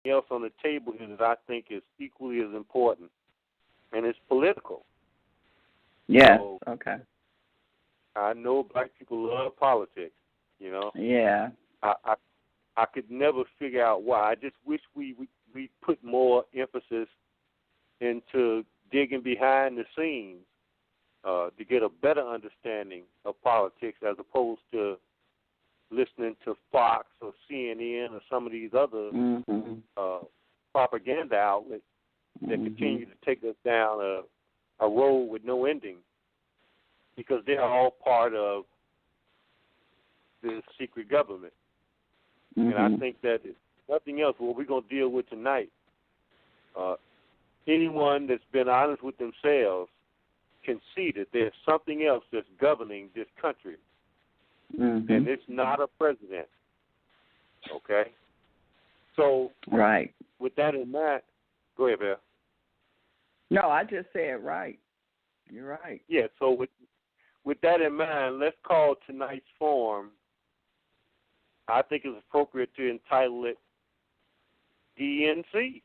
else on the table here that I think is equally as important, and it's political. Yes. So, okay. I know black people love politics, you know. Yeah. I could never figure out why. I just wish we put more emphasis into digging behind the scenes to get a better understanding of politics as opposed to listening to Fox or CNN or some of these other propaganda outlets that continue to take us down a road with no ending, because they're all part of the secret government. And I think that if nothing else, what we're going to deal with tonight, anyone that's been honest with themselves can see that there's something else that's governing this country. And it's not a president. Okay? So, right. With that in mind, go ahead, Bear. No, I just said right. You're right. Yeah, so with that in mind, let's call tonight's forum, I think it's appropriate to entitle it D.N.C.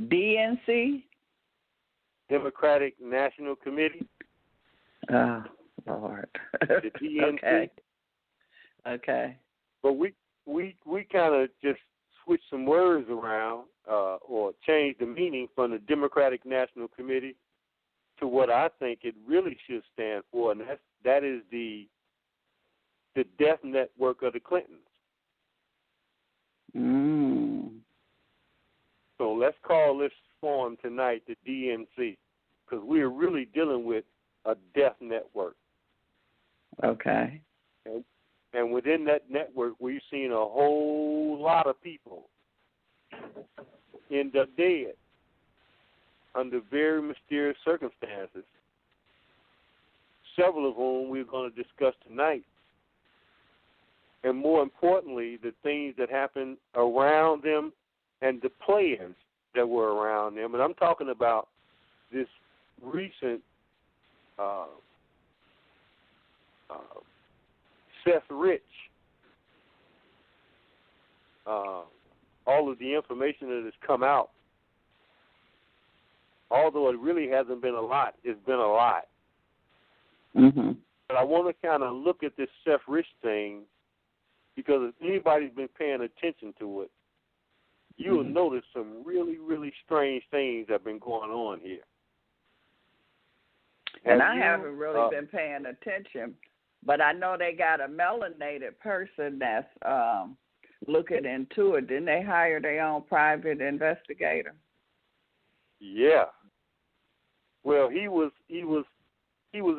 D.N.C.? Democratic National Committee. Oh, Lord. The D.N.C. Okay. But we kind of just switched some words around or changed the meaning from the Democratic National Committee to what I think it really should stand for, and that is the death network of the Clintons. So let's call this forum tonight the DNC, because we are really dealing with a death network. Okay. And within that network, we've seen a whole lot of people end up dead under very mysterious circumstances, several of whom we're going to discuss tonight. And more importantly, the things that happened around them and the players that were around them. And I'm talking about this recent Seth Rich, all of the information that has come out, although it really hasn't been a lot, it's been a lot. But I want to kind of look at this Seth Rich thing, because if anybody's been paying attention to it, you'll notice some really, really strange things that have been going on here. And I haven't really been paying attention, but I know they got a melanated person that's looking into it. Didn't they hire their own private investigator? Yeah. Well, he was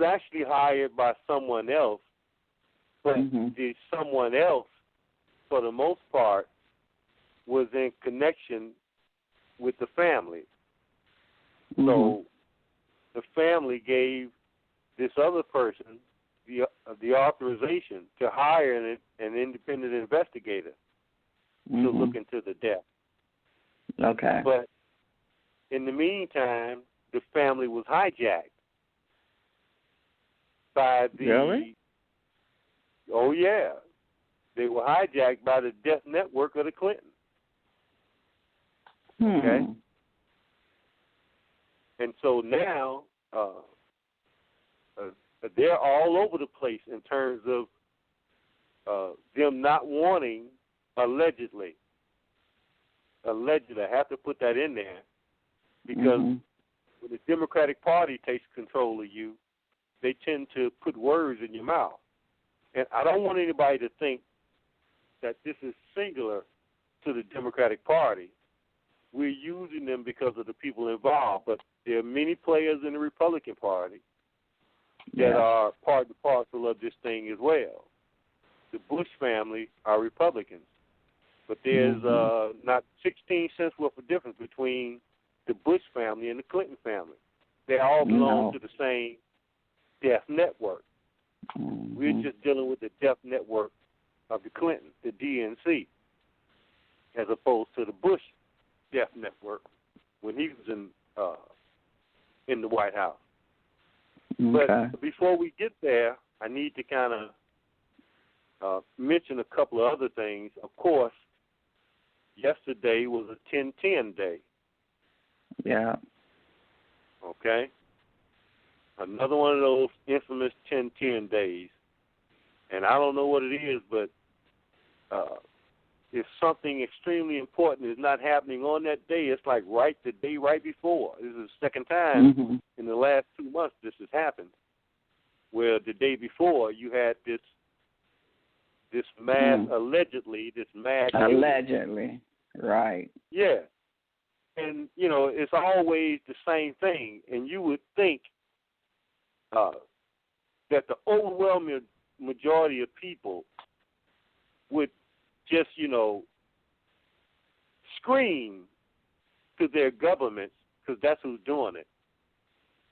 actually hired by someone else, but the someone else, for the most part, was in connection with the family. So the family gave this other person the authorization to hire an independent investigator to look into the death. Okay. But in the meantime, the family was hijacked by the... Really? Oh, yeah. They were hijacked by the death network of the Clintons. Okay? And so now they're all over the place in terms of them not wanting, allegedly, I have to put that in there, because when the Democratic Party takes control of you, they tend to put words in your mouth. And I don't want anybody to think that this is singular to the Democratic Party. We're using them because of the people involved, but there are many players in the Republican Party that are part and parcel of this thing as well. The Bush family are Republicans, but there's not 16 cents worth of difference between the Bush family and the Clinton family. They all belong to the same death network. We're just dealing with the death network of the Clintons, the DNC, as opposed to the Bush death network when he was in the White House. But before we get there, I need to kind of mention a couple of other things. Of course, yesterday was a 10-10 day. Yeah. Okay? Another one of those infamous 10-10 days. And I don't know what it is, but if something extremely important is not happening on that day, it's like the day right before. This is the second time in the last 2 months this has happened, where the day before you had this mass, allegedly, right. Yeah. And, you know, it's always the same thing. And you would think that the overwhelming majority of people would just, you know, scream to their governments, because that's who's doing it,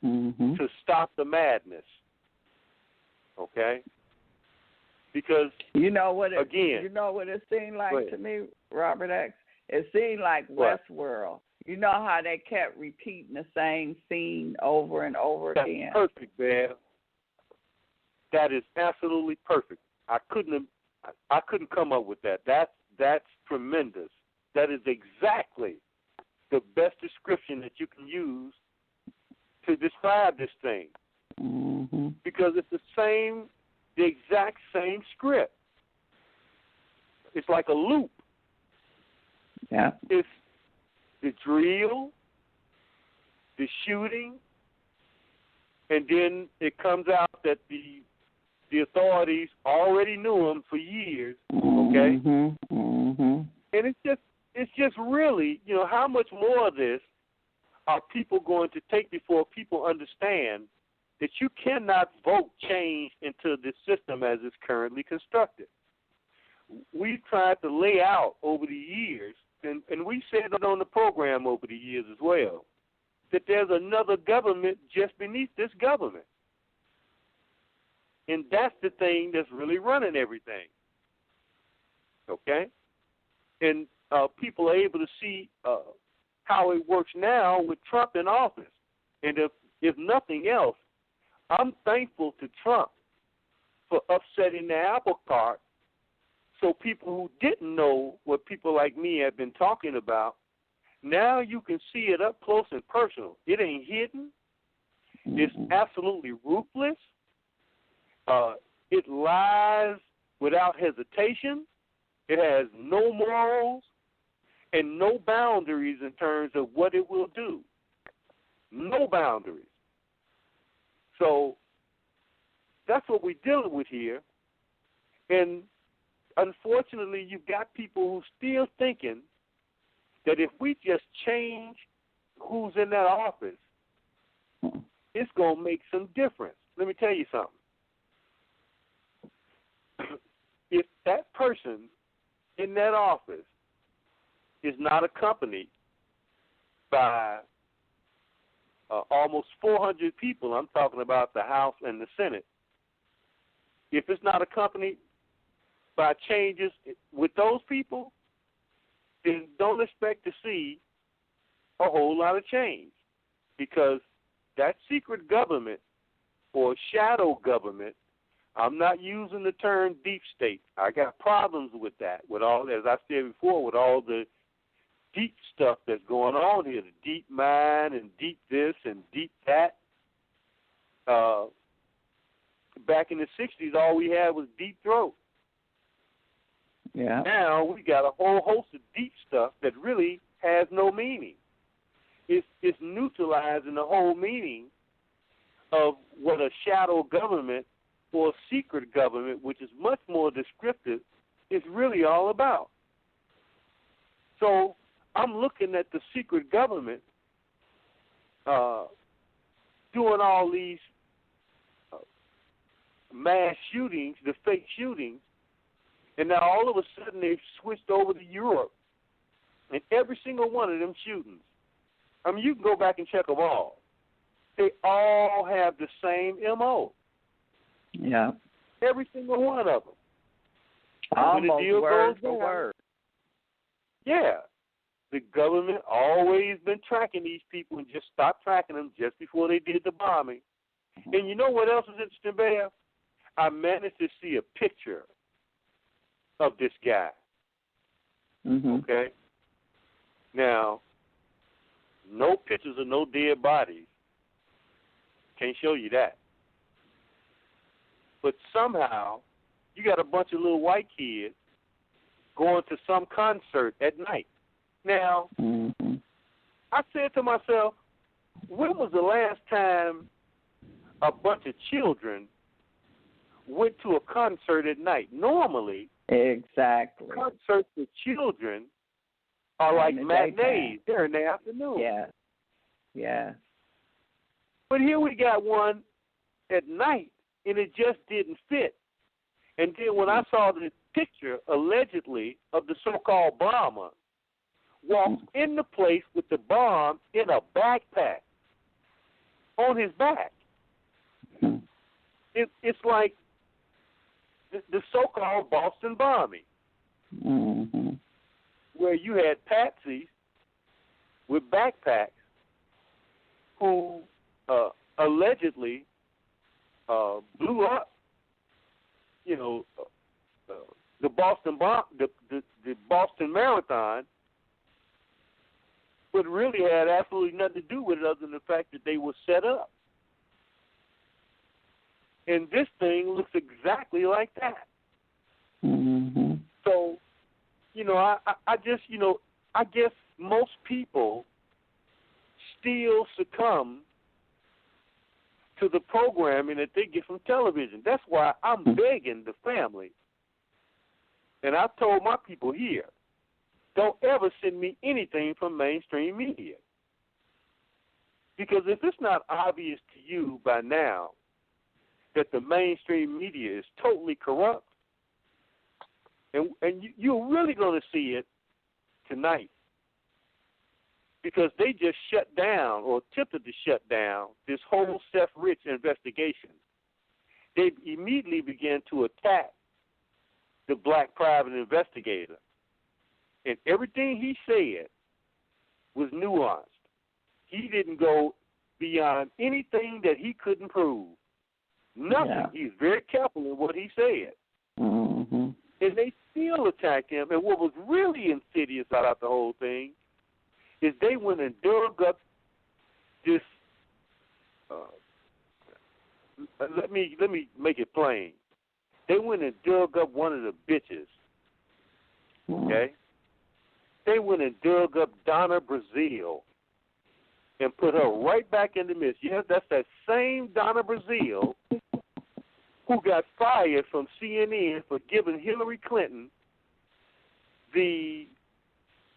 to stop the madness. Okay? Because you know what it seemed like to me, Robert X? It seemed like Westworld. You know how they kept repeating the same scene over and over again? That's perfect, Bev. That is absolutely perfect. I couldn't come up with that. That's tremendous. That is exactly the best description that you can use to describe this thing. Because it's the exact same script. It's like a loop. Yeah. It's the drill, the shooting, and then it comes out that the authorities already knew him for years. Okay. And it's just really, you know, how much more of this are people going to take before people understand that you cannot vote change into this system as it's currently constructed. We've tried to lay out over the years, and we said it on the program over the years as well, that there's another government just beneath this government. And that's the thing that's really running everything. Okay? And people are able to see how it works now with Trump in office. And if nothing else, I'm thankful to Trump for upsetting the apple cart, so people who didn't know what people like me have been talking about, now you can see it up close and personal. It ain't hidden. It's absolutely ruthless. It lies without hesitation. It has no morals and no boundaries in terms of what it will do. No boundaries. So that's what we're dealing with here. And unfortunately, you've got people who still thinking that if we just change who's in that office, it's going to make some difference. Let me tell you something. If that person in that office is not accompanied by almost 400 people, I'm talking about the House and the Senate, if it's not accompanied by changes with those people, then don't expect to see a whole lot of change, because that secret government or shadow government, I'm not using the term deep state. I got problems with that, with all, as I said before, with all the deep stuff that's going on here, the deep mind and deep this and deep that. Back in the 60s, all we had was deep throat. Yeah. Now we got a whole host of deep stuff that really has no meaning. It's neutralizing the whole meaning of what a shadow government or a secret government, which is much more descriptive, is really all about. So I'm looking at the secret government doing all these mass shootings, the fake shootings, and now all of a sudden they've switched over to Europe, and every single one of them shootings, I mean, you can go back and check them all. They all have the same M.O. Yeah. Every single one of them. Almost word for word. Yeah. The government always been tracking these people and just stopped tracking them just before they did the bombing. And you know what else is interesting, Bev? I managed to see a picture of this guy. Okay? Now, no pictures of no dead bodies. Can't show you that. But somehow, you got a bunch of little white kids going to some concert at night. Now, I said to myself, when was the last time a bunch of children went to a concert at night? Normally, concerts for children are like matinees. They're in the afternoon. Yeah. But here we got one at night, and it just didn't fit. And then when I saw the picture, allegedly, of the so-called bomber, walks in the place with the bomb in a backpack on his back. It's like the so-called Boston bombing, where you had patsies with backpacks who allegedly blew up, the Boston the Boston Marathon, but really had absolutely nothing to do with it other than the fact that they were set up. And this thing looks exactly like that. So, I guess most people still succumb to the programming that they get from television. That's why I'm begging the family, and I've told my people here, don't ever send me anything from mainstream media. Because if it's not obvious to you by now that the mainstream media is totally corrupt, and you're really going to see it tonight, because they just shut down or attempted to shut down this whole Seth Rich investigation. They immediately began to attack the black private investigator. And everything he said was nuanced. He didn't go beyond anything that he couldn't prove. Nothing. Yeah. He's very careful in what he said. And they still attack him. And what was really insidious about the whole thing is they went and dug up this. Let me make it plain. They went and dug up one of the bitches. Okay. They went and dug up Donna Brazile and put her right back in the midst. Yes, that's that same Donna Brazile who got fired from CNN for giving Hillary Clinton the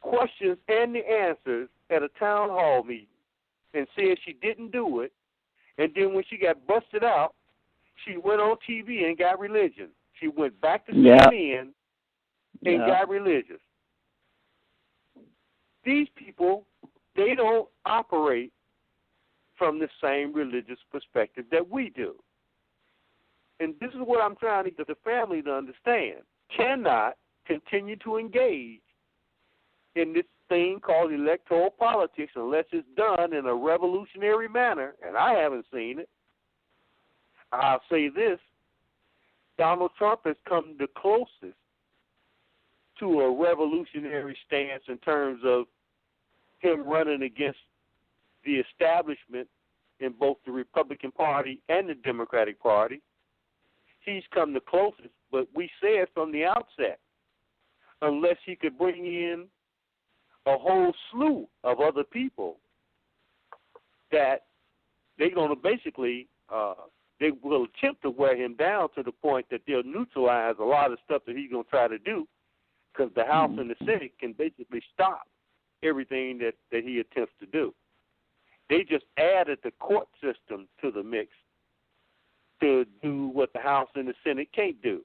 questions and the answers at a town hall meeting and said she didn't do it. And then when she got busted out, she went on TV and got religion. She went back to CNN and got religious. These people, they don't operate from the same religious perspective that we do. And this is what I'm trying to get the family to understand. Cannot continue to engage in this thing called electoral politics unless it's done in a revolutionary manner, and I haven't seen it. I'll say this. Donald Trump has come the closest to a revolutionary stance in terms of him running against the establishment in both the Republican Party and the Democratic Party. He's come the closest, but we said from the outset, unless he could bring in a whole slew of other people, that they're going to basically, they will attempt to wear him down to the point that they'll neutralize a lot of stuff that he's going to try to do, because the House and the Senate can basically stop everything that he attempts to do. They just added the court system to the mix to do what the House and the Senate can't do,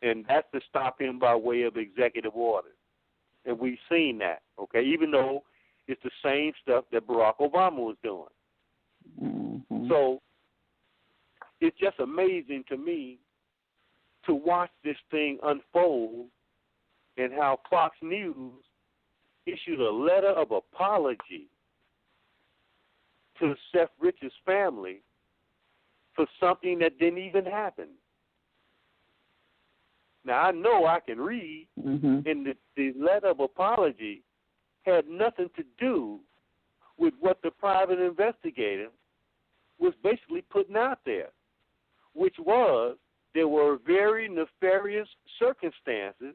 and that's to stop him by way of executive orders. And we've seen that, okay, even though it's the same stuff that Barack Obama was doing. So it's just amazing to me to watch this thing unfold and how Fox News issued a letter of apology to Seth Rich's family for something that didn't even happen. Now, I know I can read in the letter of apology had nothing to do with what the private investigator was basically putting out there, which was there were very nefarious circumstances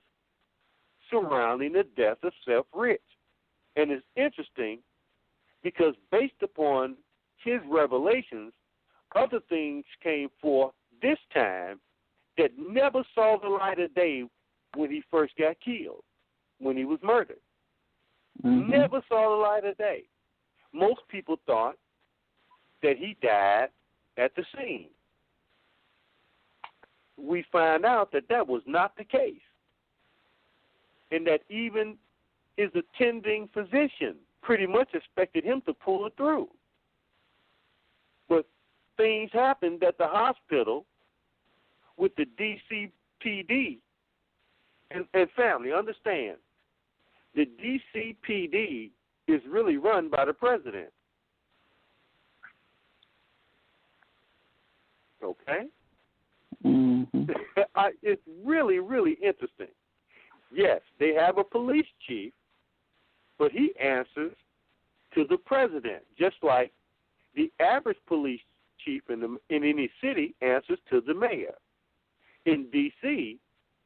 surrounding the death of Seth Rich. And it's interesting because based upon his revelations, other things came forth this time that never saw the light of day when he first got killed, when he was murdered. Never saw the light of day. Most people thought that he died at the scene. We find out that that was not the case, and that even his attending physician pretty much expected him to pull it through. But things happened at the hospital with the D.C. PD and family. Understand, the D.C. PD is really run by the president. Okay? It's really, really interesting. Yes, they have a police chief, but he answers to the president, just like the average police chief in any city answers to the mayor. In D.C.,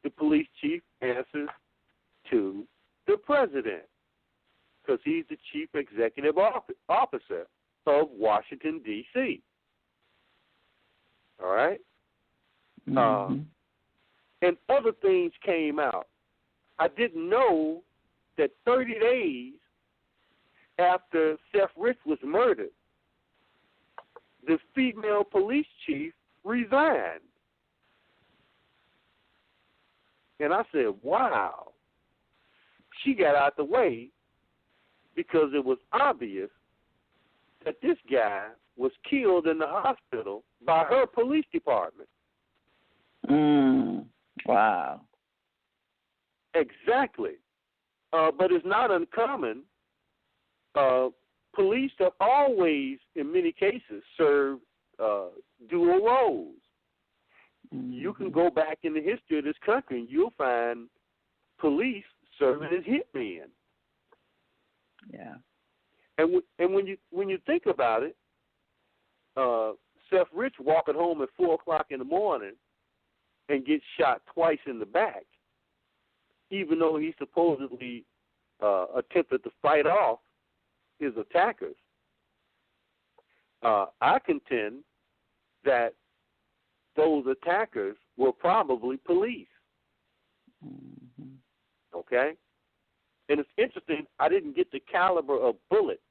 the police chief answers to the president because he's the chief executive officer of Washington, D.C. All right? And other things came out. I didn't know that 30 days after Seth Rich was murdered, the female police chief resigned. And I said, wow. She got out the way because it was obvious that this guy was killed in the hospital by her police department. Wow. Exactly. But it's not uncommon. Police have always, in many cases, served dual roles. You can go back in the history of this country and you'll find police serving as hitmen. Yeah. And when you think about it, Seth Rich walking home at 4:00 in the morning and gets shot twice in the back, even though he supposedly attempted to fight off his attackers. I contend that those attackers were probably police. Okay? And it's interesting, I didn't get the caliber of bullet,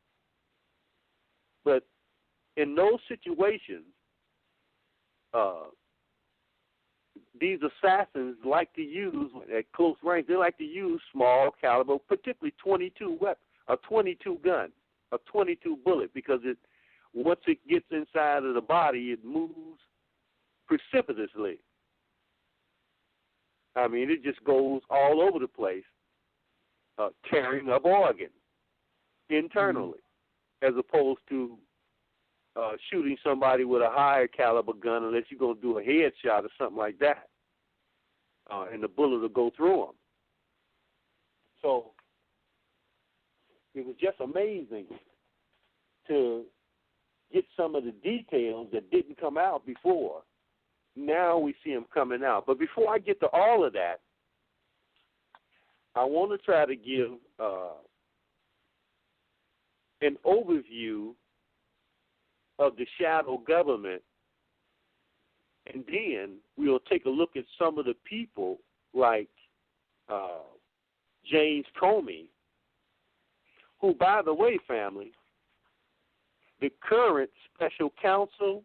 but in those situations, these assassins like to use, at close range, they like to use small caliber, particularly 22 gun, a 22 bullet, because once it gets inside of the body, it moves precipitously. I mean, it just goes all over the place, tearing up organs internally, as opposed to shooting somebody with a higher caliber gun, unless you're going to do a headshot or something like that, and the bullet will go through them. So it was just amazing to get some of the details that didn't come out before. Now we see them coming out. But before I get to all of that, I want to try to give an overview of the shadow government, and then we'll take a look at some of the people like James Comey, who, by the way, family, the current special counsel,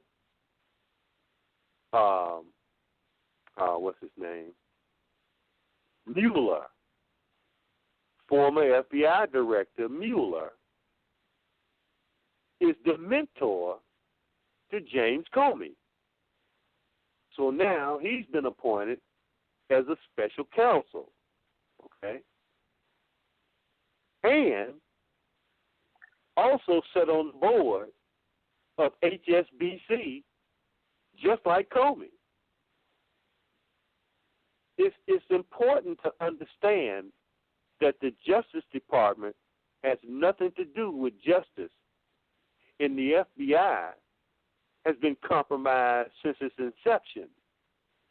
what's his name? Mueller, former FBI director Mueller, is the mentor to James Comey. So now he's been appointed as a special counsel, okay? And also set on the board of HSBC, just like Comey. It's important to understand that the Justice Department has nothing to do with justice in the FBI has been compromised since its inception,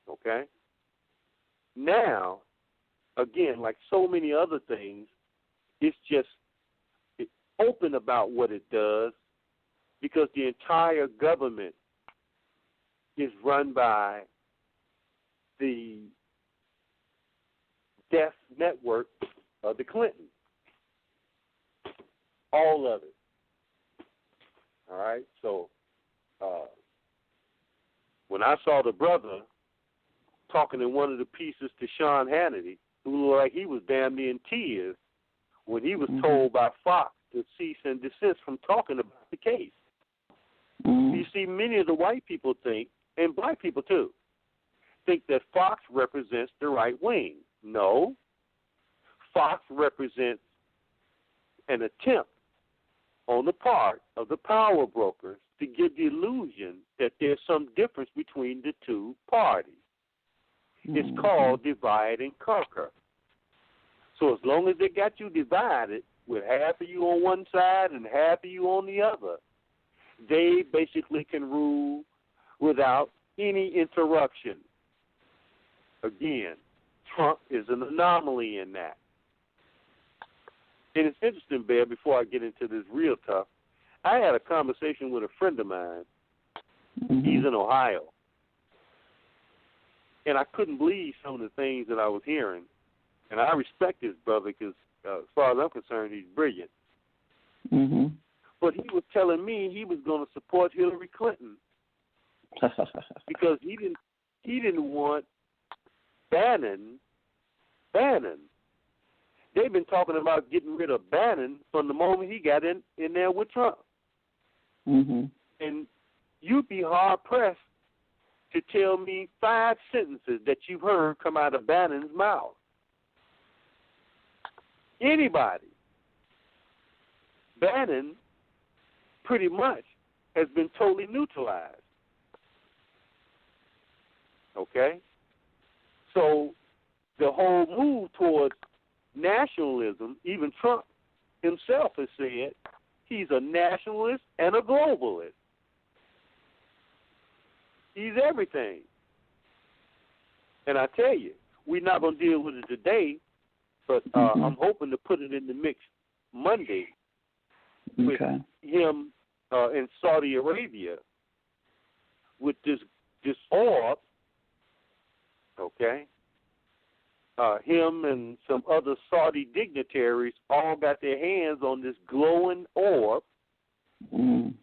okay? Now, again, like so many other things, it's open about what it does because the entire government is run by the death network of the Clintons. All of it. All right? So when I saw the brother talking in one of the pieces to Sean Hannity, who looked like he was damn near in tears when he was told by Fox to cease and desist from talking about the case. You see, many of the white people think, and black people too, think that Fox represents the right wing. No. Fox represents an attempt on the part of the power brokers to give the illusion that there's some difference between the two parties. It's called divide and conquer. So as long as they got you divided with half of you on one side and half of you on the other, they basically can rule without any interruption. Again, Trump is an anomaly in that. And it's interesting, Bear, before I get into this real tough, I had a conversation with a friend of mine. He's in Ohio. And I couldn't believe some of the things that I was hearing. And I respect this brother because, as far as I'm concerned, he's brilliant. But he was telling me he was going to support Hillary Clinton because he didn't want Bannon. They've been talking about getting rid of Bannon from the moment he got in there with Trump. And you'd be hard-pressed to tell me 5 sentences that you've heard come out of Bannon's mouth. Anybody. Bannon pretty much has been totally neutralized. Okay? So the whole move towards nationalism, even Trump himself has said he's a nationalist and a globalist. He's everything. And I tell you, we're not going to deal with it today, but I'm hoping to put it in the mix Monday with him in Saudi Arabia with this orb, okay? Him and some other Saudi dignitaries all got their hands on this glowing orb. And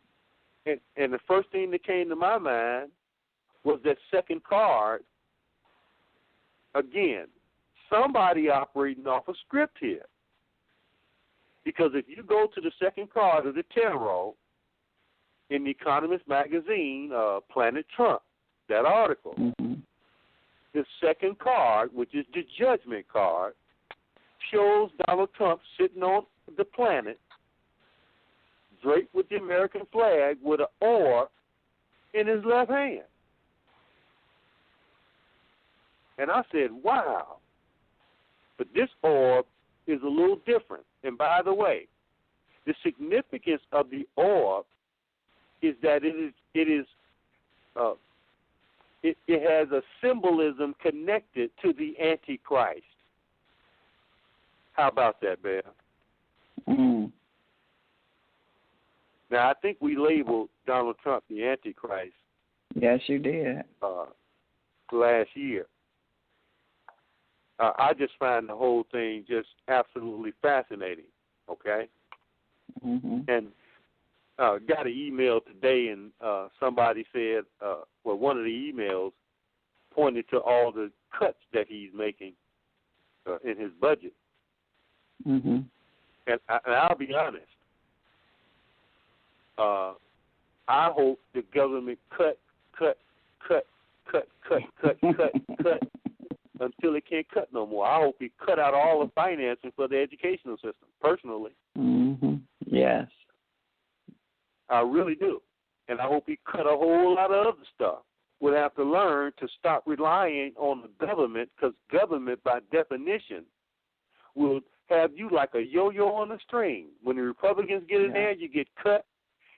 the first thing that came to my mind was that second card. Again, somebody operating off a script here. Because if you go to the second card of the tarot in the Economist magazine, Planet Trump, that article, the second card, which is the judgment card, shows Donald Trump sitting on the planet, draped with the American flag, with an orb in his left hand. And I said, wow. But this orb is a little different. And by the way, the significance of the orb is that it has a symbolism connected to the Antichrist. How about that, Bear? Now, I think we labeled Donald Trump the Antichrist. Yes, you did. Last year. I just find the whole thing just absolutely fascinating, okay? And got an email today, and somebody said, one of the emails pointed to all the cuts that he's making in his budget. And I'll be honest, I hope the government cut until it can't cut no more. I hope he cut out all the financing for the educational system, personally. Yes. I really do. And I hope he cut a whole lot of other stuff. We'll have to learn to stop relying on the government, because government, by definition, will have you like a yo-yo on a string. When the Republicans get in there, you get cut,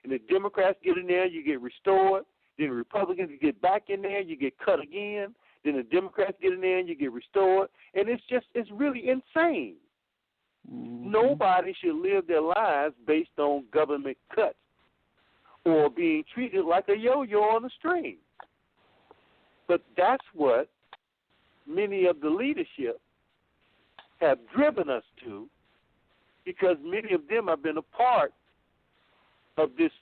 and the Democrats get in there, you get restored. Then the Republicans get back in there, you get cut again. Then the Democrats get in there, and you get restored. And it's really insane. Mm-hmm. Nobody should live their lives based on government cuts or being treated like a yo-yo on a string. But that's what many of the leadership have driven us to, because many of them have been a part of this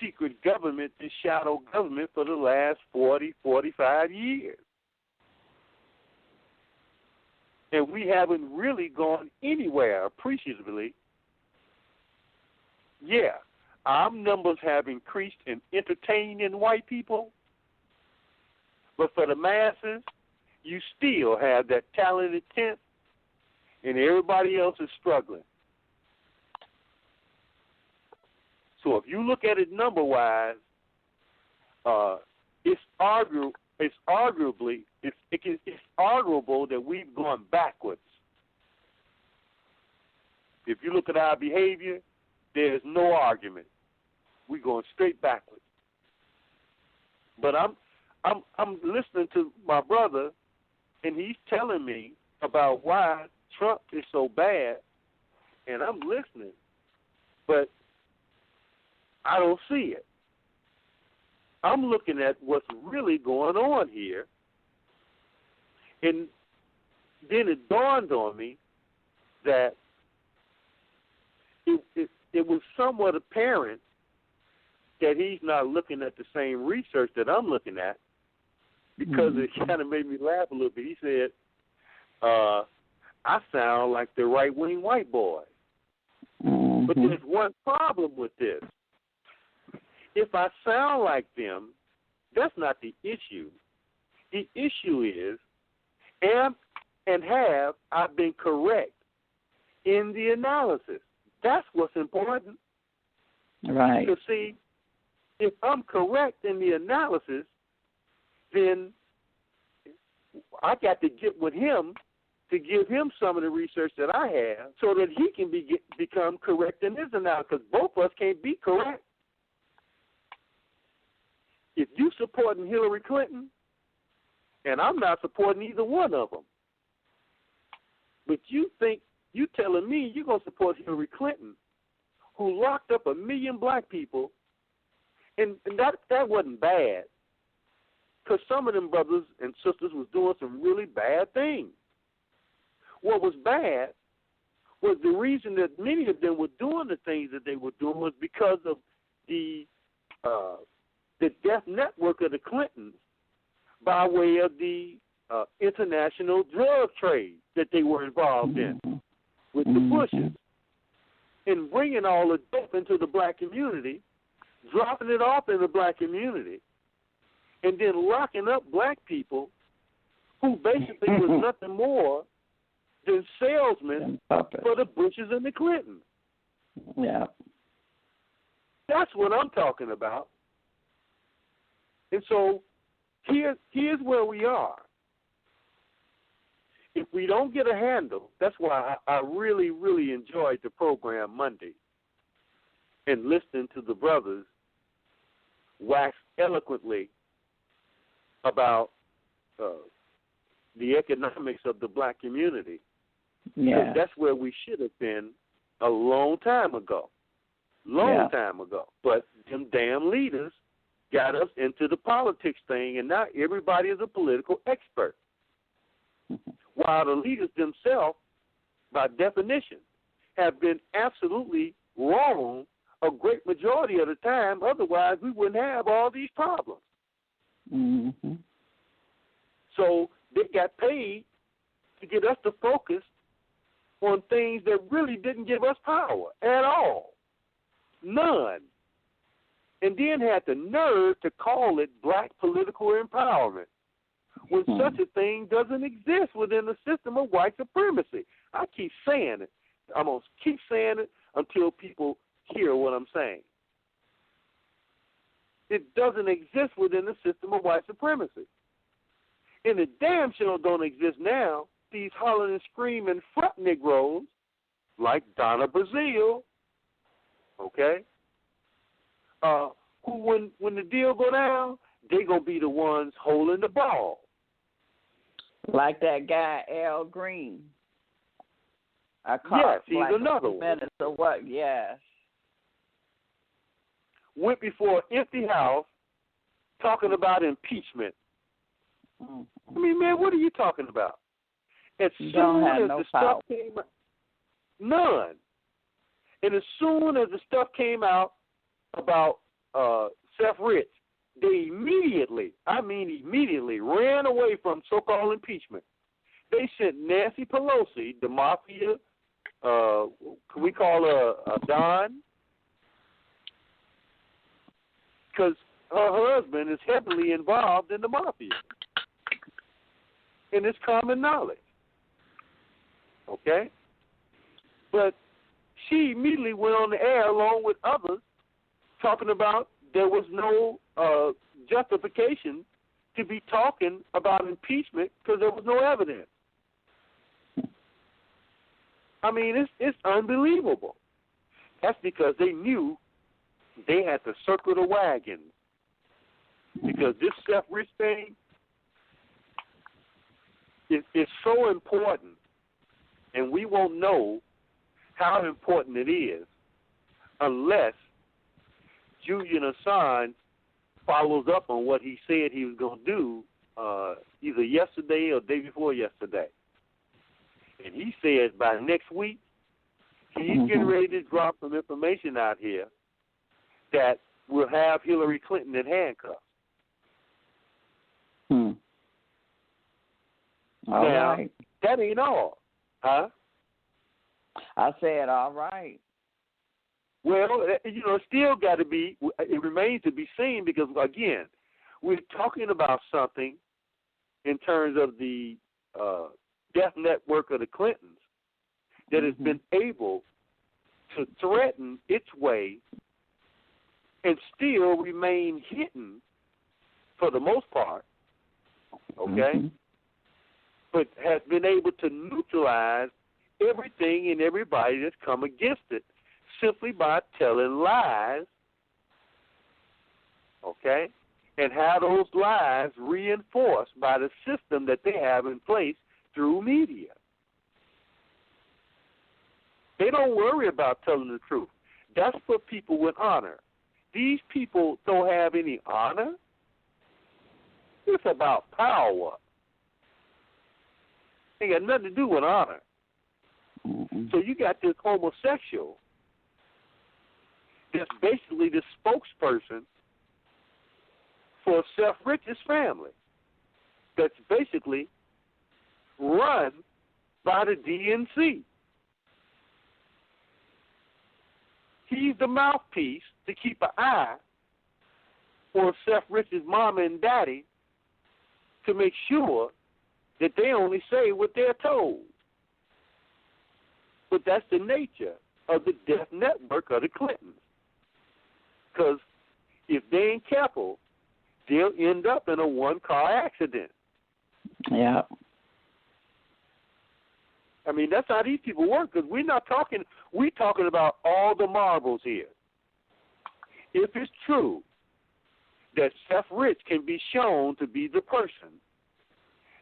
secret government, this shadow government, for the last 40, 45 years. And we haven't really gone anywhere appreciatively. Yeah, our numbers have increased in entertaining white people, but for the masses, you still have that talented tenth, and everybody else is struggling. So if you look at it number-wise, it's arguable that we've gone backwards. If you look at our behavior, there's no argument. We're going straight backwards. But I'm listening to my brother, and he's telling me about why Trump is so bad, and I'm listening, but I don't see it. I'm looking at what's really going on here, and then it dawned on me that it was somewhat apparent that he's not looking at the same research that I'm looking at, because it kind of made me laugh a little bit. He said, I sound like the right-wing white boy. Mm-hmm. But there's one problem with this. If I sound like them, that's not the issue. The issue is, have I been correct in the analysis? That's what's important. Right. So see, if I'm correct in the analysis, then I got to get with him to give him some of the research that I have so that he can become correct in his analysis, because both of us can't be correct. If you supporting Hillary Clinton, and I'm not supporting either one of them, but you telling me you're going to support Hillary Clinton, who locked up 1 million black people, and that wasn't bad, because some of them brothers and sisters was doing some really bad things. What was bad was the reason that many of them were doing the things that they were doing was because of the death network of the Clintons by way of the international drug trade that they were involved in with the Bushes, and bringing all the dope into the black community, dropping it off in the black community, and then locking up black people who basically was nothing more than salesmen for the Bushes and the Clintons. Yeah. That's what I'm talking about. And so here's where we are. If we don't get a handle, that's why I really, really enjoyed the program Monday and listening to the brothers wax eloquently about the economics of the black community. Yeah. That's where we should have been a long time ago. Time ago. But them damn leaders got us into the politics thing, and now everybody is a political expert. While the leaders themselves, by definition, have been absolutely wrong a great majority of the time. Otherwise, we wouldn't have all these problems. Mm-hmm. So they got paid to get us to focus on things that really didn't give us power at all. None. And then had the nerve to call it black political empowerment, when such a thing doesn't exist within the system of white supremacy. I keep saying it. I'm going to keep saying it until people hear what I'm saying. It doesn't exist within the system of white supremacy. And it damn sure don't exist now. These hollering and screaming front Negroes like Donna Brazile, okay, who when the deal go down, they going to be the ones holding the ball. Like that guy, Al Green. Yes, he's another one. So what? Yes. Went before an empty house talking about impeachment. I mean, man, what are you talking about? As soon as the stuff came out, none. And as soon as the stuff came out about Seth Rich, they immediately ran away from so-called impeachment. They sent Nancy Pelosi, the mafia, can we call her a Don? Because her husband is heavily involved in the mafia. And it's common knowledge. Okay? But she immediately went on the air along with others talking about there was no justification to be talking about impeachment because there was no evidence. I mean, it's unbelievable. That's because they knew they had to circle the wagon. Because this Seth Rich thing is so important, and we won't know how important it is unless Julian Assange follows up on what he said he was going to do either yesterday or the day before yesterday. And he says by next week, he's getting ready to drop some information out here that will have Hillary Clinton in handcuffs. All right. That ain't all. Huh? I said all right. Well, it still got to be, it remains to be seen because, again, we're talking about something in terms of the death network of the Clintons that has been able to threaten its way and still remain hidden for the most part, okay, but has been able to neutralize everything and everybody that's come against it simply by telling lies, okay, and have those lies reinforced by the system that they have in place through media. They don't worry about telling the truth. That's for people with honor. These people don't have any honor. It's about power. It got nothing to do with honor. So you got this homosexual that's basically the spokesperson for Seth Rich's family that's basically run by the D.N.C. He's the mouthpiece to keep an eye on Seth Rich's mama and daddy to make sure that they only say what they're told. But that's the nature of the death network of the Clintons. Because if they ain't careful, they'll end up in a one-car accident. Yeah. I mean, that's how these people work, because we're talking about all the marbles here. If it's true that Seth Rich can be shown to be the person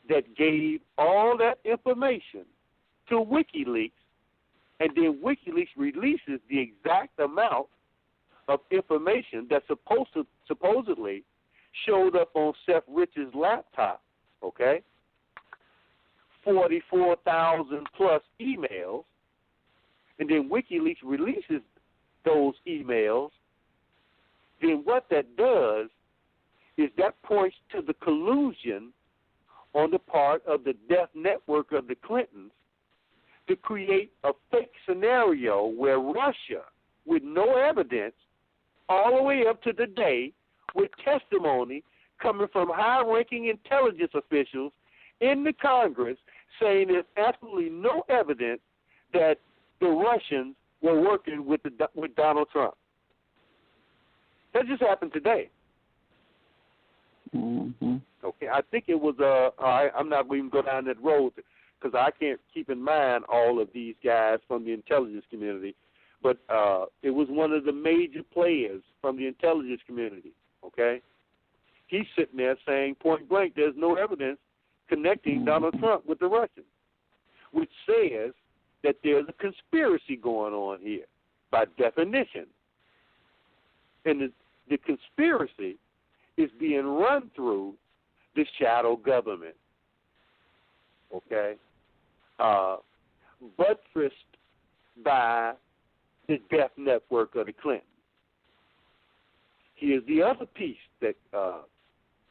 that gave all that information to WikiLeaks, and then WikiLeaks releases the exact amount of information that supposedly showed up on Seth Rich's laptop, okay? 44,000 plus emails, and then WikiLeaks releases those emails, then what that does is that points to the collusion on the part of the death network of the Clintons to create a fake scenario where Russia, with no evidence, all the way up to the day, with testimony coming from high-ranking intelligence officials in the Congress saying there's absolutely no evidence that the Russians were working with Donald Trump. That just happened today. Okay, I think it was, I'm not going to even go down that road because I can't keep in mind all of these guys from the intelligence community, but it was one of the major players from the intelligence community, okay? He's sitting there saying point blank there's no evidence connecting Donald Trump with the Russians, which says that there's a conspiracy going on here by definition. And the conspiracy is being run through the shadow government, okay? Buttressed by the death network of the Clintons. Here's the other piece that,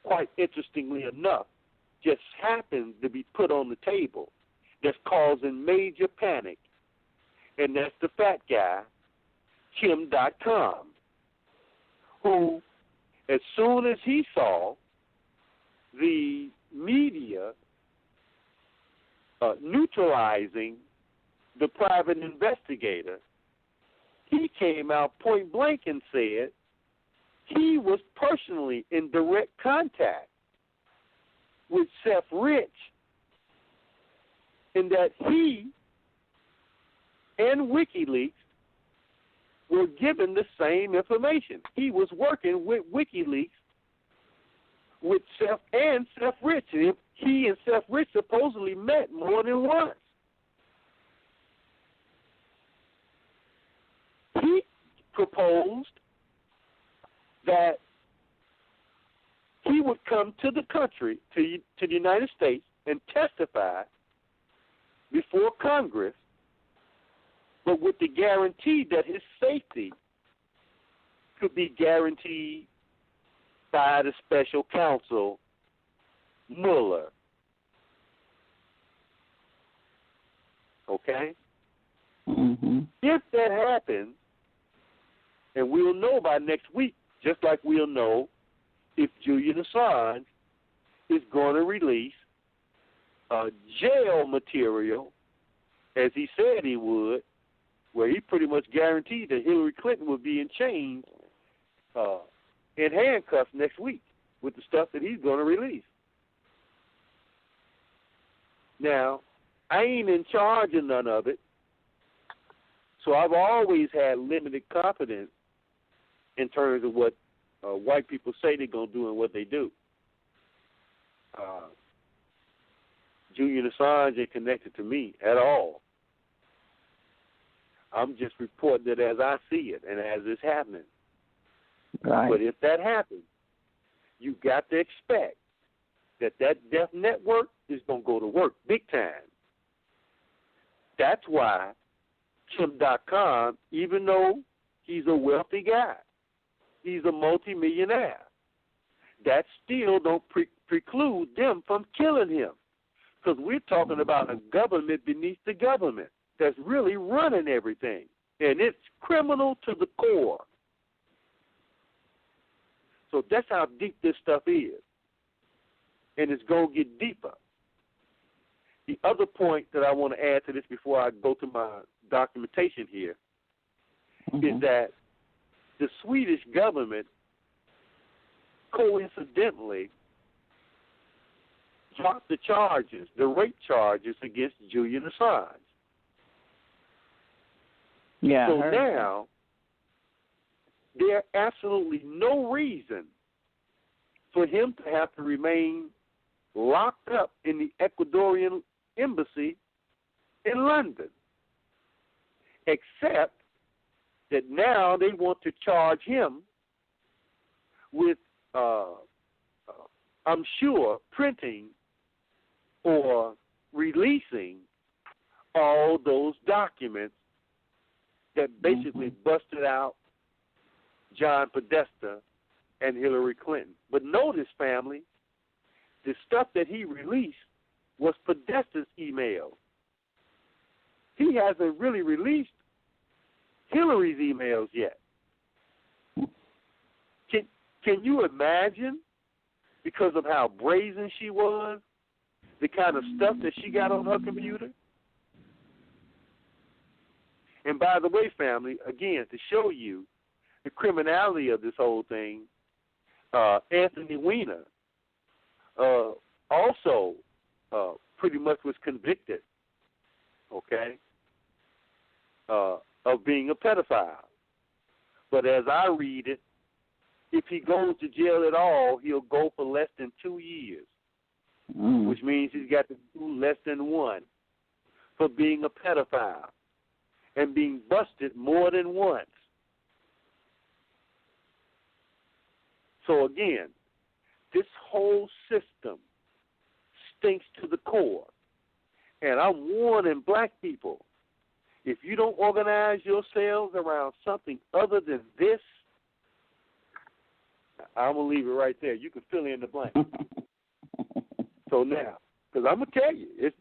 quite interestingly enough, just happens to be put on the table that's causing major panic, and that's the fat guy, Kim.com, who, as soon as he saw the media neutralizing the private investigator, he came out point blank and said he was personally in direct contact with Seth Rich, and that he and WikiLeaks were given the same information. He was working with WikiLeaks with Seth and Seth Rich. He and Seth Rich supposedly met more than once. He proposed that he would come to the country, to the United States, and testify before Congress, but with the guarantee that his safety could be guaranteed by the special counsel, Mueller. Okay? Mm-hmm. If that happens, and we'll know by next week, just like we'll know if Julian Assange is going to release jail material, as he said he would, where he pretty much guaranteed that Hillary Clinton would be in chains, in handcuffs next week with the stuff that he's going to release. Now, I ain't in charge of none of it, so I've always had limited confidence in terms of what white people say they're going to do and what they do. Julian Assange ain't connected to me at all. I'm just reporting it as I see it and as it's happening. Right. But if that happens, you got to expect that death network is going to go to work big time. That's why Kim.com, even though he's a wealthy guy, he's a multimillionaire, that still don't preclude them from killing him. Because we're talking about a government beneath the government that's really running everything. And it's criminal to the core. So that's how deep this stuff is. And it's going to get deeper. The other point that I want to add to this before I go to my documentation here is that the Swedish government coincidentally dropped the charges, the rape charges against Julian Assange. Yeah. So now there's absolutely no reason for him to have to remain locked up in the Ecuadorian embassy in London, except that now they want to charge him with, I'm sure, printing or releasing all those documents that basically busted out John Podesta and Hillary Clinton. But notice, family, the stuff that he released was Podesta's email. He hasn't really released Hillary's emails yet. Can you imagine, because of how brazen she was, the kind of stuff that she got on her computer? And by the way, family, again, to show you the criminality of this whole thing, Anthony Weiner also pretty much was convicted, okay, of being a pedophile. But as I read it, if he goes to jail at all, he'll go for less than 2 years, which means he's got to do less than 1 for being a pedophile and being busted more than once. So again, this whole system stinks to the core. And I'm warning black people, if you don't organize yourselves around something other than this, I'm going to leave it right there. You can fill in the blank. So now, because I'm going to tell you,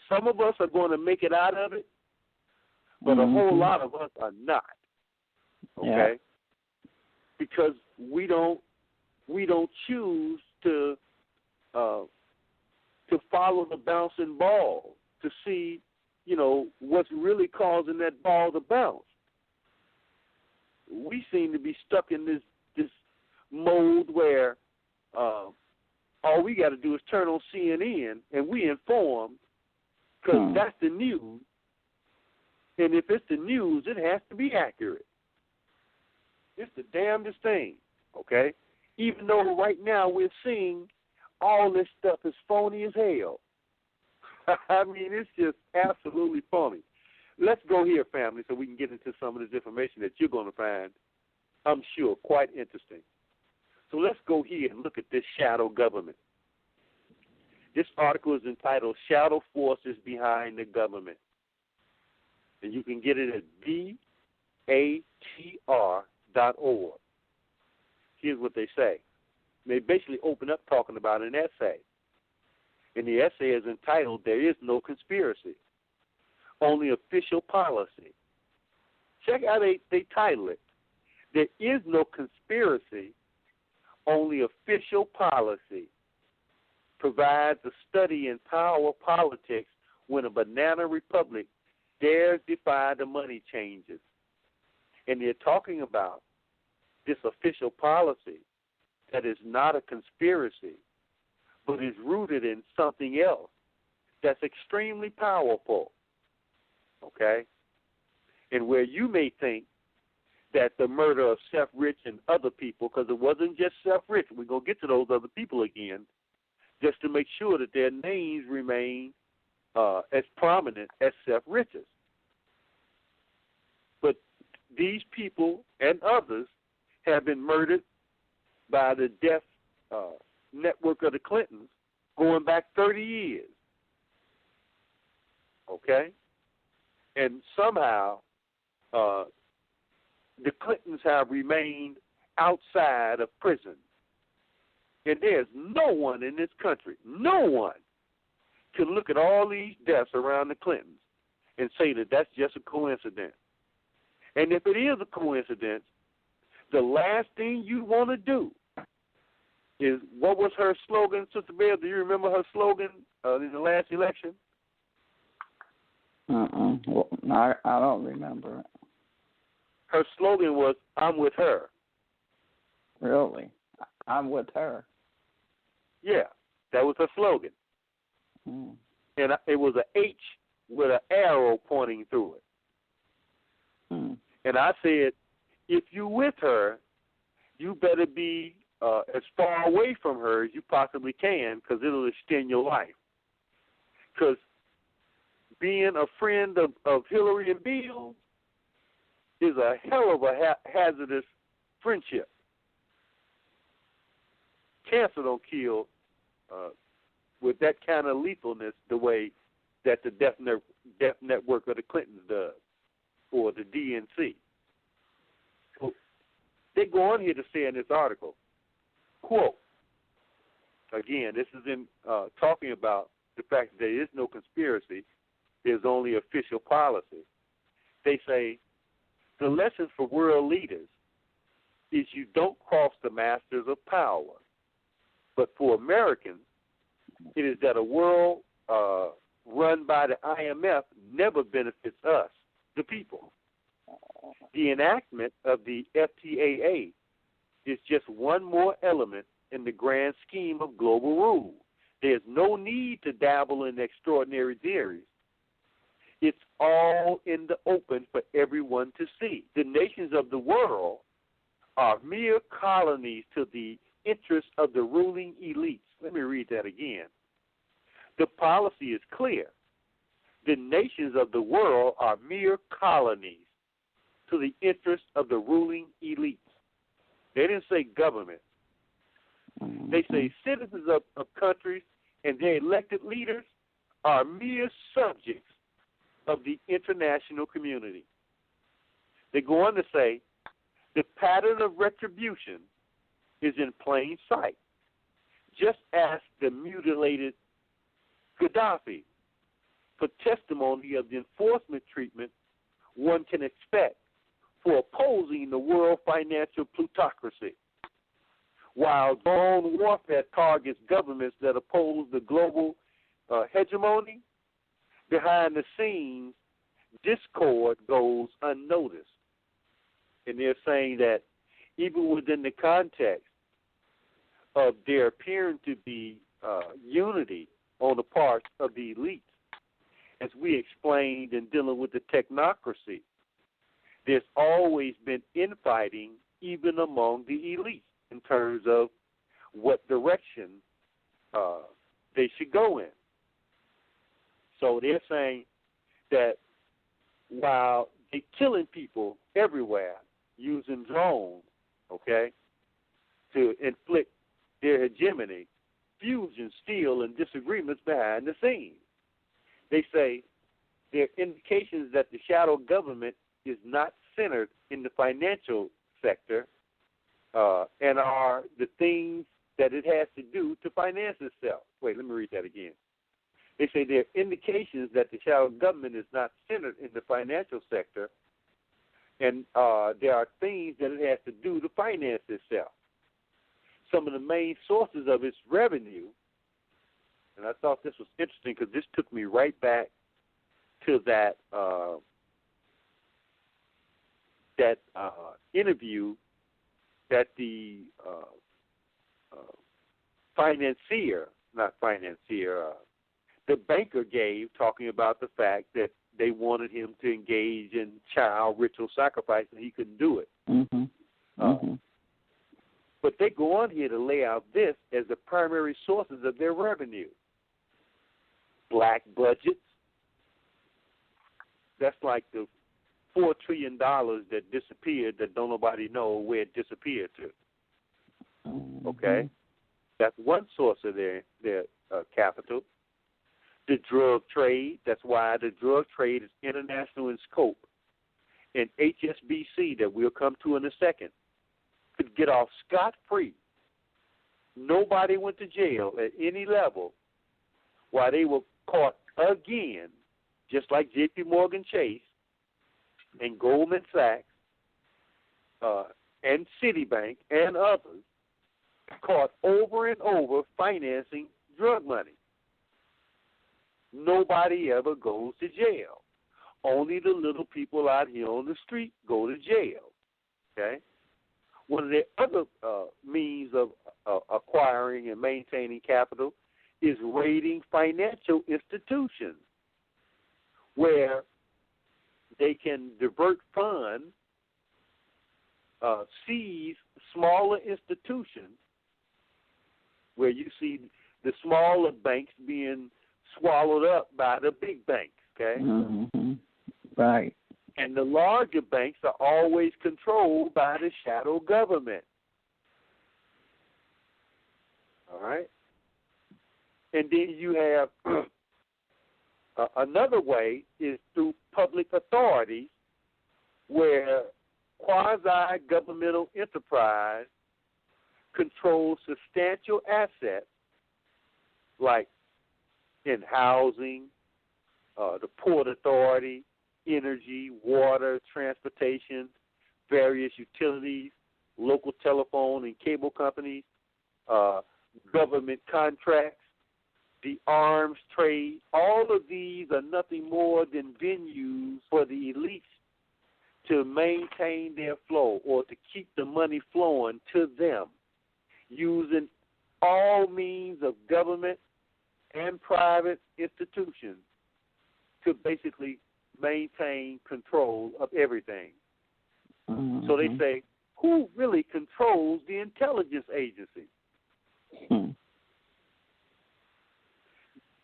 some of us are going to make it out of it, but a whole lot of us are not. Okay? Yeah. Because we don't choose to follow the bouncing ball to see, what's really causing that ball to bounce. We seem to be stuck in this mode where all we got to do is turn on CNN and we informed because that's the news. And if it's the news, it has to be accurate. It's the damnedest thing, okay? Even though right now we're seeing all this stuff is phony as hell. I mean, it's just absolutely phony. Let's go here, family, so we can get into some of this information that you're going to find, I'm sure, quite interesting. So let's go here and look at this shadow government. This article is entitled Shadow Forces Behind the Government. And you can get it at BATR.org. Here's what they say. They basically open up talking about an essay. And the essay is entitled, There Is No Conspiracy, Only Official Policy. Check how they title it. There is no conspiracy, only official policy. Provides a study in power politics when a banana republic dares defy the money changes. And they're talking about this official policy that is not a conspiracy, but is rooted in something else that's extremely powerful, okay? And where you may think that the murder of Seth Rich and other people, because it wasn't just Seth Rich, we're going to get to those other people again, just to make sure that their names remain as prominent as Seth Rich's. But these people and others have been murdered by the death network of the Clintons going back 30 years. Okay? And somehow the Clintons have remained outside of prison. And there's no one in this country, no one, can look at all these deaths around the Clintons and say that that's just a coincidence. And if it is a coincidence, the last thing you want to do is, what was her slogan, Sister Bell? Do you remember her slogan in the last election? Well, I don't remember it. Her slogan was, I'm with her. Really? I'm with her. Yeah, that was her slogan. And it was an H with an arrow pointing through it. And I said, if you're with her, you better be as far away from her as you possibly can, because it'll extend your life. Because being a friend of Hillary and Bill is a hell of a hazardous friendship. Cancer don't kill with that kind of lethalness the way that the death network of the Clintons does, or the D.N.C. So they go on here to say in this article, quote, again, this is in talking about the fact that there is no conspiracy, there's only official policy. They say, the lesson for world leaders is you don't cross the masters of power. But for Americans, it is that a world run by the IMF never benefits us, the people. The enactment of the FTAA is just one more element in the grand scheme of global rule. There's no need to dabble in extraordinary theories. It's all in the open for everyone to see. The nations of the world are mere colonies to the interests of the ruling elites. Let me read that again. The policy is clear. The nations of the world are mere colonies to the interests of the ruling elites. They didn't say government. They say citizens of countries and their elected leaders are mere subjects of the international community. They go on to say the pattern of retribution is in plain sight, just as the mutilated Gaddafi, for testimony of the enforcement treatment one can expect for opposing the world financial plutocracy. While drone warfare targets governments that oppose the global hegemony, behind the scenes, discord goes unnoticed. And they're saying that even within the context of there appearing to be unity on the part of the elites, as we explained in dealing with the technocracy, there's always been infighting even among the elites in terms of what direction they should go in. So they're saying that while they're killing people everywhere using drones, okay, to inflict their hegemony, fusion, steel, and disagreements behind the scenes. They say there are indications that the shadow government is not centered in the financial sector and are the things that it has to do to finance itself. Wait, let me read that again. They say there are indications that the shadow government is not centered in the financial sector and there are things that it has to do to finance itself. Some of the main sources of its revenue, and I thought this was interesting because this took me right back to that interview that the the banker gave, talking about the fact that they wanted him to engage in child ritual sacrifice and he couldn't do it. But they go on here to lay out this as the primary sources of their revenue. Black budgets. That's like the $4 trillion that disappeared that don't nobody know where it disappeared to. Okay? That's one source of their capital. The drug trade. That's why the drug trade is international in scope. And HSBC, that we'll come to in a second, could get off scot-free. Nobody went to jail at any level while they were caught again, just like J.P. Morgan Chase and Goldman Sachs and Citibank and others, caught over and over financing drug money. Nobody ever goes to jail. Only the little people out here on the street go to jail. Okay? One of the other means of acquiring and maintaining capital is raiding financial institutions where they can divert funds, seize smaller institutions where you see the smaller banks being swallowed up by the big banks, okay? Right. And the larger banks are always controlled by the shadow government. All right? And then you have another way is through public authorities where quasi-governmental enterprise controls substantial assets like in housing, the Port Authority, energy, water, transportation, various utilities, local telephone and cable companies, government contracts, the arms trade. All of these are nothing more than venues for the elites to maintain their flow or to keep the money flowing to them using all means of government and private institutions to basically maintain control of everything. Mm-hmm. So they say, who really controls the intelligence agency?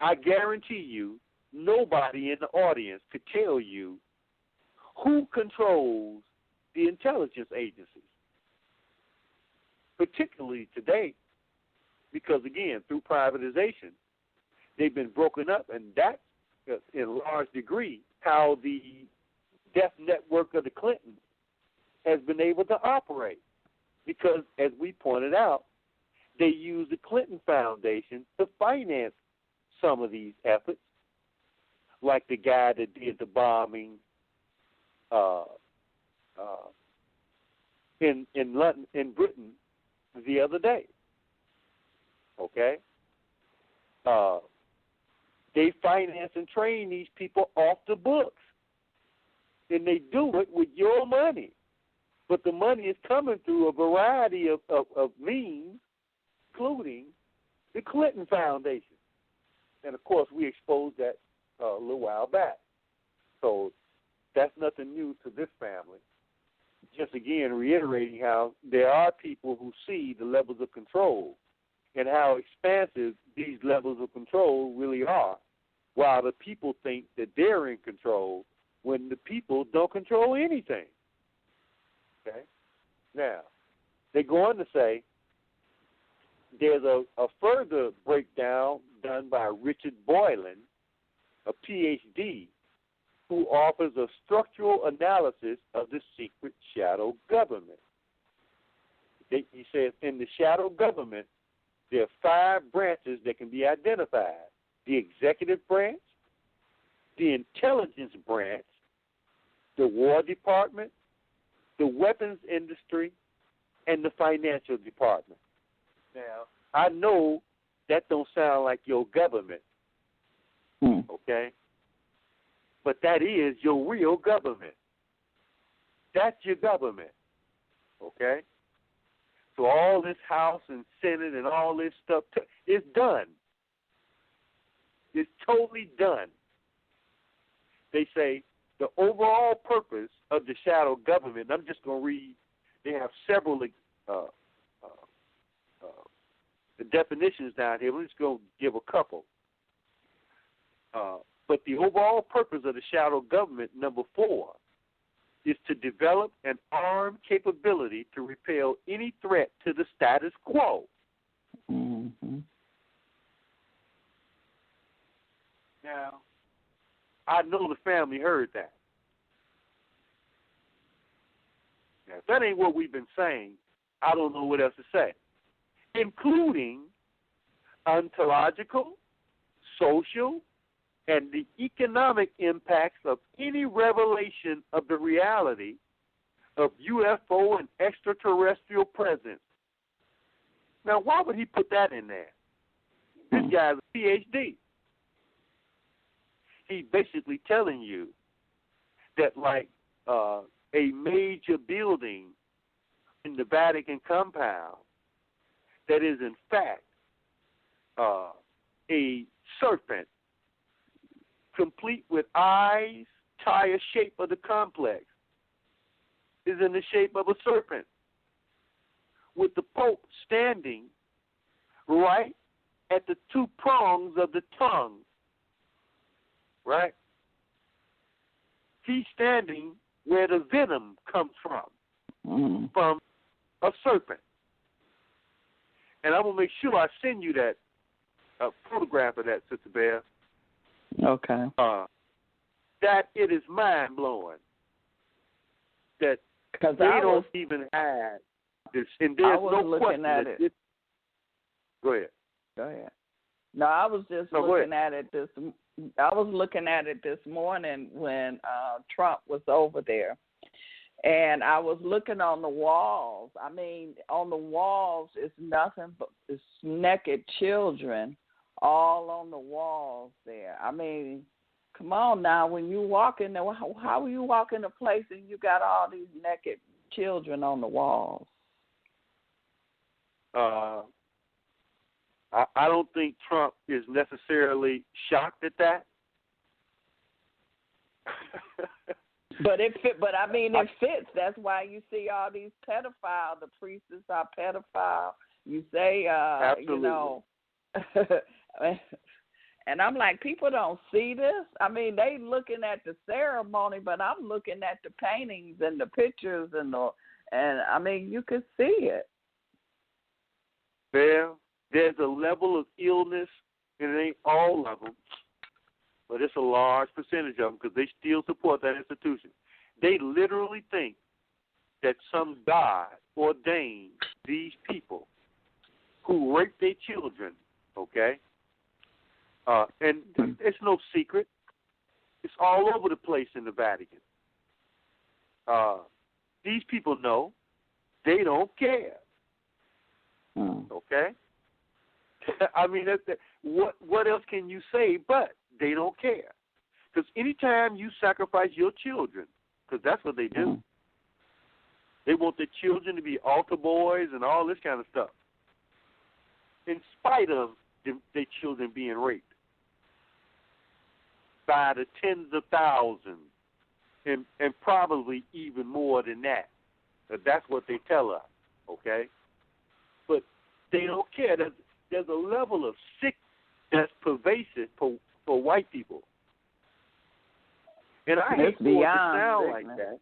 I guarantee you, nobody in the audience could tell you who controls the intelligence agencies, particularly today, because, again, through privatization, they've been broken up, and that's, in a large degree, how the death network of the Clintons has been able to operate. Because, as we pointed out, they use the Clinton Foundation to finance some of these efforts, like the guy that did the bombing in London, in Britain, the other day. Okay? They finance and train these people off the books, and they do it with your money. But the money is coming through a variety of means, including the Clinton Foundation. And, of course, we exposed that a little while back. So that's nothing new to this family. Just, again, reiterating how there are people who see the levels of control and how expansive these levels of control really are, while the people think that they're in control when the people don't control anything. Okay? Now, they go on to say there's a further breakdown done by Richard Boylan, a Ph.D., who offers a structural analysis of the secret shadow government. He says in the shadow government, there are 5 branches that can be identified: the executive branch, the intelligence branch, the War Department, the weapons industry, and the financial department. Now, I know that don't sound like your government, okay? But that is your real government. That's your government, okay? So all this House and Senate and all this stuff is done. It's totally done. They say the overall purpose of the shadow government, and I'm just going to read, they have several the definitions down here. We're just going to give a couple. But the overall purpose of the shadow government, number 4, is to develop an armed capability to repel any threat to the status quo. Mm-hmm. Now, I know the family heard that. Now, if that ain't what we've been saying, I don't know what else to say, including ontological, social, and the economic impacts of any revelation of the reality of UFO and extraterrestrial presence. Now, why would he put that in there? This guy's a PhD. He's basically telling you that, like, a major building in the Vatican compound that is, in fact, a serpent, complete with eyes, entire shape of the complex, is in the shape of a serpent, with the Pope standing right at the 2 prongs of the tongue, right? He's standing where the venom comes from a serpent. And I'm going to make sure I send you that photograph of that, Sister Bear. Okay. That it is mind-blowing that they don't even have this. And there's no question at it. Go ahead. Go ahead. No, I was just looking at it this. I was looking at it this morning when Trump was over there, and I was looking on the walls. I mean, on the walls is nothing but it's naked children all on the walls there. I mean, come on now. When you walk in there, how you walk in a place and you got all these naked children on the walls? I don't think Trump is necessarily shocked at that. But it fits. That's why you see all these pedophiles. The priests are pedophile. You say, Absolutely. And I'm like, people don't see this. I mean, they looking at the ceremony, but I'm looking at the paintings and the pictures and I mean, you can see it. Well, there's a level of illness, and it ain't all of them, but it's a large percentage of them because they still support that institution. They literally think that some God ordained these people who rape their children, okay? And it's no secret. It's all over the place in the Vatican. These people know they don't care, okay? I mean, what else can you say but they don't care? Because anytime you sacrifice your children, because that's what they do, they want their children to be altar boys and all this kind of stuff, in spite of their children being raped by the tens of thousands and probably even more than that. That's what they tell us, okay? But they don't care. There's a level of sick that's pervasive for white people. And I hate for it to sound like that.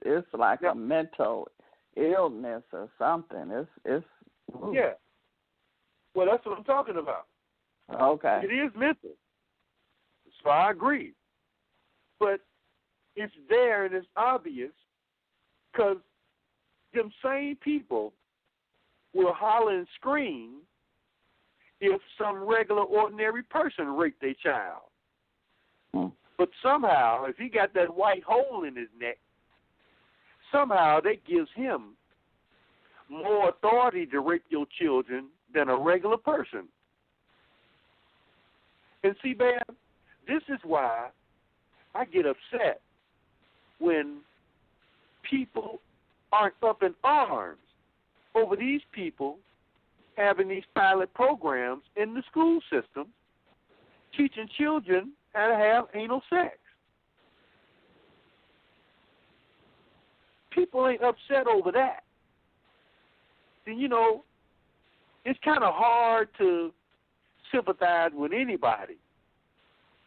It's like a mental illness or something. It's yeah. Well, that's what I'm talking about. Okay. It is mental. So I agree. But it's there and it's obvious because them same people will holler and scream if some regular, ordinary person raped their child. But somehow, if he got that white hole in his neck, somehow that gives him more authority to rape your children than a regular person. And see, man, this is why I get upset when people aren't up in arms over these people having these pilot programs in the school system teaching children how to have anal sex. People ain't upset over that. Then, you know, it's kind of hard to sympathize with anybody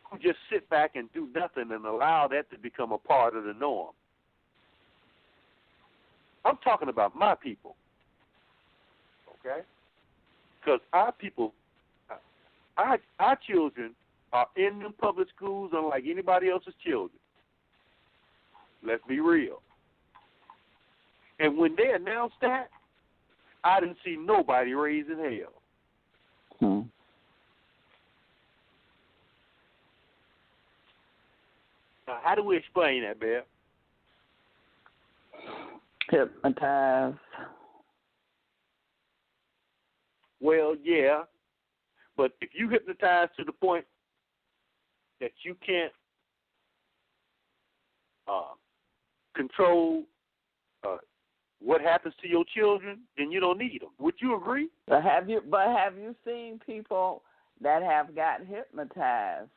who just sit back and do nothing and allow that to become a part of the norm. I'm talking about my people, okay? Because our people, our children are in the public schools unlike anybody else's children. Let's be real. And when they announced that, I didn't see nobody raising hell. Now, how do we explain that, Bear? Hypnotized. Well, yeah, but if you hypnotize to the point that you can't control what happens to your children, then you don't need them. Would you agree? But have you seen people that have gotten hypnotized?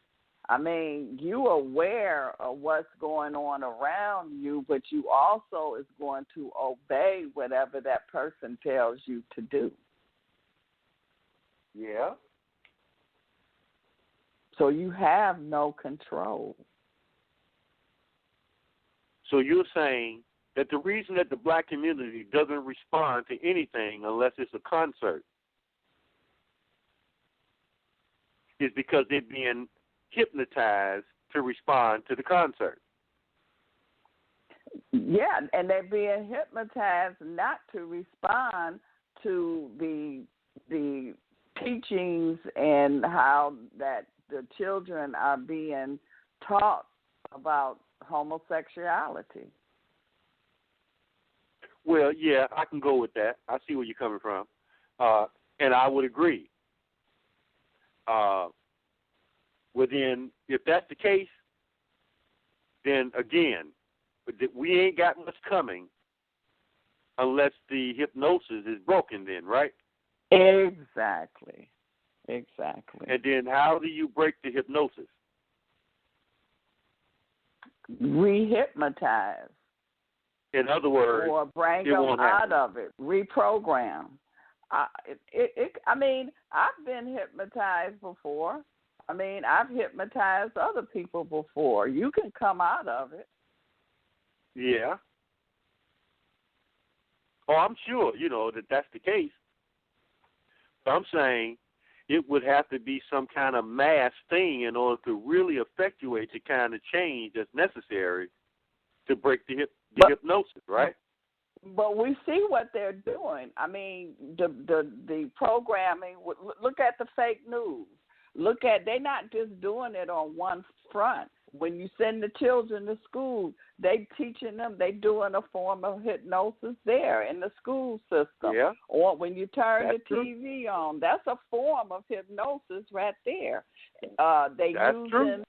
I mean, you're aware of what's going on around you, but you also is going to obey whatever that person tells you to do. Yeah. So you have no control. So you're saying that the reason that the black community doesn't respond to anything unless it's a concert is because they're being hypnotized to respond to the concert. Yeah, and they're being hypnotized not to respond to the teachings and how that the children are being taught about homosexuality. Well, yeah, I can go with that. I see where you're coming from. And I would agree. Well, then, if that's the case, then again, we ain't got much coming unless the hypnosis is broken then, right? Exactly. And then how do you break the hypnosis? Rehypnotize. In other words, or bring them out of it, reprogram. I mean, I've been hypnotized before. I mean, I've hypnotized other people before. You can come out of it. Yeah. Oh, I'm sure, that's the case. But I'm saying it would have to be some kind of mass thing in order to really effectuate the kind of change that's necessary to break the hypnosis, right? But we see what they're doing. I mean, the programming. Look at the fake news. They're not just doing it on one front. When you send the children to school, they teaching them. They doing a form of hypnosis there in the school system. Yeah. Or when you turn That's the TV on, that's a form of hypnosis right there. They That's using true.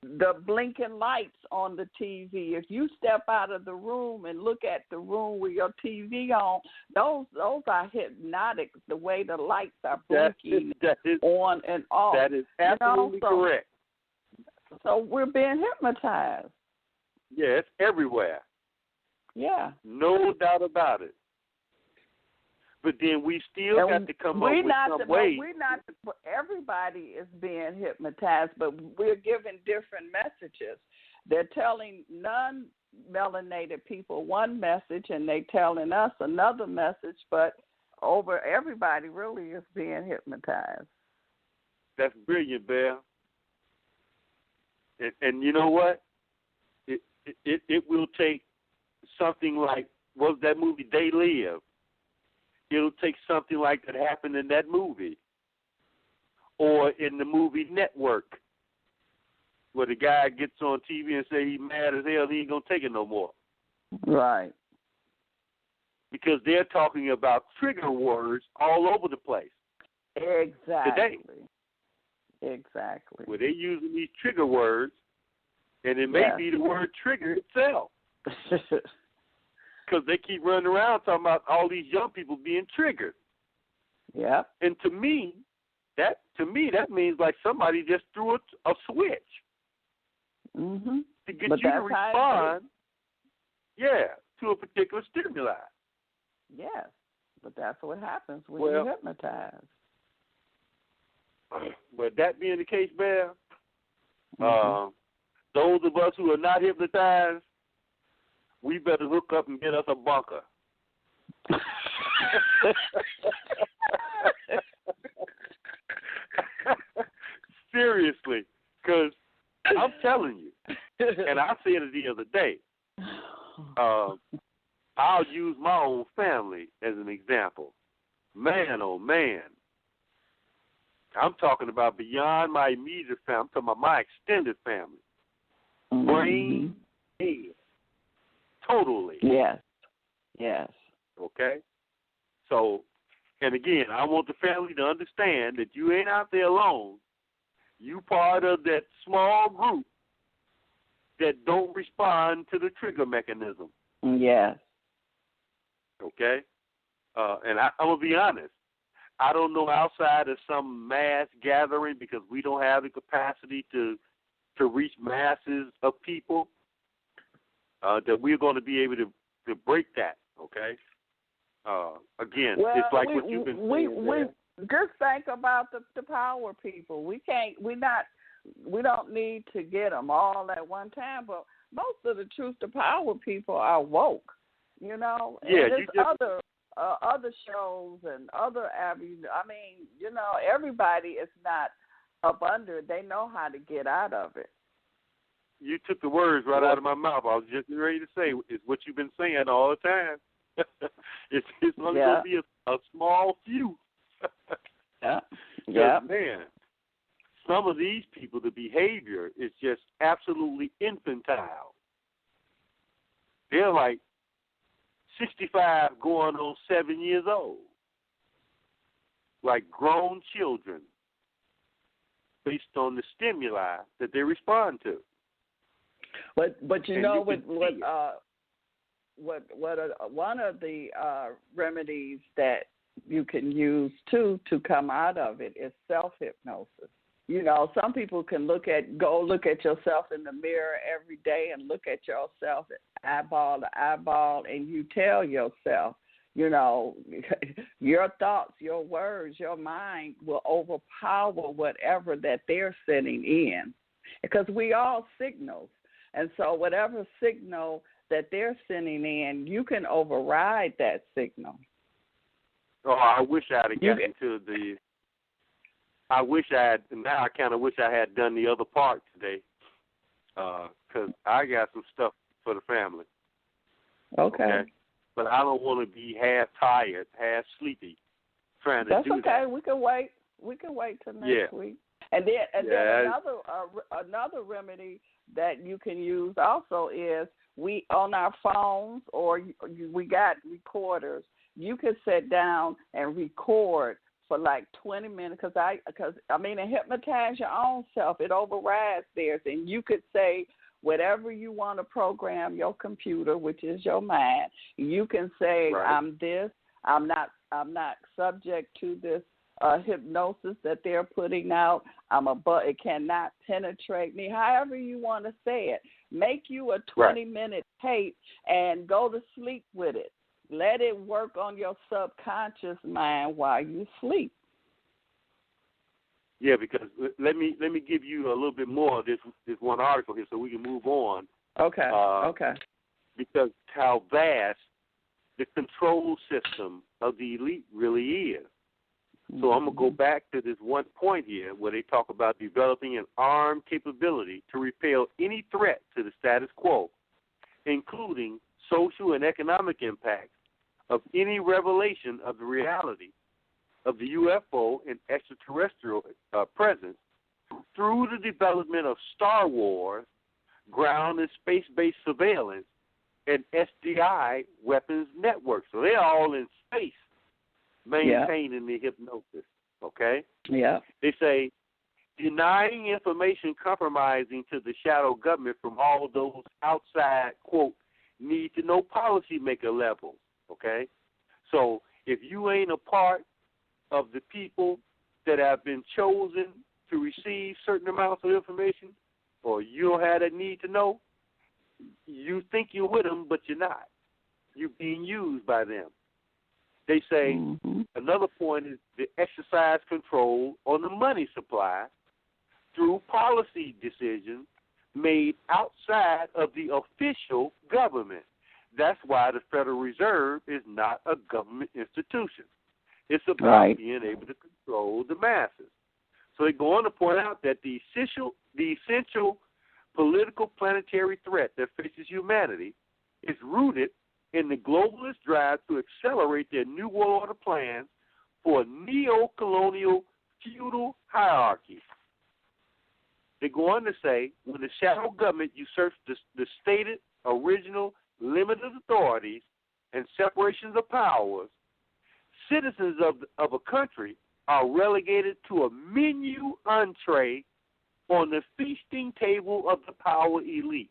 the blinking lights on the TV. If you step out of the room and look at the room with your TV on, those are hypnotic. The way the lights are blinking on and off. That is absolutely correct. So we're being hypnotized. Yeah, it's everywhere. Yeah. No doubt about it. But then we still got to come up with some way. Everybody is being hypnotized, but we're giving different messages. They're telling non-melanated people one message, and they're telling us another message, but everybody really is being hypnotized. That's brilliant, Bear. And you know what? It will take something like, what was that movie, They Live? It'll take something like that happened in that movie. Or in the movie Network, where the guy gets on TV and say he's mad as hell, he ain't going to take it no more. Right. Because they're talking about trigger words all over the place. Exactly. Today. Exactly. Where they're using these trigger words, and it may be the word trigger itself. Because they keep running around talking about all these young people being triggered. Yeah. And to me, that means like somebody just threw a switch. Mm-hmm. To get you to respond, to a particular stimuli. Yes, but that's what happens when you hypnotize. But that being the case, Bear, those of us who are not hypnotized, we better hook up and get us a bunker. Seriously, because I'm telling you, and I said it the other day, I'll use my own family as an example. Man, oh man. I'm talking about beyond my immediate family. I'm talking about my extended family. Brain dead. Totally. Yes. Okay? So, and again, I want the family to understand that you ain't out there alone. You part of that small group that don't respond to the trigger mechanism. Yes. Okay? And I'm going to be honest. I don't know outside of some mass gathering, because we don't have the capacity to reach masses of people, that we're going to be able to break that, okay? Again, it's like what you've been saying. Just think about the power people. We don't need to get them all at one time, but most of the truth to power people are woke, you know? Yeah, and other shows and other avenues. I mean, everybody is not up under it. They know how to get out of it. You took the words right out of my mouth. I was just ready to say, it's what you've been saying all the time. it's only going to be a small few. Man, some of these people, the behavior is just absolutely infantile. They're like 65 going on 7 years old. Like grown children, based on the stimuli that they respond to. But you know what one of the remedies that use too to come out of it is self-hypnosis. Some people can go look at yourself in the mirror every day and look at yourself eyeball to eyeball, and you tell yourself, your thoughts, your words, your mind will overpower whatever that they're sending in, because we all signals. And so whatever signal that they're sending in, you can override that signal. Oh, I wish I had gotten to the. Now I kind of wish I had done the other part today, because I got some stuff for the family. Okay. But I don't want to be half tired, half sleepy, trying to do that. That's okay. We can wait. We can wait till next week. And then another remedy that you can use also is on our phones, or we got recorders. You can sit down and record for like 20 minutes, and hypnotize your own self. It overrides theirs, and you could say whatever you want to program your computer, which is your mind. You can say, right. I'm this. I'm not subject to this hypnosis that they're putting out. It cannot penetrate me. However you want to say it. Make you a 20-minute tape and go to sleep with it. Let it work on your subconscious mind while you sleep. Yeah, because let me give you a little bit more of this one article here so we can move on. Okay. Because how vast the control system of the elite really is. So I'm going to go back to this one point here where they talk about developing an armed capability to repel any threat to the status quo, including social and economic impacts of any revelation of the reality of the UFO and extraterrestrial presence through the development of Star Wars, ground and space-based surveillance, and SDI weapons networks. So they're all in space maintaining the hypnosis, okay? Yeah. They say denying information compromising to the shadow government from all those outside, quote, need-to-know policymaker levels, okay? So if you ain't a part of the people that have been chosen to receive certain amounts of information, or you don't have that need to know, you think you're with them, but you're not. You're being used by them. They say another point is to exercise control on the money supply through policy decisions made outside of the official government. That's why the Federal Reserve is not a government institution. It's about being able to control the masses. So they go on to point out that the essential political planetary threat that faces humanity is rooted in the globalist drive to accelerate their New World Order plans for a neo-colonial feudal hierarchy. They go on to say, when the shadow government usurps the stated, original, limited authorities and separations of powers, citizens of a country are relegated to a menu entree on the feasting table of the power elites.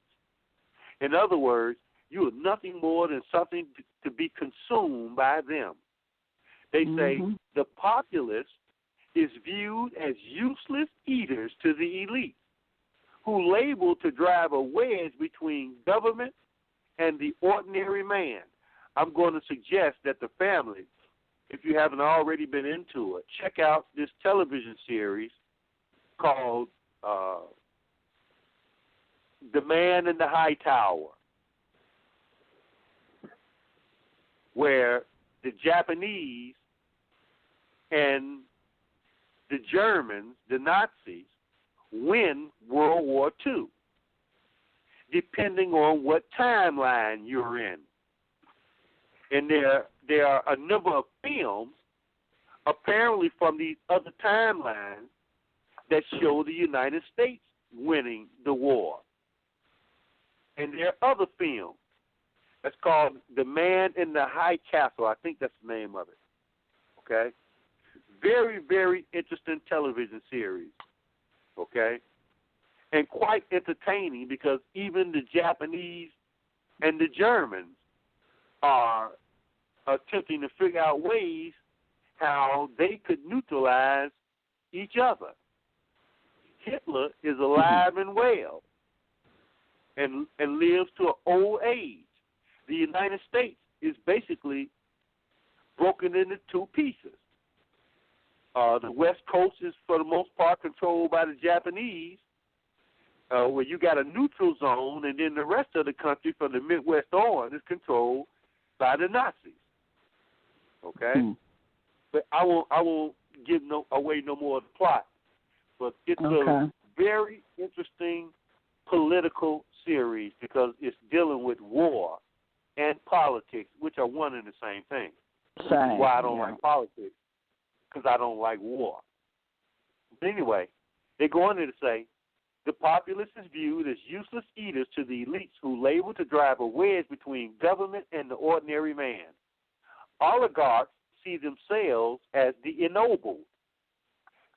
In other words, you are nothing more than something to be consumed by them. They say the populace is viewed as useless eaters to the elite, who label to drive a wedge between government and the ordinary man. I'm going to suggest that the family, if you haven't already been into it, check out this television series called The Man in the High Tower, where the Japanese and the Germans, the Nazis, win World War II, depending on what timeline you're in. And there are a number of films, apparently from these other timelines, that show the United States winning the war. And there are other films. That's called The Man in the High Castle. I think that's the name of it. Okay? Very, very interesting television series. Okay? And quite entertaining because even the Japanese and the Germans are attempting to figure out ways how they could neutralize each other. Hitler is alive and well and lives to an old age. The United States is basically broken into two pieces. The West Coast is, for the most part, controlled by the Japanese, where you got a neutral zone, and then the rest of the country from the Midwest on is controlled by the Nazis. Okay? But I won't give away no more of the plot. But it's a very interesting political series because it's dealing with war and politics, which are one and the same thing. Same. Why I don't like politics, because I don't like war. But anyway, they go on there to say, the populace is viewed as useless eaters to the elites who labor to drive a wedge between government and the ordinary man. Oligarchs see themselves as the ennobled,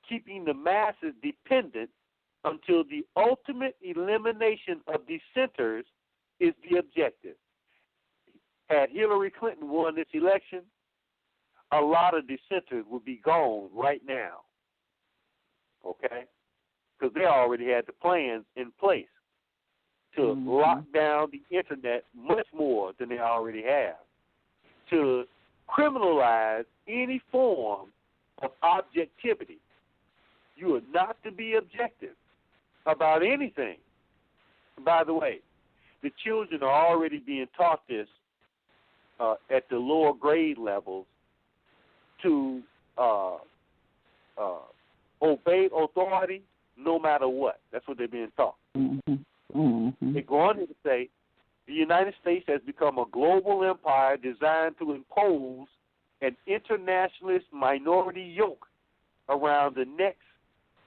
keeping the masses dependent until the ultimate elimination of dissenters is the objective. Had Hillary Clinton won this election, a lot of dissenters would be gone right now, okay? Because they already had the plans in place to lock down the Internet much more than they already have, to criminalize any form of objectivity. You are not to be objective about anything. By the way, the children are already being taught this at the lower grade levels to obey authority no matter what. That's what they're being taught. They go on to say, the United States has become a global empire designed to impose an internationalist minority yoke around the necks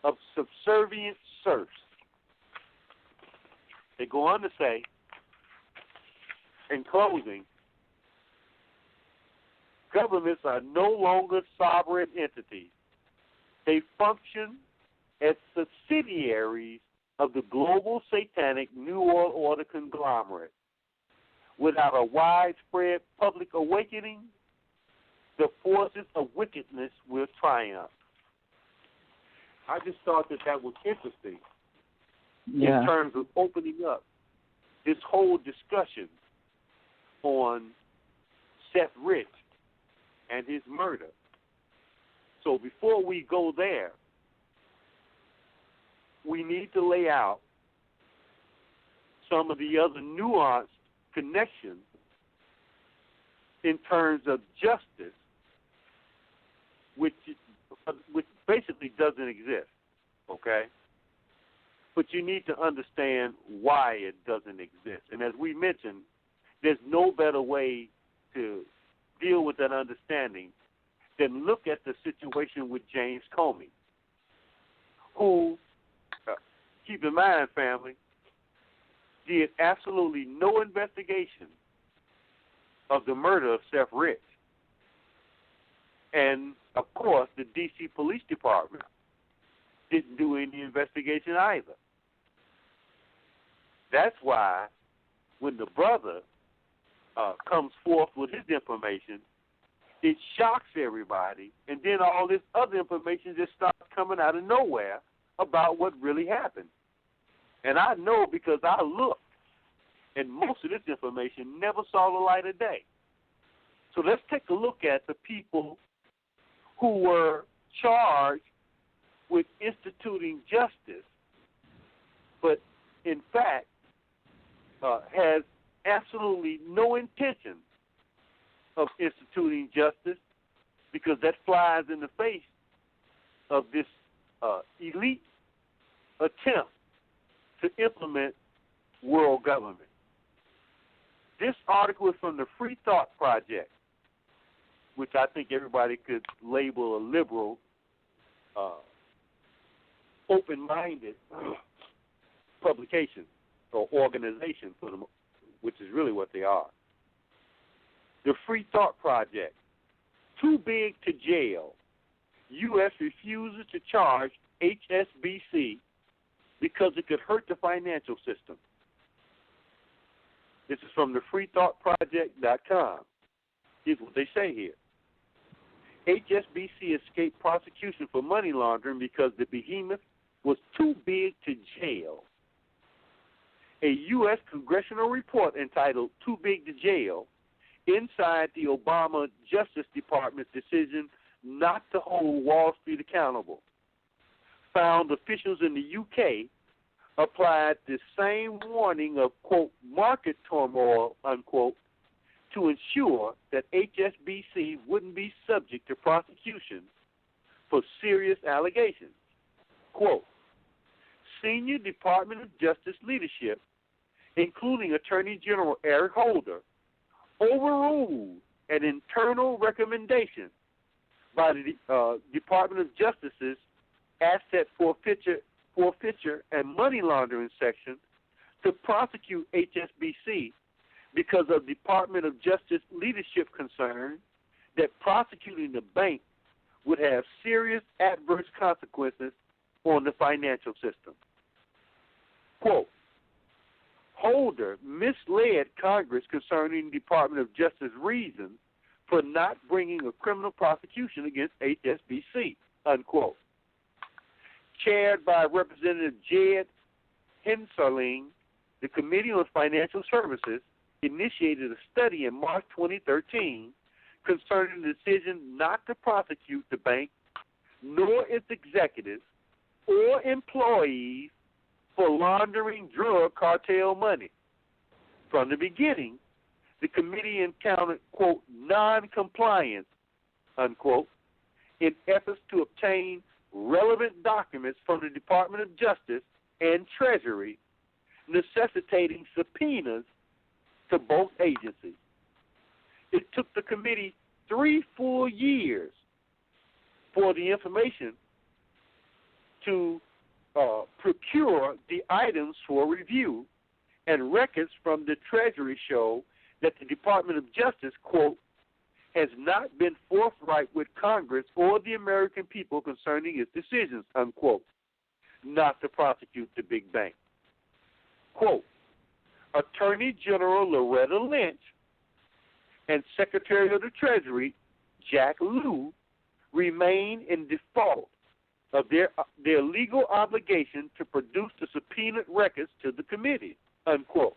of subservient serfs. They go on to say, in closing, governments are no longer sovereign entities. They function as subsidiaries of the global satanic New World Order conglomerate. Without a widespread public awakening, the forces of wickedness will triumph. I just thought that was interesting in terms of opening up this whole discussion on Seth Rich and his murder. So before we go there, we need to lay out some of the other nuanced connections in terms of justice, which basically doesn't exist, okay? But you need to understand why it doesn't exist. And as we mentioned, there's no better way to deal with that understanding than look at the situation with James Comey, who, keep in mind, family, did absolutely no investigation of the murder of Seth Rich. And, of course, the D.C. Police Department didn't do any investigation either. That's why when the brother comes forth with his information, it shocks everybody, and then all this other information just starts coming out of nowhere about what really happened. And I know because I looked, and most of this information never saw the light of day. So let's take a look at the people who were charged with instituting justice, but in fact has absolutely no intention of instituting justice, because that flies in the face of this elite attempt to implement world government. This article is from the Free Thought Project, which I think everybody could label a liberal, open-minded publication or organization, which is really what they are. The Free Thought Project. Too big to jail. U.S. refuses to charge HSBC because it could hurt the financial system. This is from the freethoughtproject.com. Here's what they say here. HSBC escaped prosecution for money laundering because the behemoth was too big to jail. A U.S. congressional report entitled Too Big to Jail, inside the Obama Justice Department's decision not to hold Wall Street accountable, found officials in the UK applied the same warning of, quote, market turmoil, unquote, to ensure that HSBC wouldn't be subject to prosecution for serious allegations. Quote, senior Department of Justice leadership, including Attorney General Eric Holder, overruled an internal recommendation by the Department of Justice's Asset Forfeiture and Money Laundering section to prosecute HSBC because of Department of Justice leadership concern that prosecuting the bank would have serious adverse consequences on the financial system. Quote, Holder misled Congress concerning the Department of Justice reasons for not bringing a criminal prosecution against HSBC, unquote. Chaired by Representative Jed Hensarling, the Committee on Financial Services initiated a study in March 2013 concerning the decision not to prosecute the bank nor its executives or employees for laundering drug cartel money. From the beginning, the committee encountered, quote, non-compliance, unquote, in efforts to obtain relevant documents from the Department of Justice and Treasury, necessitating subpoenas to both agencies. It took the committee 3 full years for the information to procure the items for review, and records from the Treasury show that the Department of Justice, quote, has not been forthright with Congress or the American people concerning its decisions, unquote, not to prosecute the big bank. Quote, Attorney General Loretta Lynch and Secretary of the Treasury Jack Lew remain in default of their legal obligation to produce the subpoenaed records to the committee, unquote.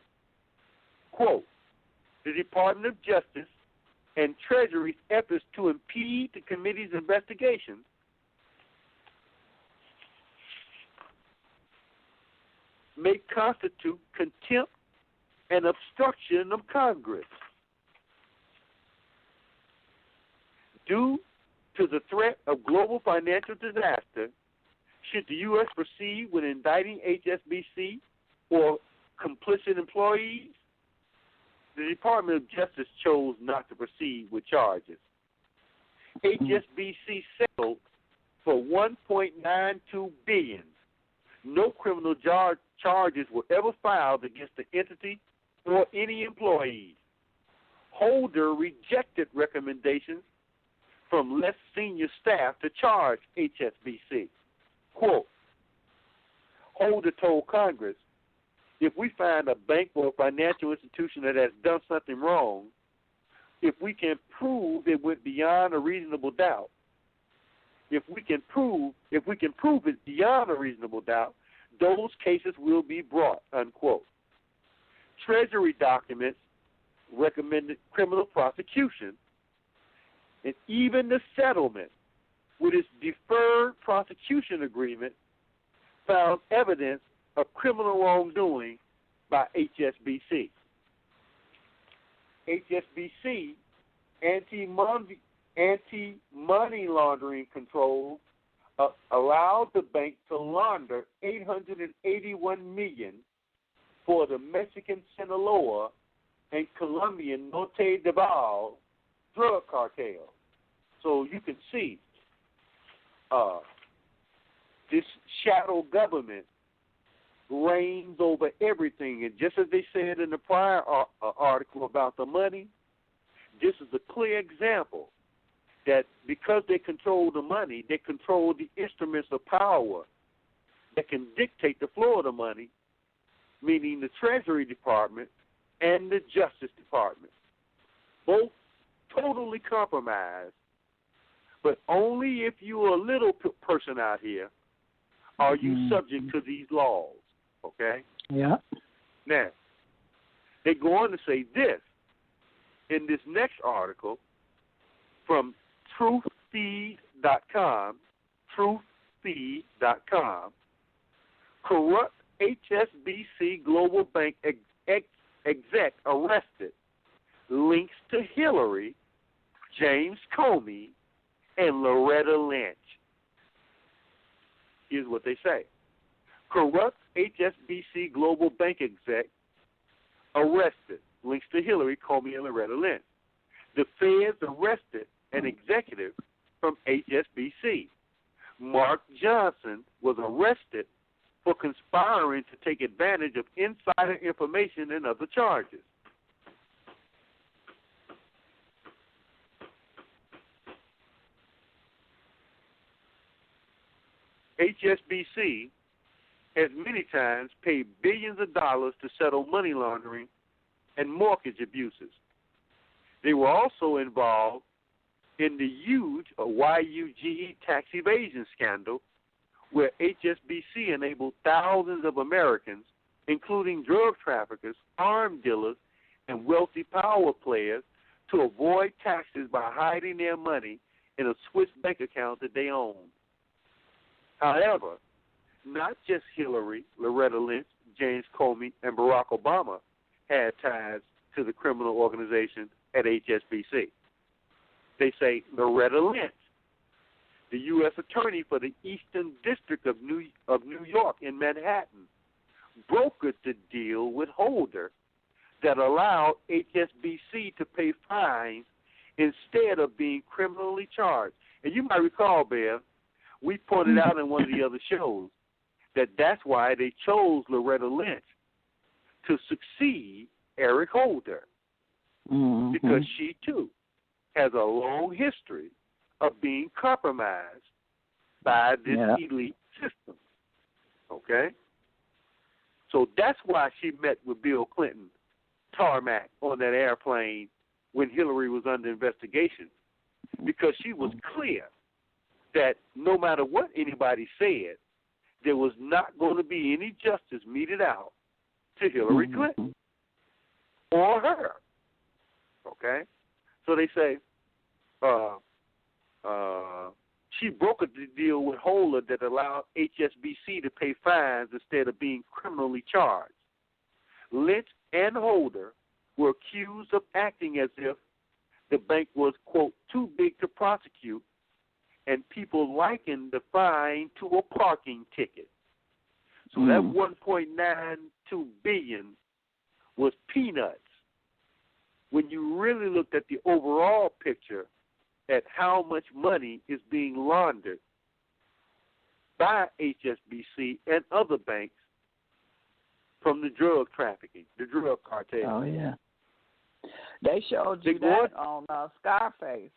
Quote, the Department of Justice and Treasury's efforts to impede the committee's investigation may constitute contempt and obstruction of Congress. Due to the threat of global financial disaster, should the U.S. proceed with indicting HSBC or complicit employees? The Department of Justice chose not to proceed with charges. HSBC settled for $1.92 billion. No criminal charges were ever filed against the entity or any employees. Holder rejected recommendations from less senior staff to charge HSBC. Quote, Holder told Congress, if we find a bank or a financial institution that has done something wrong, if we can prove it went beyond a reasonable doubt, if we can prove it beyond a reasonable doubt, those cases will be brought, unquote. Treasury documents recommended criminal prosecution, and even the settlement with its deferred prosecution agreement found evidence of criminal wrongdoing by HSBC. HSBC anti-money laundering controls allowed the bank to launder $881 million for the Mexican Sinaloa and Colombian Norte de Valle drug cartel. So you can see this shadow government reigns over everything. And just as they said in the prior article about the money, this is a clear example that because they control the money, they control the instruments of power that can dictate the flow of the money, meaning the Treasury Department and the Justice Department, both totally compromised But only if you're a little person out here are you subject to these laws, okay? Yeah. Now, they go on to say this in this next article from truthfeed.com, corrupt HSBC Global Bank exec arrested, links to Hillary, James Comey, and Loretta Lynch. Here's what they say. Corrupt HSBC Global Bank exec arrested, links to Hillary, Comey, and Loretta Lynch. The feds arrested an executive from HSBC. Mark Johnson was arrested for conspiring to take advantage of insider information and other charges. HSBC has many times paid billions of dollars to settle money laundering and mortgage abuses. They were also involved in the huge YUGE tax evasion scandal, where HSBC enabled thousands of Americans, including drug traffickers, arms dealers, and wealthy power players, to avoid taxes by hiding their money in a Swiss bank account that they owned. However, not just Hillary, Loretta Lynch, James Comey, and Barack Obama had ties to the criminal organization at HSBC. They say Loretta Lynch, the U.S. Attorney for the Eastern District of New York in Manhattan, brokered the deal with Holder that allowed HSBC to pay fines instead of being criminally charged. And you might recall, Bev, we pointed out in one of the other shows that that's why they chose Loretta Lynch to succeed Eric Holder, because she, too, has a long history of being compromised by this elite system, okay? So that's why she met with Bill Clinton, tarmac, on that airplane when Hillary was under investigation, because she was clear that no matter what anybody said, there was not going to be any justice meted out to Hillary Clinton or her, okay? So they say she brokered the deal with Holder that allowed HSBC to pay fines instead of being criminally charged. Lynch and Holder were accused of acting as if the bank was, quote, too big to prosecute, and people likened the fine to a parking ticket. So that $1.92 billion was peanuts when you really looked at the overall picture at how much money is being laundered by HSBC and other banks from the drug trafficking, the drug cartel. Oh, yeah. They showed you that on Scarface.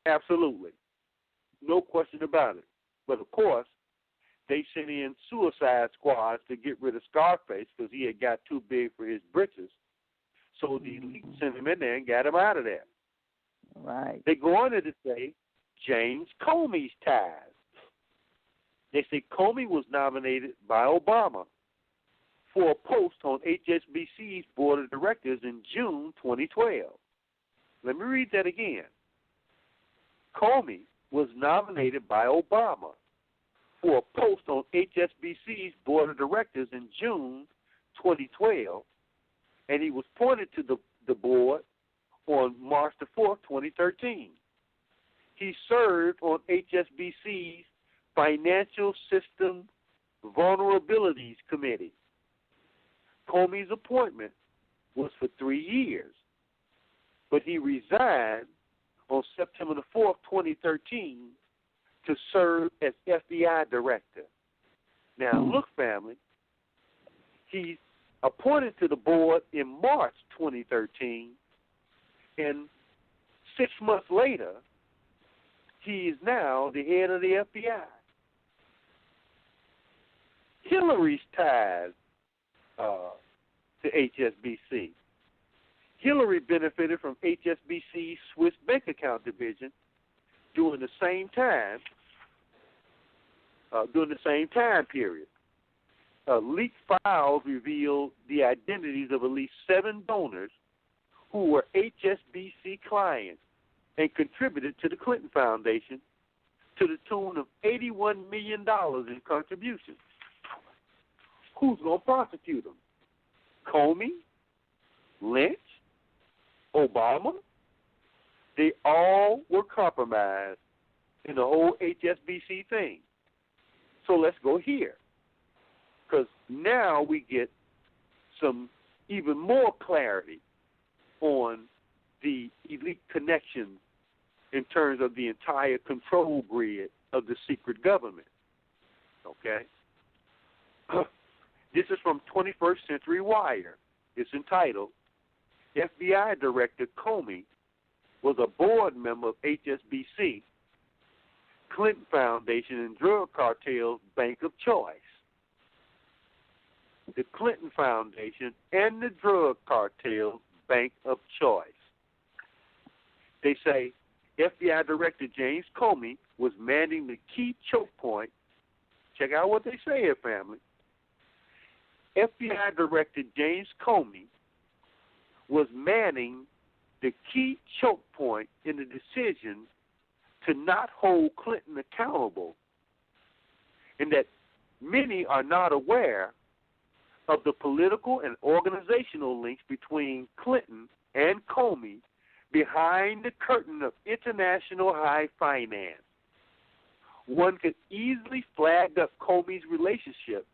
Absolutely. No question about it. But, of course, they sent in suicide squads to get rid of Scarface because he had got too big for his britches. So the elite sent him in there and got him out of there. Right. They go on to say James Comey's ties. They say Comey was nominated by Obama for a post on HSBC's board of directors in June 2012. Let me read that again. Comey was nominated by Obama for a post on HSBC's board of directors in June 2012, and he was appointed to the board on March the 4th, 2013. He served on HSBC's Financial System Vulnerabilities Committee. Comey's appointment was for 3 years, but he resigned on September the 4th, 2013, to serve as FBI director. Now, look, family, he's appointed to the board in March 2013, and 6 months later, he is now the head of the FBI. Hillary's ties to HSBC. Hillary benefited from HSBC's Swiss bank account division during the same time period. Leaked files revealed the identities of at least 7 donors who were HSBC clients and contributed to the Clinton Foundation to the tune of $81 million in contributions. Who's going to prosecute them? Comey? Lynch? Obama? They all were compromised in the whole HSBC thing. So let's go here, because now we get some even more clarity on the elite connections in terms of the entire control grid of the secret government. Okay? This is from 21st Century Wire. It's entitled, FBI Director Comey was a board member of HSBC, Clinton Foundation, and drug cartel's bank of choice. The Clinton Foundation and the drug cartel's bank of choice. They say FBI Director James Comey was manning the key choke point. Check out what they say here, family. FBI Director James Comey was manning the key choke point in the decision to not hold Clinton accountable, and that many are not aware of the political and organizational links between Clinton and Comey behind the curtain of international high finance. One could easily flag up Comey's relationship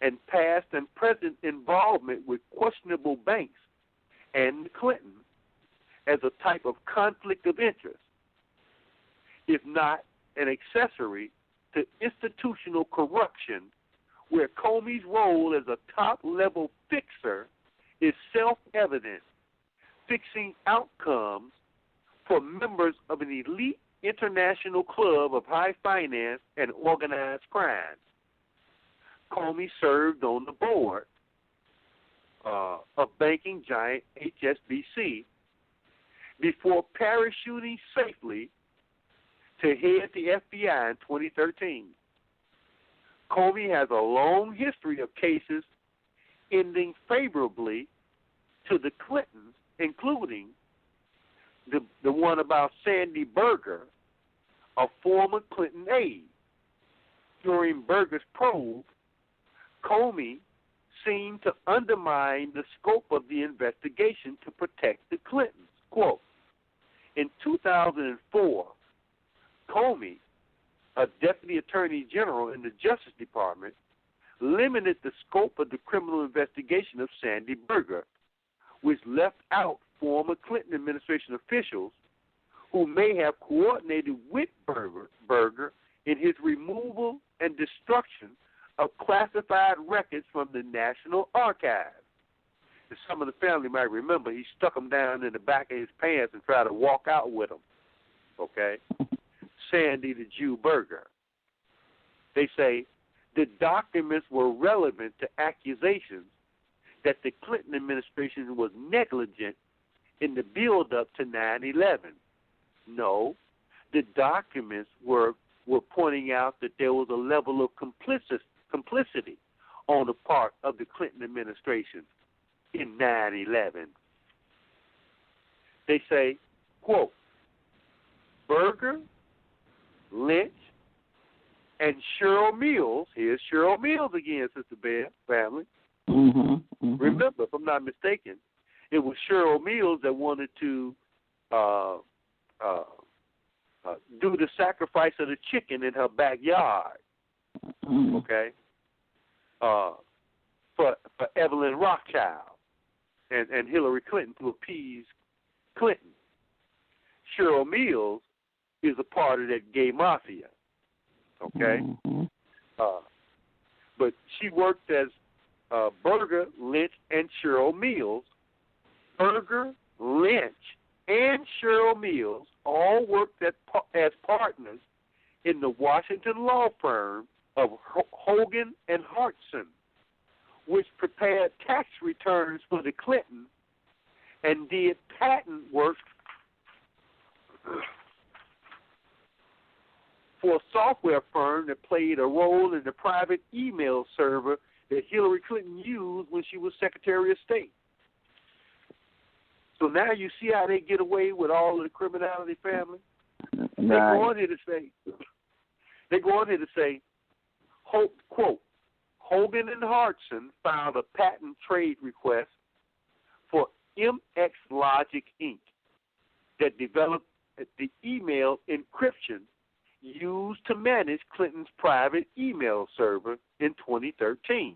and past and present involvement with questionable banks and the Clintons as a type of conflict of interest, if not an accessory to institutional corruption, where Comey's role as a top-level fixer is self-evident, fixing outcomes for members of an elite international club of high finance and organized crime. Comey served on the board of banking giant HSBC before parachuting safely to head the FBI in 2013. Comey has a long history of cases ending favorably to the Clintons, including the one about Sandy Berger, a former Clinton aide. During Berger's probe, Comey seemed to undermine the scope of the investigation to protect the Clintons. Quote, in 2004, Comey, a deputy attorney general in the Justice Department, limited the scope of the criminal investigation of Sandy Berger, which left out former Clinton administration officials who may have coordinated with Berger in his removal and destruction of classified records from the National Archives. As some of the family might remember, he stuck them down in the back of his pants and tried to walk out with them. Okay? Sandy the Jew Berger. They say the documents were relevant to accusations that the Clinton administration was negligent in the build-up to 9/11. No, the documents were pointing out that there was a level of complicity on the part of the Clinton administration in 9/11. They say, quote, Berger, Lynch, and Cheryl Mills, here's Cheryl Mills again, Sister Bear, family. Remember, if I'm not mistaken, it was Cheryl Mills that wanted to do the sacrifice of the chicken in her backyard, okay, for Evelyn Rothschild and Hillary Clinton to appease Clinton. Cheryl Mills is a part of that gay mafia, okay? But she worked as Berger, Lynch, and Cheryl Mills. Berger, Lynch, and Cheryl Mills all worked as partners in the Washington law firm of Hogan and Hartson, which prepared tax returns for the Clintons and did patent work software firm that played a role in the private email server that Hillary Clinton used when she was Secretary of State. So now you see how they get away with all of the criminality, family? Right. They go on here to say, quote, Hogan and Hartson filed a patent trade request for MX Logic Inc. that developed the email encryption used to manage Clinton's private email server in 2013.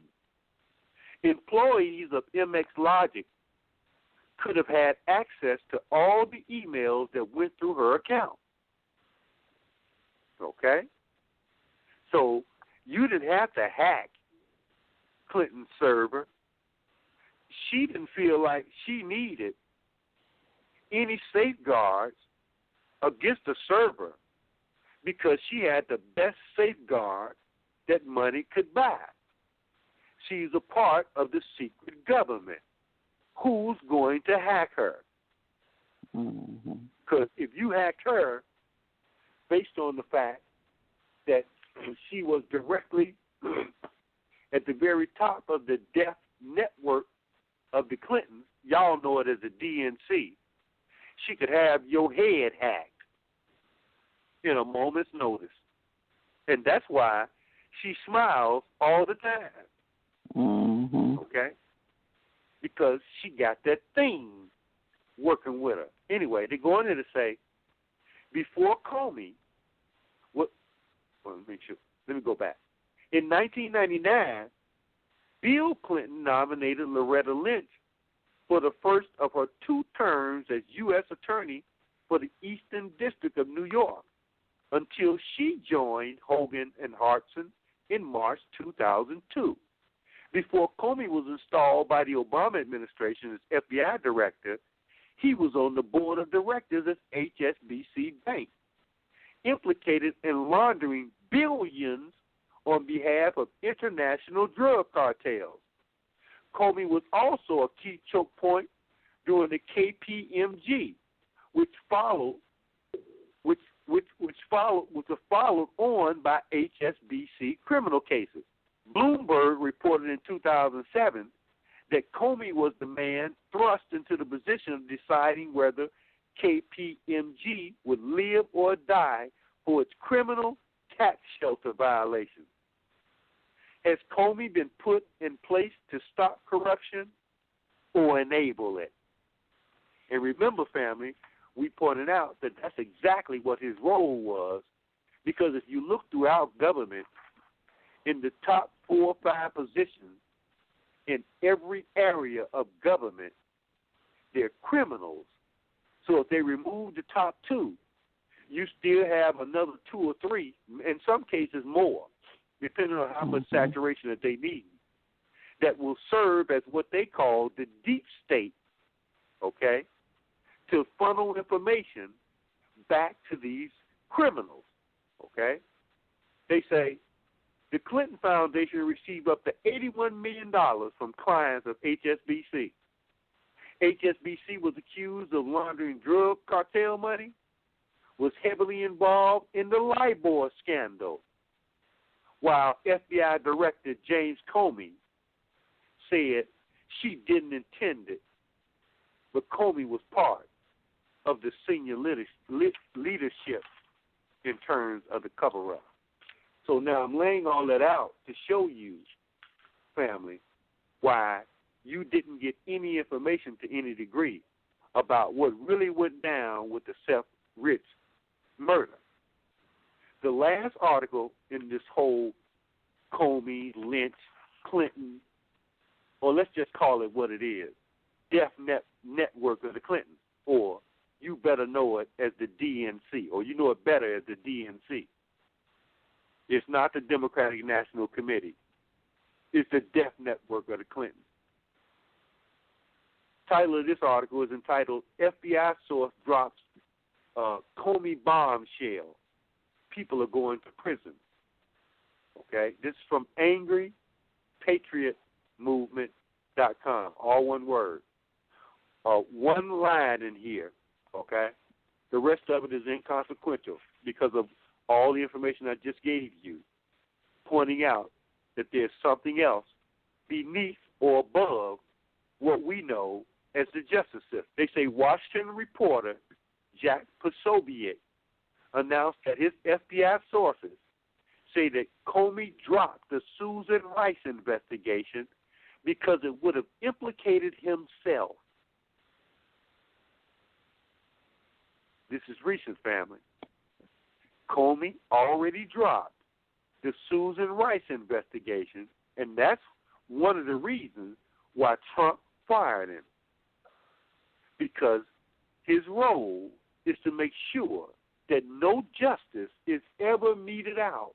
Employees of MX Logic could have had access to all the emails that went through her account. Okay? So you didn't have to hack Clinton's server. She didn't feel like she needed any safeguards against the server because she had the best safeguard that money could buy. She's a part of the secret government. Who's going to hack her? Because if you hacked her based on the fact that she was directly at the very top of the death network of the Clintons, y'all know it as the D.N.C., she could have your head hacked in a moment's notice. And that's why she smiles all the time. Okay? Because she got that thing working with her. Anyway, they go on here to say, before Comey, let me go back. In 1999, Bill Clinton nominated Loretta Lynch for the first of her 2 terms as U.S. Attorney for the Eastern District of New York until she joined Hogan and Hartson in March 2002. Before Comey was installed by the Obama administration as FBI director, he was on the board of directors at HSBC Bank, implicated in laundering billions on behalf of international drug cartels. Comey was also a key choke point during the KPMG, which was followed on by HSBC criminal cases. Bloomberg reported in 2007 that Comey was the man thrust into the position of deciding whether KPMG would live or die for its criminal tax shelter violations. Has Comey been put in place to stop corruption or enable it? And remember, family, we pointed out that that's exactly what his role was, because if you look throughout government, in the top 4 or 5 positions in every area of government, they're criminals. So if they remove the top 2, you still have another 2 or 3, in some cases more, depending on how much saturation that they need, that will serve as what they call the deep state, okay, to funnel information back to these criminals, okay? They say the Clinton Foundation received up to $81 million from clients of HSBC. HSBC was accused of laundering drug cartel money, was heavily involved in the LIBOR scandal, while FBI Director James Comey said she didn't intend it, but Comey was part of the senior leadership in terms of the cover-up. So now I'm laying all that out to show you, family, why you didn't get any information to any degree about what really went down with the Seth Rich murder. The last article in this whole Comey, Lynch, Clinton, or let's just call it what it is, Death Network of the Clintons, or you better know it as the D.N.C., or you know it better as the D.N.C. It's not the Democratic National Committee. It's the Death Network of the Clintons. Title of this article is entitled, FBI Source Drops Comey Bombshell. People are going to prison. Okay? This is from angrypatriotmovement.com. All one word. One line in here, okay? The rest of it is inconsequential because of all the information I just gave you, pointing out that there's something else beneath or above what we know as the justice system. They say Washington reporter Jack Posobiec announced that his FBI sources say that Comey dropped the Susan Rice investigation because it would have implicated himself. This is recent, family. Comey already dropped the Susan Rice investigation, and that's one of the reasons why Trump fired him. Because his role is to make sure that no justice is ever meted out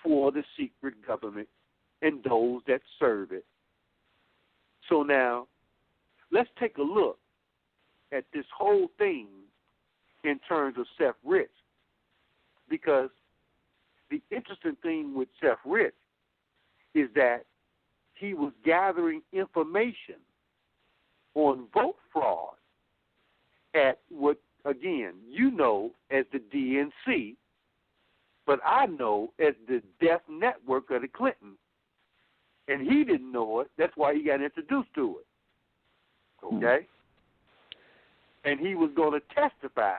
for the secret government and those that serve it. So now, let's take a look at this whole thing in terms of Seth Rich, because the interesting thing with Seth Rich is that he was gathering information on vote fraud at what, again, you know as the D.N.C., but I know as the death network of the Clintons. And he didn't know it. That's why he got introduced to it. Okay? And he was going to testify.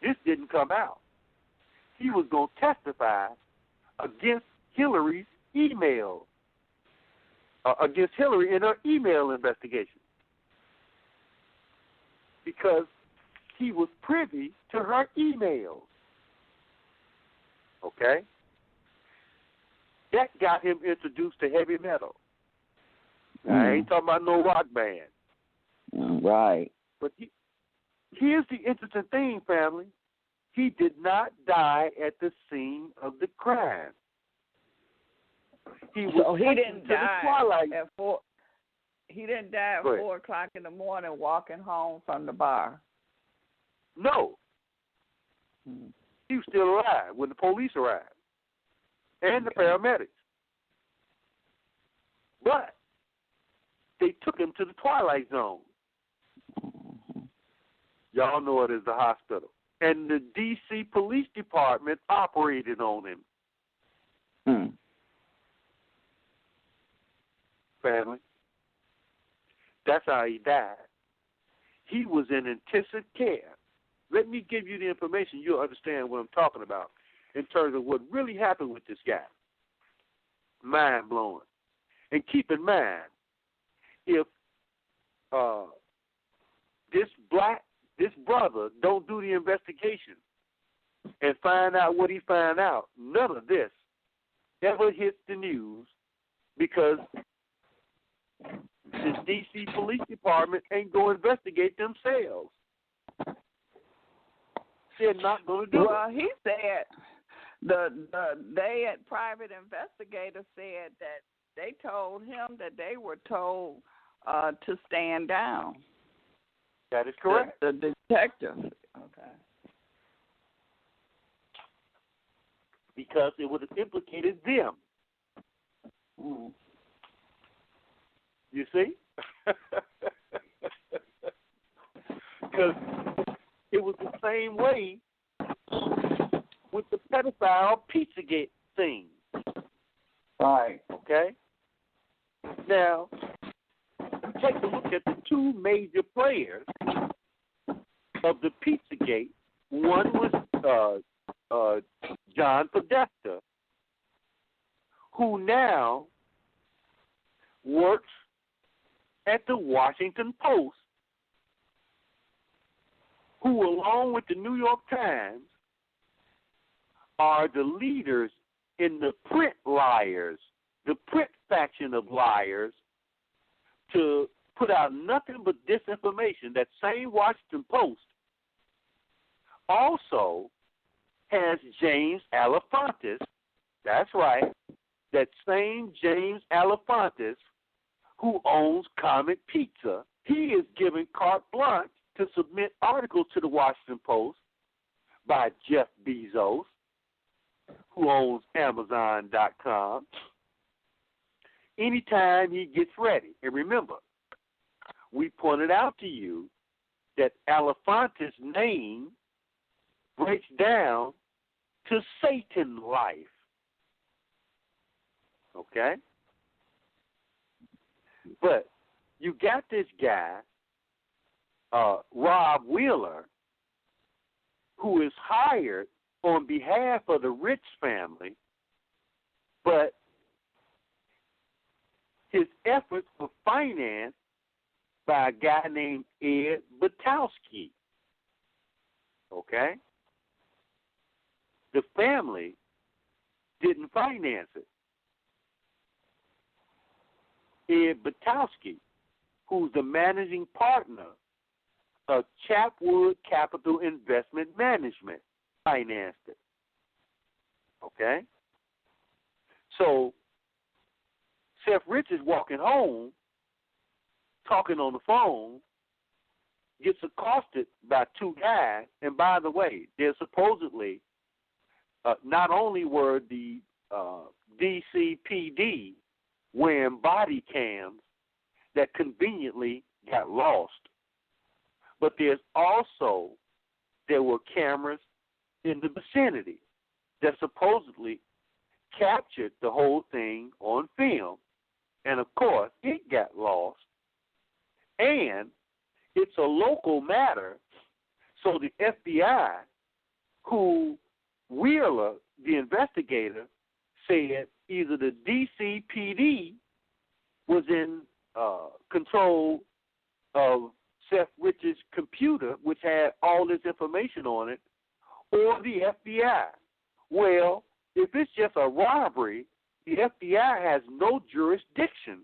This didn't come out. He was going to testify against Hillary's email, against Hillary in her email investigation, because he was privy to her emails. Okay? That got him introduced to heavy metal. I ain't talking about no rock band. Right. But here's the interesting thing, family. He did not die at the scene of the crime. He didn't die at 4. He didn't die at 4 o'clock in the morning walking home from the bar. No. He was still alive when the police arrived and the paramedics. But they took him to the Twilight Zone. Y'all know it as the hospital. And the D.C. Police Department operated on him. Family. That's how he died. He was in intensive care. Let me give you the information. You'll understand what I'm talking about in terms of what really happened with this guy. Mind-blowing. And keep in mind, if this brother don't do the investigation and find out what he found out, none of this ever hits the news, because the D.C. Police Department ain't going to investigate themselves. They're not going to do it. Well, he said they at private investigators said that they told him that they were told to stand down. That is correct. The detective. Okay. Because it would have implicated them. You see? Because it was the same way with the pedophile Pizzagate thing. Right. Okay? Now, take a look at the two major players of the Pizzagate. One was John Podesta, who now works at the Washington Post, who, along with the New York Times, are the leaders in the print liars, the print faction of liars, to put out nothing but disinformation. That same Washington Post also has James Alefantis. That's right. That same James Alefantis, who owns Comet Pizza, he is given carte blanche to submit articles to the Washington Post by Jeff Bezos, who owns Amazon.com, anytime he gets ready. And remember, we pointed out to you that Alefantis' name breaks down to Satan life. Okay? But you got this guy, Rob Wheeler, who is hired on behalf of the Rich family, but his efforts were financed by a guy named Ed Butowski. Okay? The family didn't finance it. Ed Butowski, who's the managing partner of Chapwood Capital Investment Management, financed it. Okay? So Seth Rich is walking home, talking on the phone, gets accosted by two guys, and by the way, they're supposedly, not only were the D.C. PD wearing body cams that conveniently got lost, but there were cameras in the vicinity that supposedly captured the whole thing on film, and of course it got lost, and it's a local matter, so the FBI, who Wheeler, the investigator, said either the D.C. PD was in control of Seth Rich's computer, which had all this information on it, or the FBI. Well, if it's just a robbery, the FBI has no jurisdiction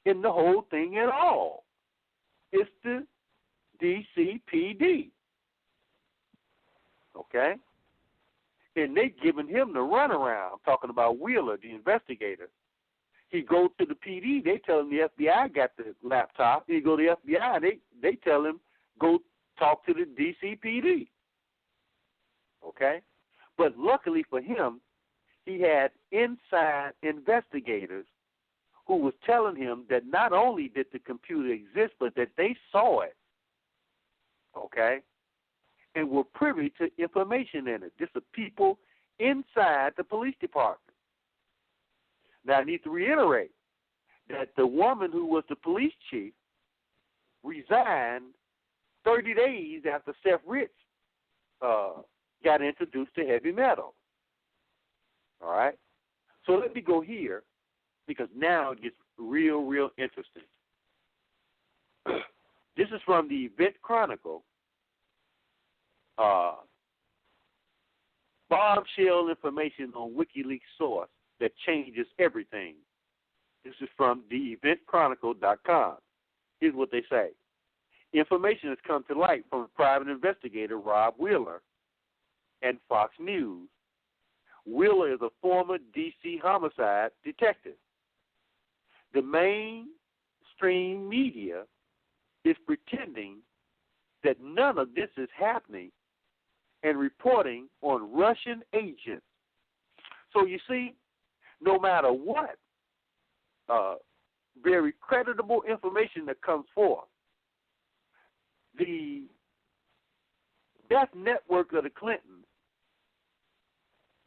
in the whole thing at all. It's the DCPD. Okay? And they giving him the runaround, talking about Wheeler, the investigator. He goes to the PD, they tell him the FBI got the laptop. He go to the FBI, they tell him, go talk to the DCPD. Okay? But luckily for him, he had inside investigators who was telling him that not only did the computer exist, but that they saw it. Okay? And were privy to information in it. This are people inside the police department. Now, I need to reiterate that the woman who was the police chief resigned 30 days after Seth Rich got introduced to heavy metal. All right? So let me go here, because now it gets real, real interesting. This is from the Event Chronicle. Bombshell information on WikiLeaks source that changes everything. This is from theeventchronicle.com. Here's what they say. Information has come to light from private investigator Rob Wheeler and Fox News. Wheeler is a former D.C. homicide detective. The mainstream media is pretending that none of this is happening and reporting on Russian agents. So you see, no matter what, very creditable information that comes forth, the death network of the Clintons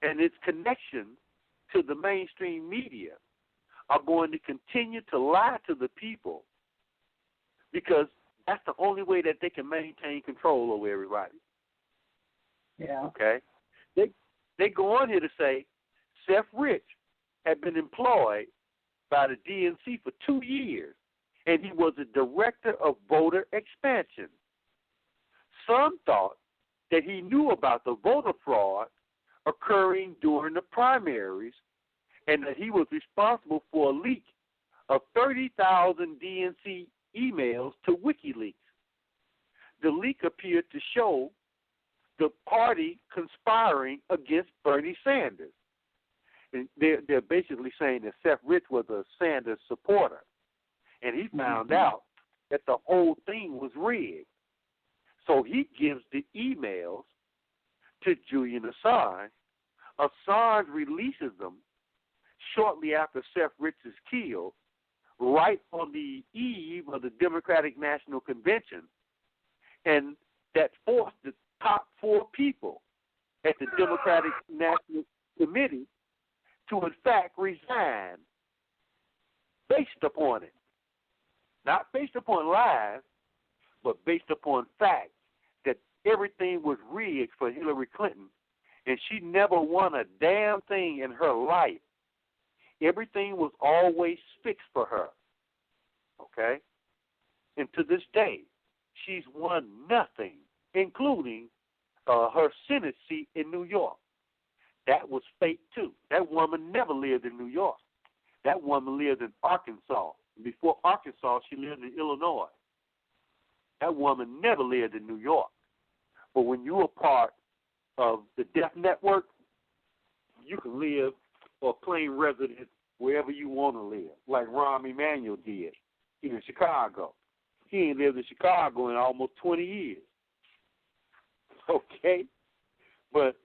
and its connection to the mainstream media are going to continue to lie to the people, because that's the only way that they can maintain control over everybody. Yeah. Okay? They go on here to say Seth Rich had been employed by the D.N.C. for 2 years, and he was a director of voter expansion. Some thought that he knew about the voter fraud occurring during the primaries and that he was responsible for a leak of 30,000 D.N.C. emails to WikiLeaks. The leak appeared to show the party conspiring against Bernie Sanders. And they're basically saying that Seth Rich was a Sanders supporter, and he found out that the whole thing was rigged. So he gives the emails to Julian Assange. Assange releases them shortly after Seth Rich is killed, right on the eve of the Democratic National Convention, and that forced the top 4 people at the Democratic Democratic National Committee to, in fact, resign based upon it. Not based upon lies, but based upon facts that everything was rigged for Hillary Clinton, and she never won a damn thing in her life. Everything was always fixed for her, okay? And to this day, she's won nothing, including her Senate seat in New York. That was fake, too. That woman never lived in New York. That woman lived in Arkansas. Before Arkansas, she lived in Illinois. That woman never lived in New York. But when you're a part of the Death Network, you can live or claim residence wherever you want to live, like Rahm Emanuel did here in Chicago. He ain't lived in Chicago in almost 20 years. Okay? But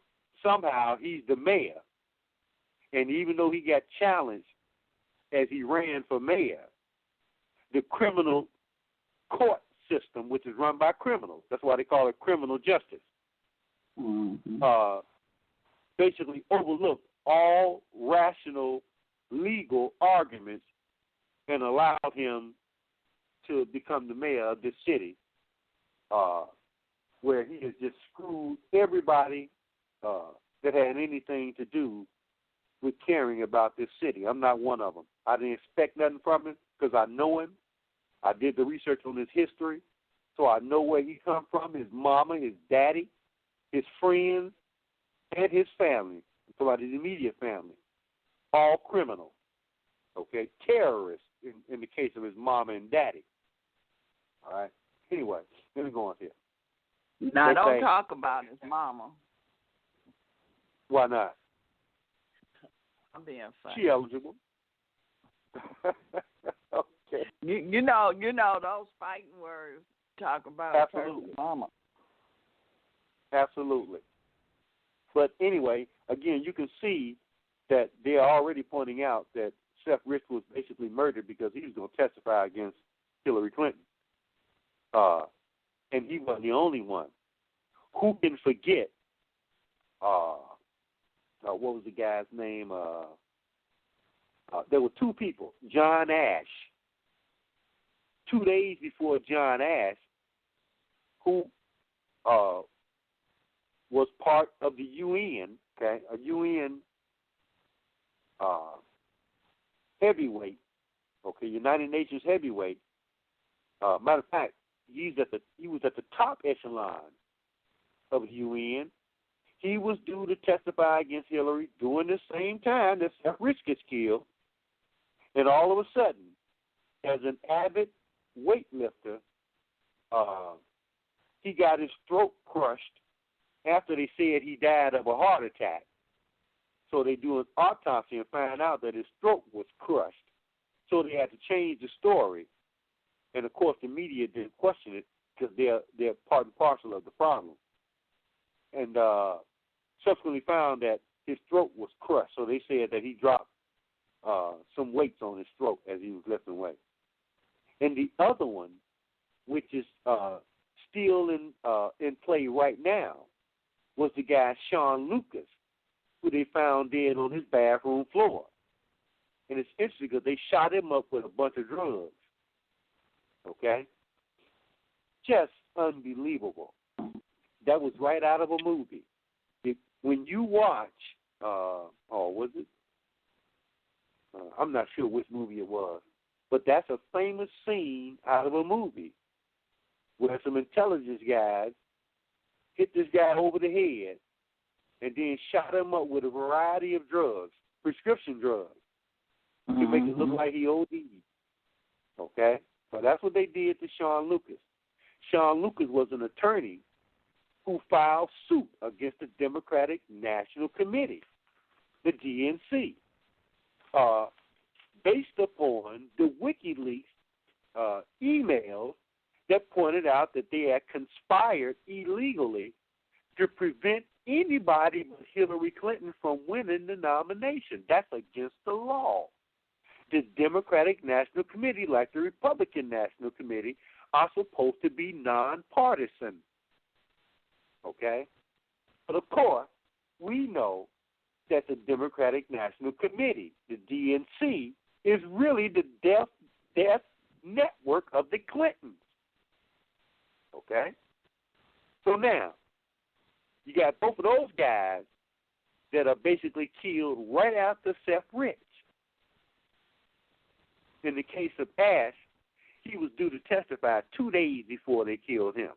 somehow he's the mayor. And even though he got challenged as he ran for mayor, the criminal court system, which is run by criminals, that's why they call it criminal justice, basically overlooked all rational legal arguments and allowed him to become the mayor of this city, where he has just screwed everybody that had anything to do with caring about this city. I'm not one of them. I didn't expect nothing from him because I know him. I did the research on his history, so I know where he come from, his mama, his daddy, his friends, and his family. I'm talking about his immediate family. All criminals, okay? Terrorists in the case of his mama and daddy. All right? Anyway, let me go on here. Now, don't talk about his mama. Why not? I'm being funny. She eligible. Okay. You know those fighting words talk about Absolutely. His mama. Absolutely. But anyway, again, you can see that they're already pointing out that Seth Rich was basically murdered because he was going to testify against Hillary Clinton. And he wasn't the only one. Who can forget, what was the guy's name? There were two people, John Ash. 2 days before John Ash, who was part of the UN, okay, a UN heavyweight, okay, United Nations heavyweight. Matter of fact, he was at the top echelon of the UN. He was due to testify against Hillary during the same time that Seth Rich gets killed. And all of a sudden, as an avid weightlifter, he got his throat crushed after they said he died of a heart attack. So they do an autopsy and find out that his throat was crushed. So they had to change the story. And, of course, the media didn't question it because they're part and parcel of the problem. And subsequently found that his throat was crushed. So they said that he dropped some weights on his throat as he was lifting weights. And the other one, which is still in play right now, was the guy Sean Lucas, who they found dead on his bathroom floor. And it's interesting because they shot him up with a bunch of drugs. Okay? Just unbelievable. That was right out of a movie. When you watch, was it? I'm not sure which movie it was, but that's a famous scene out of a movie where some intelligence guys hit this guy over the head and then shot him up with a variety of drugs, prescription drugs, to make it look like he OD'd. Okay? So that's what they did to Sean Lucas. Sean Lucas was an attorney who filed suit against the Democratic National Committee, the D.N.C., based upon the WikiLeaks emails that pointed out that they had conspired illegally to prevent anybody but Hillary Clinton from winning the nomination. That's against the law. The Democratic National Committee, like the Republican National Committee, are supposed to be nonpartisan. Okay? But of course, we know that the Democratic National Committee, the D.N.C., is really the death network of the Clintons. Okay? So now, you got both of those guys that are basically killed right after Seth Rich. In the case of Ash, he was due to testify 2 days before they killed him.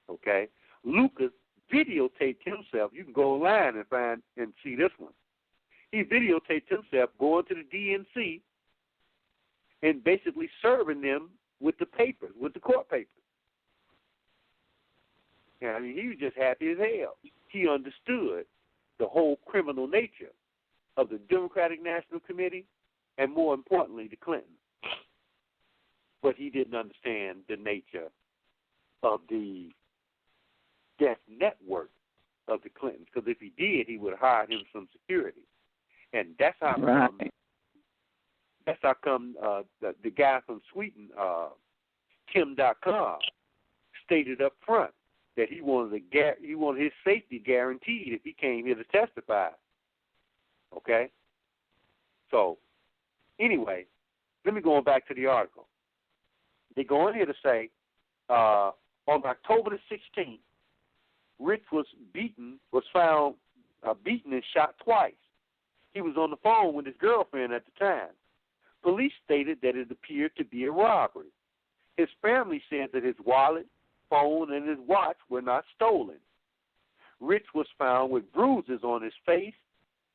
Okay? Lucas videotaped himself. You can go online and find and see this one. He videotaped himself going to the D.N.C. and basically serving them with the papers, with the court papers. I mean, he was just happy as hell. He understood the whole criminal nature of the Democratic National Committee and, more importantly, the Clintons. But he didn't understand the nature of the death network of the Clintons, because if he did, he would have hired him some security. And that's how come the guy from Sweden, Tim.com, stated up front that he wanted his safety guaranteed if he came here to testify. Okay? So, anyway, let me go back to the article. They go in here to say, on October the 16th, Rich was found beaten and shot twice. He was on the phone with his girlfriend at the time. Police stated that it appeared to be a robbery. His family said that his wallet, phone, and his watch were not stolen. Rich was found with bruises on his face,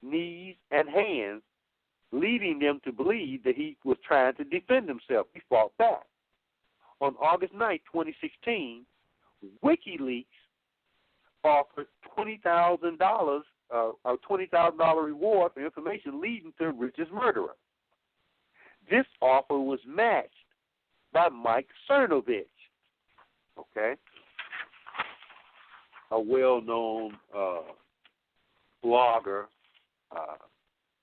knees, and hands, leading them to believe that he was trying to defend himself. He fought back. On August 9, 2016, WikiLeaks offered $20,000, a $20,000 reward for information leading to Rich's murderer. This offer was matched by Mike Cernovich, okay, a well-known blogger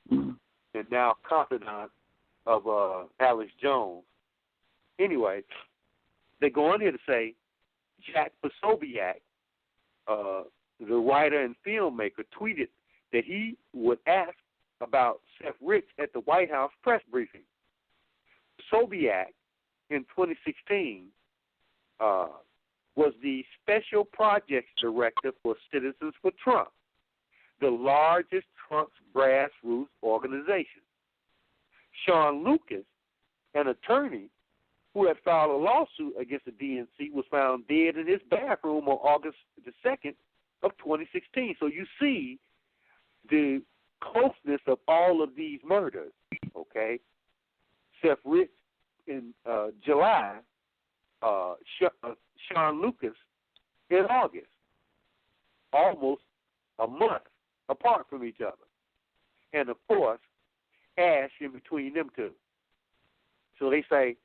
and now confidant of Alex Jones. Anyway, they go on here to say Jack Posobiec, the writer and filmmaker, tweeted that he would ask about Seth Rich at the White House press briefing. Posobiec, in 2016, was the Special Projects Director for Citizens for Trump, the largest Trump's grassroots organization. Sean Lucas, an attorney who had filed a lawsuit against the D.N.C., was found dead in his bathroom on August the 2nd of 2016. So you see the closeness of all of these murders, okay? Seth Rich in July, Sean Lucas in August, almost a month apart from each other. And, of course, Ash in between them two. So they say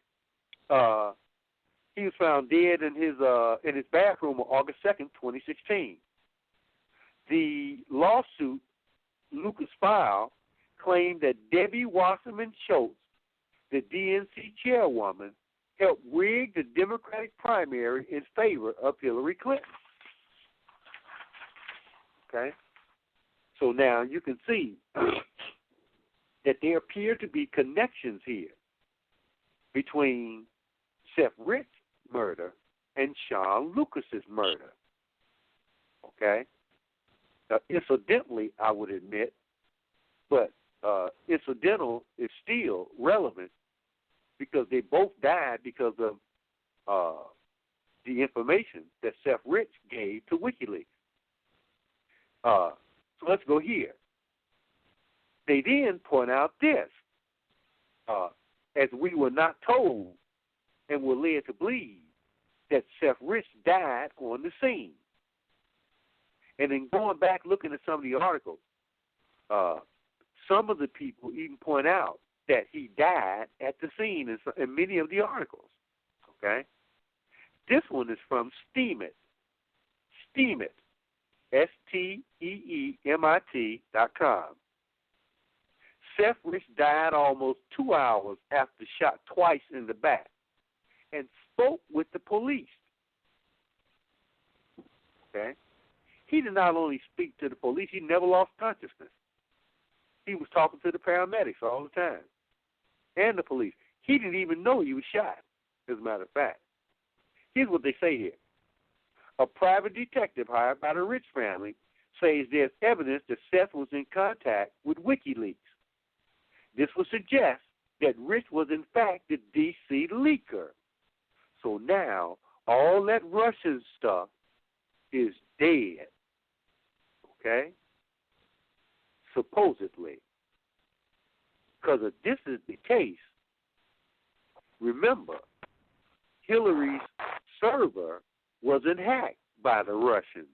he was found dead in his bathroom on August 2nd, 2016. The lawsuit Lucas filed claimed that Debbie Wasserman Schultz, the D.N.C. chairwoman, helped rig the Democratic primary in favor of Hillary Clinton. Okay? So now you can see that there appear to be connections here between Seth Rich's murder and Sean Lucas's murder. Okay? Incidentally, I would admit, but incidental is still relevant because they both died because of the information that Seth Rich gave to WikiLeaks. So let's go here. They then point out this. As we were not told and were led to believe that Seth Rich died on the scene. And then going back looking at some of the articles, some of the people even point out that he died at the scene in many of the articles. Okay? This one is from Steemit. Steemit, STEEMIT.com. Seth Rich died almost 2 hours after shot twice in the back and spoke with the police. Okay? he did not only speak to the police, he never lost consciousness. He was talking to the paramedics all the time and the police. He didn't even know he was shot, as a matter of fact. Here's what they say here. A private detective hired by the Rich family says there's evidence that Seth was in contact with WikiLeaks. This would suggest that Rich was in fact the D.C. leaker. So now all that Russian stuff is dead. Okay? Supposedly. Because if this is the case, remember, Hillary's server wasn't hacked by the Russians.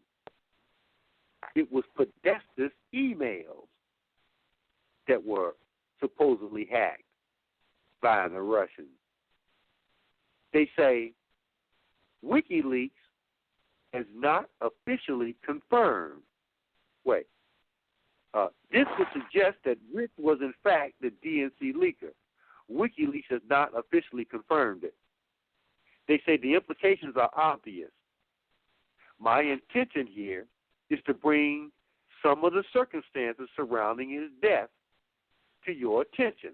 It was Podesta's emails that were supposedly hacked by the Russians. They say WikiLeaks has not officially confirmed. Wait. This would suggest that Rich was in fact the D.N.C. leaker. WikiLeaks has not officially confirmed it. They say the implications are obvious. My intention here is to bring some of the circumstances surrounding his death to your attention,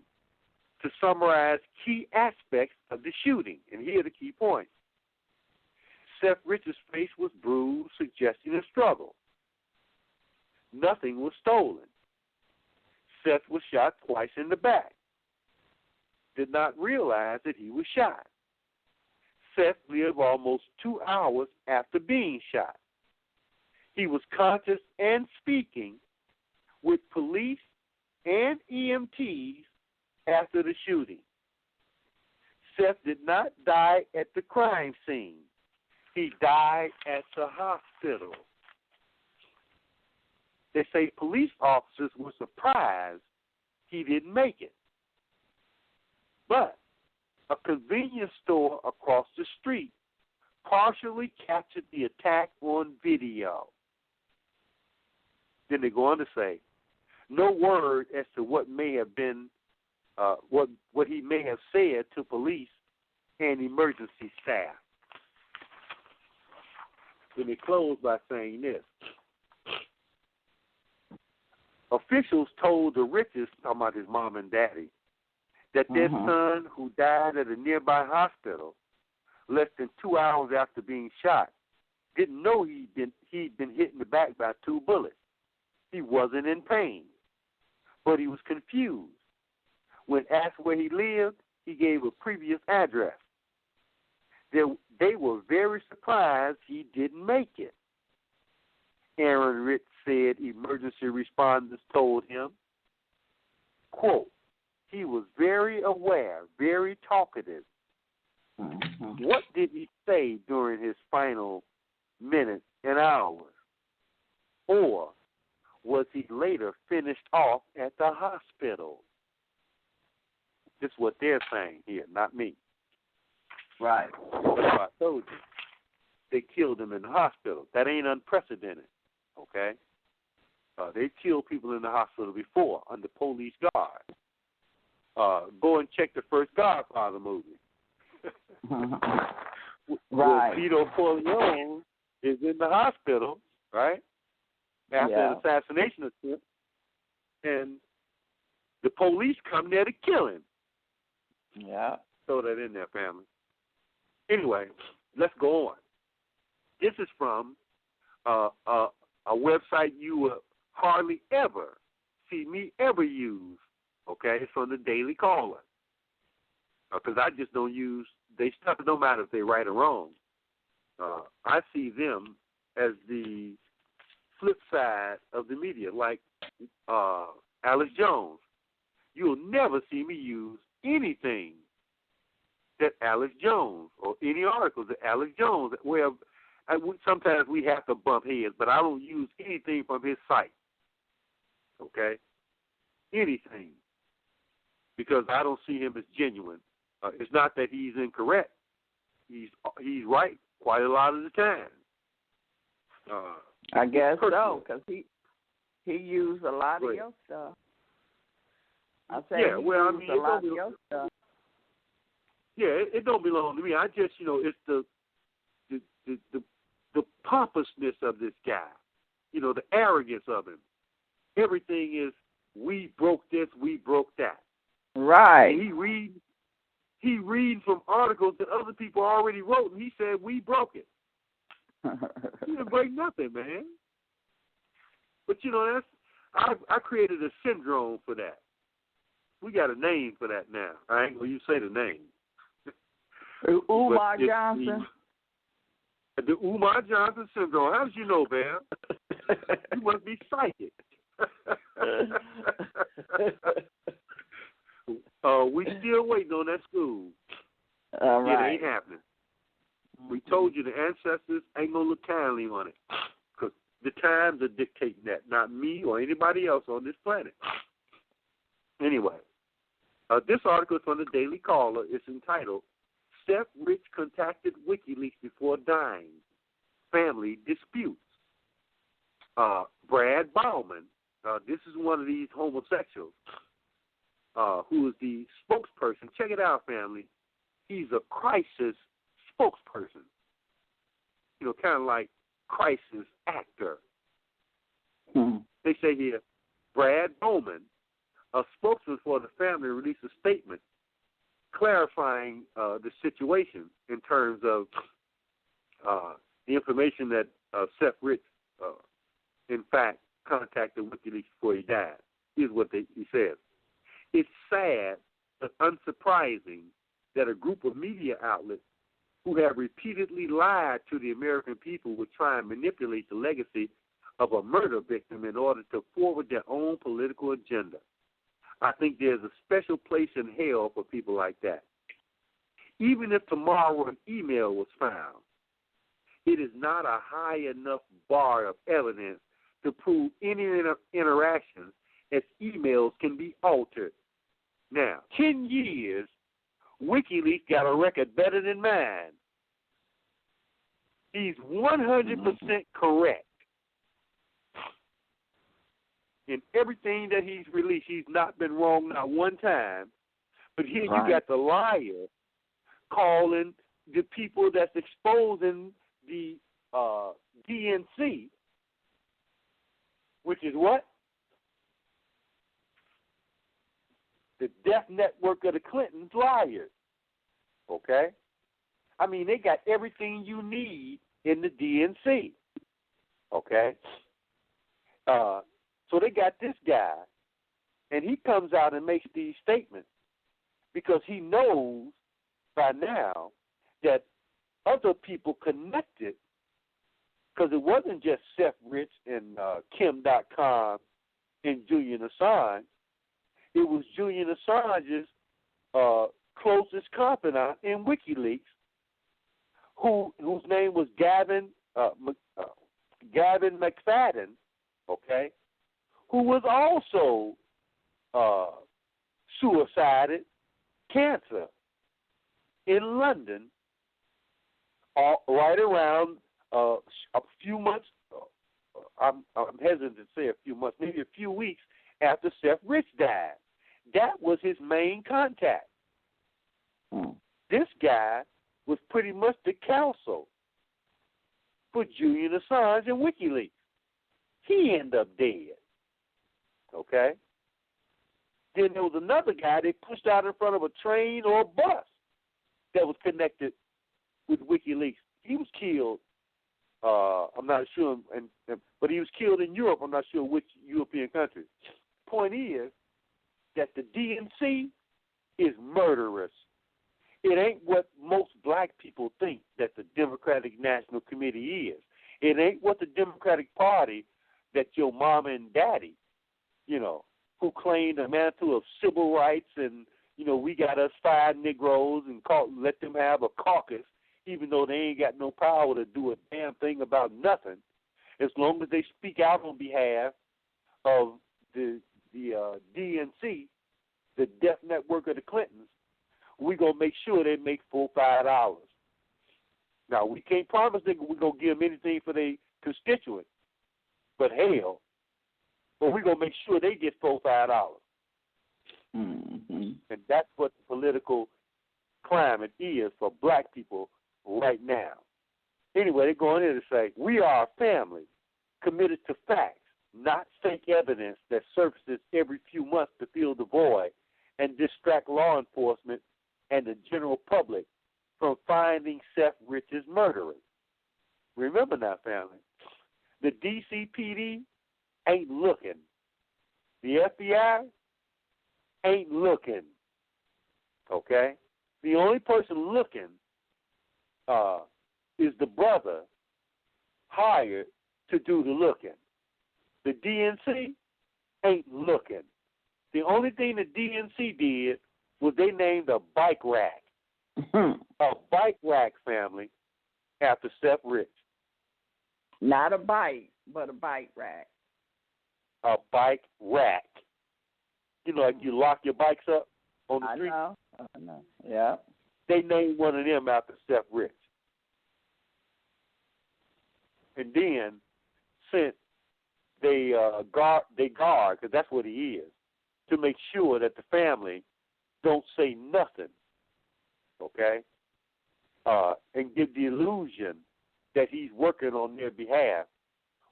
to summarize key aspects of the shooting. And here are the key points. Seth Rich's face was bruised, suggesting a struggle. Nothing was stolen. Seth was shot twice in the back. Did not realize that he was shot. Seth lived almost 2 hours after being shot. He was conscious and speaking with police and EMTs after the shooting. Seth did not die at the crime scene. He died at the hospital. They say police officers were surprised he didn't make it. But a convenience store across the street partially captured the attack on video. Then they go on to say, no word as to what may have been, what he may have said to police and emergency staff. Then they close by saying this. Officials told the Riches, talking about his mom and daddy, that their son, who died at a nearby hospital less than 2 hours after being shot, didn't know he'd been hit in the back by 2 bullets. He wasn't in pain, but he was confused. When asked where he lived, he gave a previous address. They were very surprised he didn't make it. Aaron Rich said emergency responders told him, quote, he was very aware, very talkative. What did he say during his final minutes and hours? Or was he later finished off at the hospital? This is what they're saying here, not me. Right. That's what I told you. They killed him in the hospital. That ain't unprecedented, okay? They killed people in the hospital before under police guard. Go and check the first Godfather movie. Right. Vito Corleone is in the hospital, right? After an assassination attempt, and the police come there to kill him. Yeah. Throw that in there, family. Anyway, let's go on. This is from a website you will hardly ever see me ever use. Okay, it's from the Daily Caller. Because I just don't use they stuff. No matter if they're right or wrong. I see them as the flip side of the media, like Alex Jones. You'll never see me use anything that Alex Jones or any articles that Alex Jones. Where sometimes we have to bump heads, but I don't use anything from his site. Okay, anything. Because I don't see him as genuine. It's not that he's incorrect. He's right quite a lot of the time. I guess so, because he used a lot of your stuff. I say a lot of your stuff. Yeah, it don't belong to me. I just, it's the pompousness of this guy. the arrogance of him. Everything is, we broke this, we broke that. Right. And he reads from articles that other people already wrote, and he said, we broke it. He didn't break nothing, man. But, that's I created a syndrome for that. We got a name for that now. I ain't going to say the name. Umar Johnson. The Umar Johnson syndrome. How did you know, Bam? You must be psychic. We still waiting on that school. All right. It ain't happening. We told you the ancestors ain't going to look kindly on it. Because the times are dictating that, not me or anybody else on this planet. Anyway, this article is from the Daily Caller. It's entitled, Seth Rich Contacted WikiLeaks Before Dying. Family Disputes. Brad Bauman, this is one of these homosexuals, who is the spokesperson. Check it out, family. He's a crisis spokesperson. Kind of like crisis actor. They say here, Brad Bauman, a spokesman for the family, released a statement clarifying the situation in terms of the information that Seth Rich, in fact, contacted WikiLeaks before he died. Here's what he says. It's sad but unsurprising that a group of media outlets who have repeatedly lied to the American people would try and manipulate the legacy of a murder victim in order to forward their own political agenda. I think there's a special place in hell for people like that. Even if tomorrow an email was found, it is not a high enough bar of evidence to prove any interactions, as emails can be altered. Now, 10 years, WikiLeaks got a record better than mine. He's 100% correct. In everything that he's released, he's not been wrong not one time. But here you got the liar calling the people that's exposing the D.N.C., which is what? The death network of the Clintons, liars. Okay? I mean, they got everything you need in the D.N.C. Okay? So they got this guy, and he comes out and makes these statements because he knows by now that other people connected, because it wasn't just Seth Rich and Kim.com and Julian Assange. It was Julian Assange's closest confidant in WikiLeaks, whose name was Gavin McFadden, okay, who was also suicided, cancer, in London, right around a few months, I'm hesitant to say a few months, maybe a few weeks after Seth Rich died. That was his main contact. This guy was pretty much the counsel for Julian Assange and WikiLeaks. He ended up dead. Okay? Then there was another guy they pushed out in front of a train or a bus that was connected with WikiLeaks. He was killed. I'm not sure, but he was killed in Europe. I'm not sure which European country. Point is that the D.N.C. is murderous. It ain't what most black people think that the Democratic National Committee is. It ain't what the Democratic Party that your mama and daddy, who claim the mantle of civil rights and, we got us 5 Negroes and let them have a caucus, even though they ain't got no power to do a damn thing about nothing, as long as they speak out on behalf of the D.N.C., the death network of the Clintons, we're going to make sure they make full $5. Now, we can't promise that we're going to give them anything for their constituents, but hell, we're going to make sure they get full $5. Mm-hmm. And that's what the political climate is for black people right now. Anyway, they're going in to say, we are a family. committed to facts, not fake evidence that surfaces every few months to fill the void and distract law enforcement and the general public from finding Seth Rich's murderers. Remember now, family, the DCPD ain't looking. The FBI ain't looking. Okay? The only person looking is the brother hired to do the looking. The D.N.C. ain't looking. The only thing the D.N.C. did was they named a bike rack. A bike rack, family, after Seth Rich. Not a bike, but a bike rack. A bike rack. You know, like you lock your bikes up on the street? I know. Yeah. They named one of them after Seth Rich. And then, since they guard, because that's what he is, to make sure that the family don't say nothing, okay, and give the illusion that he's working on their behalf,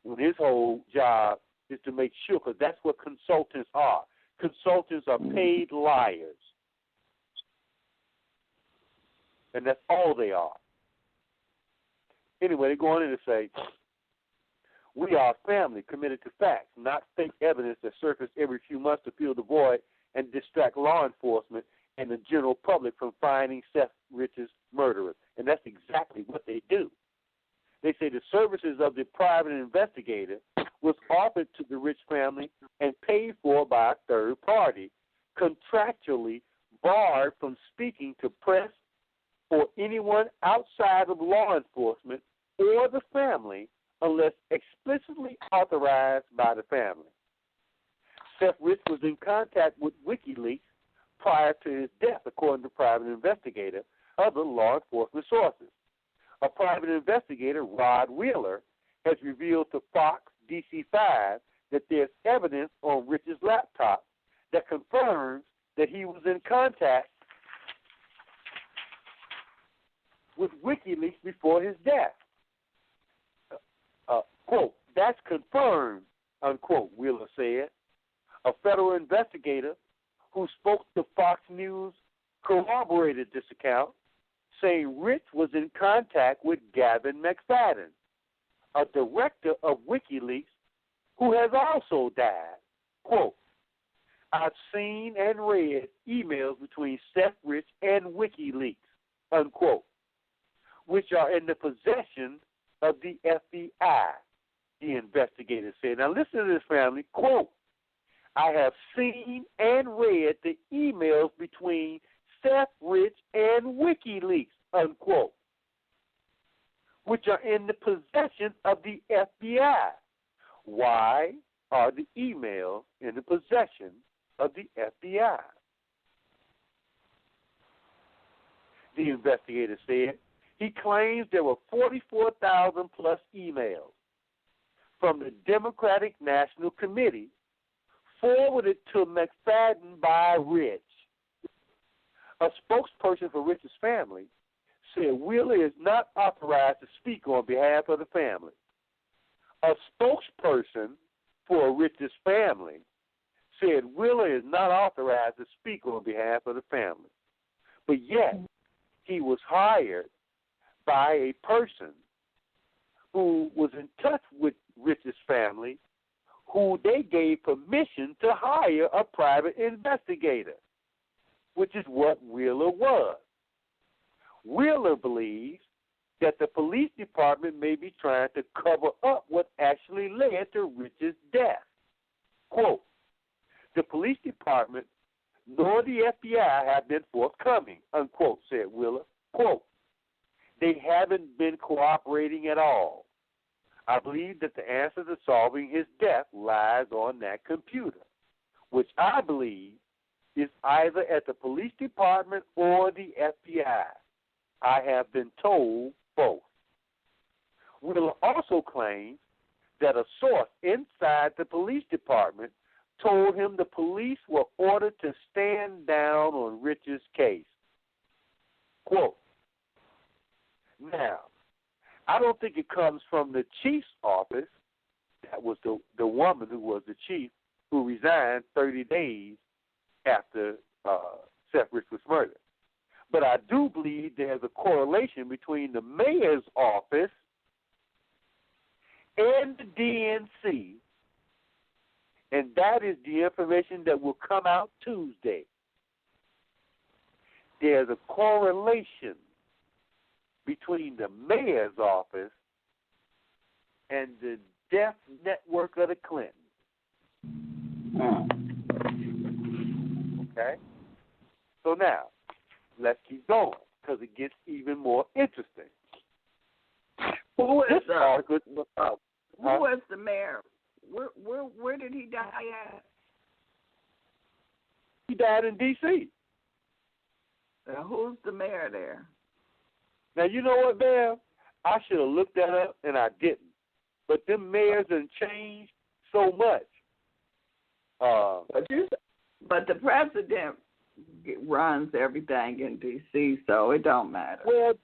when his whole job is to make sure, because that's what consultants are. Consultants are paid liars. And that's all they are. Anyway, they go on in to say, we are a family committed to facts, not fake evidence that surface every few months to fill the void and distract law enforcement and the general public from finding Seth Rich's murderers. And that's exactly what they do. They say the services of the private investigator was offered to the Rich family and paid for by a third party, contractually barred from speaking to press or anyone outside of law enforcement or the family unless explicitly authorized by the family. Seth Rich was in contact with WikiLeaks prior to his death, according to private investigator, other law enforcement sources. A private investigator, Rod Wheeler, has revealed to Fox DC5 that there's evidence on Rich's laptop that confirms that he was in contact with WikiLeaks before his death. Quote, that's confirmed, unquote, Wheeler said. A federal investigator who spoke to Fox News corroborated this account, saying Rich was in contact with Gavin McFadden, a director of WikiLeaks who has also died. Quote, I've seen and read emails between Seth Rich and WikiLeaks, unquote, which are in the possession of the FBI, the investigator said. Now listen to this, family. Quote, I have seen and read the emails between Seth Rich and WikiLeaks, unquote, which are in the possession of the FBI. Why are the emails in the possession of the FBI? The investigator said he claims there were 44,000 plus emails from the Democratic National Committee forwarded to McFadden by Rich. A spokesperson for Rich's family said Wheeler is not authorized to speak on behalf of the family. A spokesperson for Rich's family said Wheeler is not authorized to speak on behalf of the family. But yet, he was hired by a person who was in touch with Rich's family, who they gave permission to hire a private investigator, which is what Wheeler was. Wheeler believes that the police department may be trying to cover up what actually led to Rich's death. Quote, the police department nor the FBI have been forthcoming, unquote, said Wheeler. Quote, they haven't been cooperating at all. I believe that the answer to solving his death lies on that computer, which I believe is either at the police department or the FBI. I have been told both. Wheeler also claims that a source inside the police department told him the police were ordered to stand down on Rich's case. Quote, now, I don't think it comes from the chief's office that was the woman who was the chief who resigned 30 days after Seth Rich was murdered. But I do believe there's a correlation between the mayor's office and the D.N.C., and that is the information that will come out Tuesday. There's a correlation between the mayor's office and the death network of the Clintons. Okay? So now, let's keep going, because it gets even more interesting. Who is the mayor? Where did he die at? He died in D.C. Who's the mayor there? Now, you know what, Bev? I should have looked that up, and I didn't. But them mayors have changed so much. But the president runs everything in D.C., so it don't matter. Well,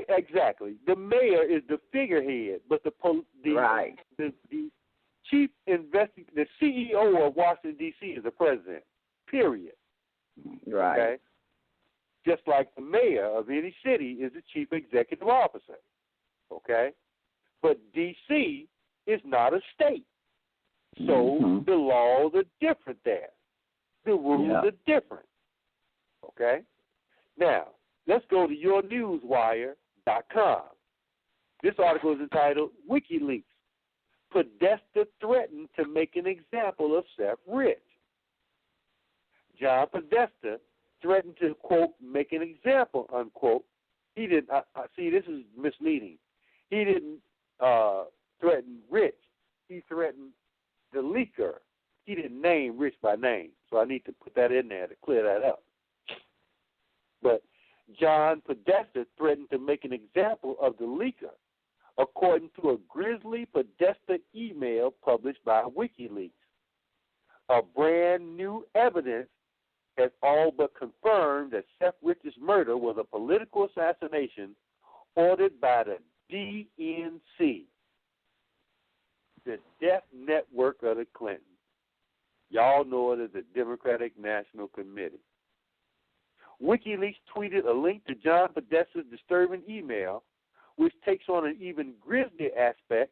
exactly. The mayor is the figurehead, but the chief the CEO of Washington, D.C. is the president, period. Right. Okay? Just like the mayor of any city is the chief executive officer. Okay? But D.C. is not a state. So the laws are different there. The rules are different. Okay? Now, let's go to yournewswire.com. This article is entitled WikiLeaks. Podesta threatened to make an example of Seth Rich. John Podesta threatened to, quote, make an example, unquote. He didn't, see, this is misleading. He didn't threaten Rich. He threatened the leaker. He didn't name Rich by name, so I need to put that in there to clear that up. But John Podesta threatened to make an example of the leaker, according to a grisly Podesta email published by WikiLeaks. A brand new evidence has all but confirmed that Seth Rich's murder was a political assassination ordered by the D.N.C., the death network of the Clintons. Y'all know it as the Democratic National Committee. WikiLeaks tweeted a link to John Podesta's disturbing email, which takes on an even grislier aspect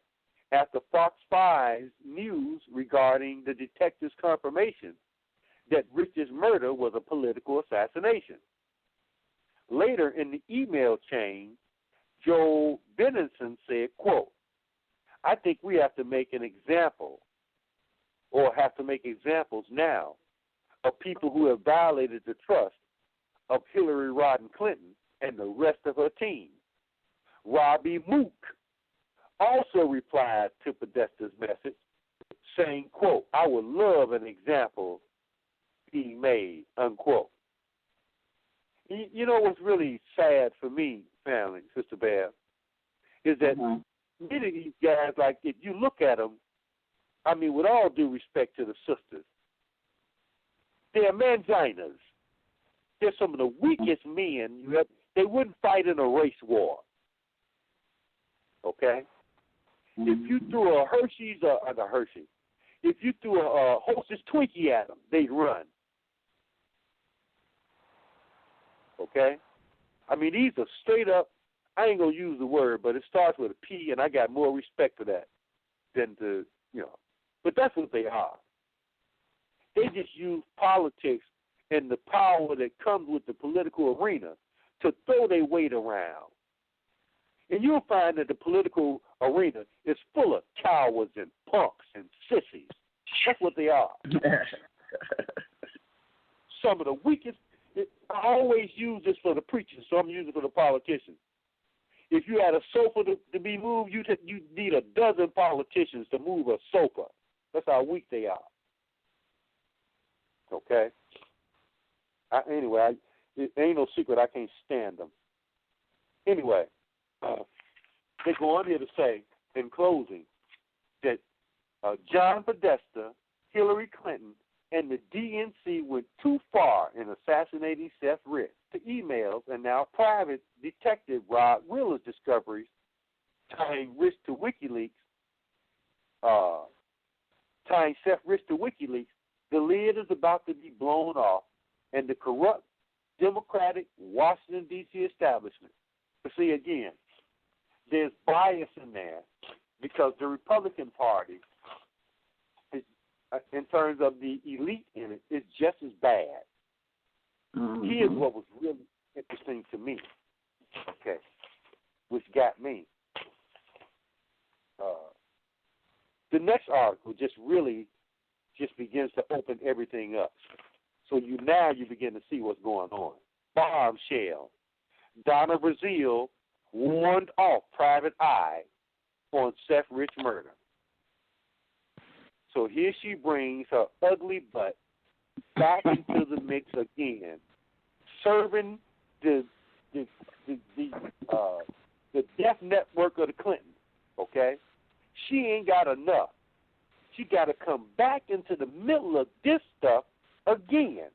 after Fox 5's news regarding the detective's confirmation that Rich's murder was a political assassination. Later in the email chain, Joe Beranton said, quote, I think we have to make an example, or have to make examples now, of people who have violated the trust of Hillary Rodham Clinton and the rest of her team. Robbie Mook also replied to Podesta's message, saying, quote, I would love an example being made, unquote. You know what's really sad for me, family, Sister Bev, is that many of these guys, like, if you look at them, I mean, with all due respect to the sisters, they're manginas. They're some of the weakest men you have. They wouldn't fight in a race war. Okay? If you threw a Hershey's, if you threw a Hostess Twinkie at them, they'd run. Okay? I mean, these are straight up, I ain't going to use the word, but it starts with a P, and I got more respect for that than to, but that's what they are. They just use politics and the power that comes with the political arena to throw their weight around. And you'll find that the political arena is full of cowards and punks and sissies. That's what they are. Some of the weakest. I always use this for the preachers, so I'm using it for the politicians. If you had a sofa to be moved, you need a dozen politicians to move a sofa. That's how weak they are. Okay? Anyway, it ain't no secret I can't stand them. Anyway, they go on here to say, in closing, that John Podesta, Hillary Clinton, and the D.N.C. went too far in assassinating Seth Rich. The emails and now private detective Rod Wheeler's discoveries tying Rich to WikiLeaks tying Seth Rich to WikiLeaks, the lid is about to be blown off, and the corrupt Democratic Washington, D.C. establishment. But see, again, there's bias in there because the Republican Party, is, in terms of the elite in it, is just as bad. Here's what was really interesting to me, okay, which got me. The next article just begins to open everything up. So you begin to see what's going on. Bombshell. Donna Brazile warned off Private Eye on Seth Rich murder. So here she brings her ugly butt back into the mix again, serving the death network of the Clintons. Okay, she ain't got enough. She got to come back into the middle of this stuff again.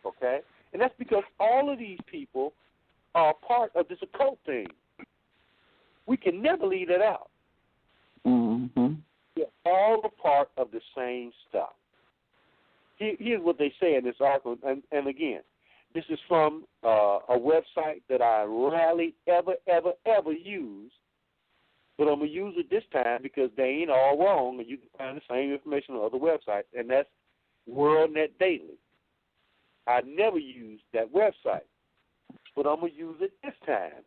Okay, and that's because all of these people are part of this occult thing. We can never leave it out. They're all a part of the same stuff. Here's what they say in this article, and again, this is from a website that I rarely ever use, but I'm going to use it this time because they ain't all wrong, and you can find the same information on other websites, and that's WorldNet Daily. I never used that website, but I'm going to use it this time.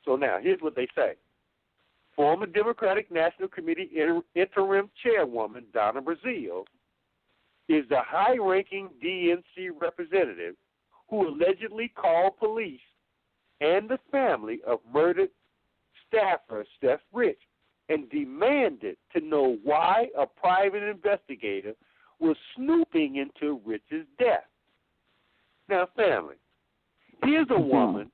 So now, here's what they say. Former Democratic National Committee interim chairwoman Donna Brazile is the high-ranking D.N.C. representative who allegedly called police and the family of murdered staffer Seth Rich and demanded to know why a private investigator was snooping into Rich's death. Now, family, here's a woman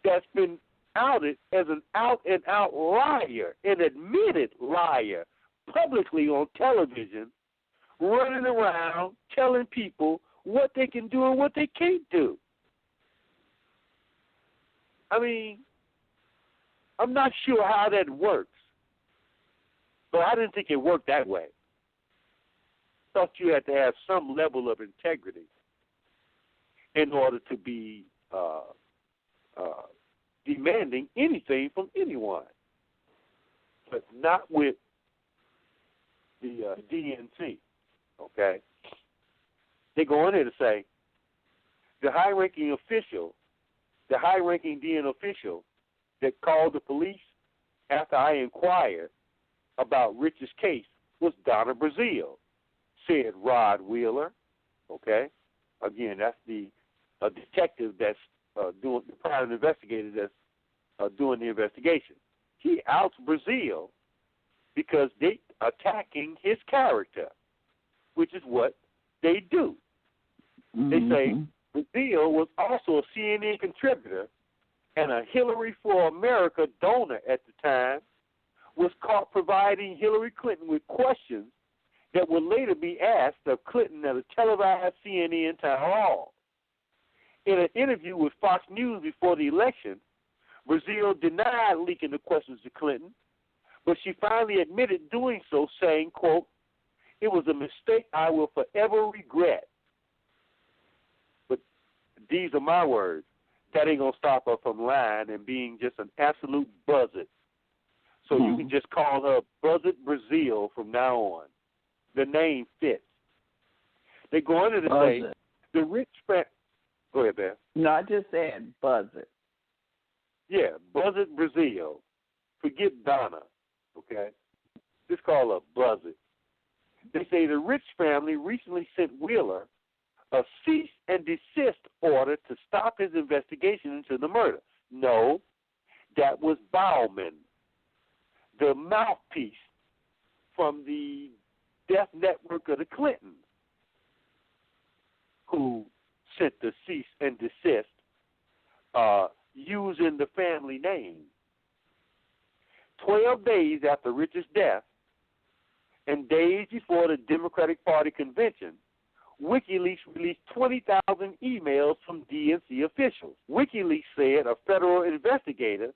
that's been outed as an out-and-out liar, an admitted liar, publicly on television, running around telling people what they can do and what they can't do. I mean, I'm not sure how that works, but I didn't think it worked that way. I thought you had to have some level of integrity in order to be demanding anything from anyone, but not with the D.N.C., okay? They go on here to say the high-ranking DN official that called the police after I inquired about Rich's case was Donna Brazile, said Rod Wheeler, okay? Again, that's the detective that's doing the private investigator that's doing the investigation. He outs Brazile because they attacking his character, which is what they do. They say Brazile was also a CNN contributor and a Hillary for America donor at the time, was caught providing Hillary Clinton with questions that would later be asked of Clinton at a televised CNN town hall. In an interview with Fox News before the election, Brazile denied leaking the questions to Clinton, but she finally admitted doing so, saying, quote, "It was a mistake I will forever regret." But these are my words. That ain't going to stop her from lying and being just an absolute buzzard. So you can just call her Buzzard Brazile from now on. The name fits. They go on to say the rich family. Go ahead, Beth. No, I just said Buzzard. Yeah, Buzzard Brazile. Forget Donna, okay? Just call her Buzzard. They say the Rich family recently sent Wheeler a cease and desist order to stop his investigation into the murder. No, that was Bauman, the mouthpiece from the death network of the Clintons, who sent the cease and desist using the family name. 12 days after Rich's death and days before the Democratic Party convention, WikiLeaks released 20,000 emails from D.N.C. officials. WikiLeaks said a federal investigator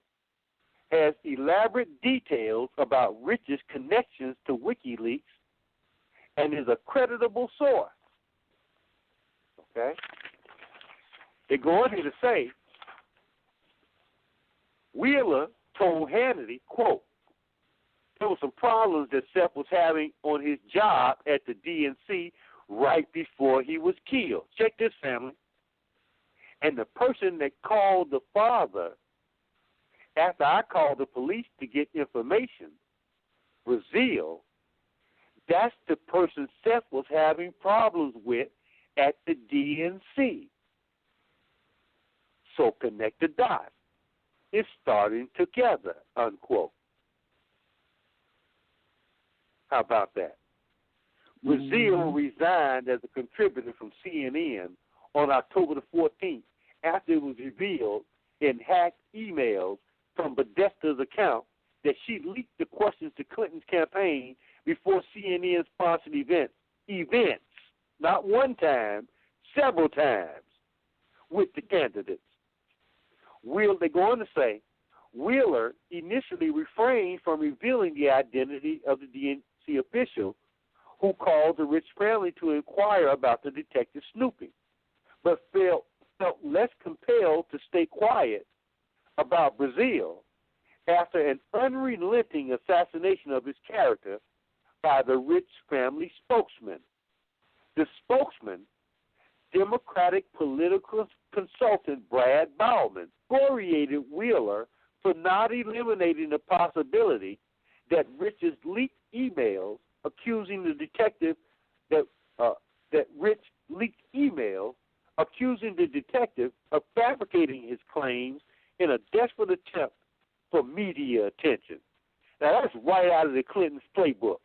has elaborate details about Rich's connections to WikiLeaks and is a creditable source. Okay? They go on here to say, Wheeler told Hannity, quote, there were some problems that Seth was having on his job at the D.N.C. right before he was killed. Check this, family. And the person that called the father after I called the police to get information, Brazil, that's the person Seth was having problems with at the D.N.C. So connect the dots. It's starting together, unquote. How about that? Brazil resigned as a contributor from CNN on October the 14th after it was revealed in hacked emails from Podesta's account that she leaked the questions to Clinton's campaign before CNN sponsored events, not one time, several times, with the candidates. They go on to say, Wheeler initially refrained from revealing the identity of the D.N.C. official who called the Rich family to inquire about the detective snooping, but felt less compelled to stay quiet about Brazil after an unrelenting assassination of his character by the Rich family spokesman. The spokesman, Democratic political consultant Brad Bauman, excoriated Wheeler for not eliminating the possibility that Rich's leaked emails accusing the detective that Rich leaked emails accusing the detective of fabricating his claims in a desperate attempt for media attention. Now, that's right out of the Clintons' playbook.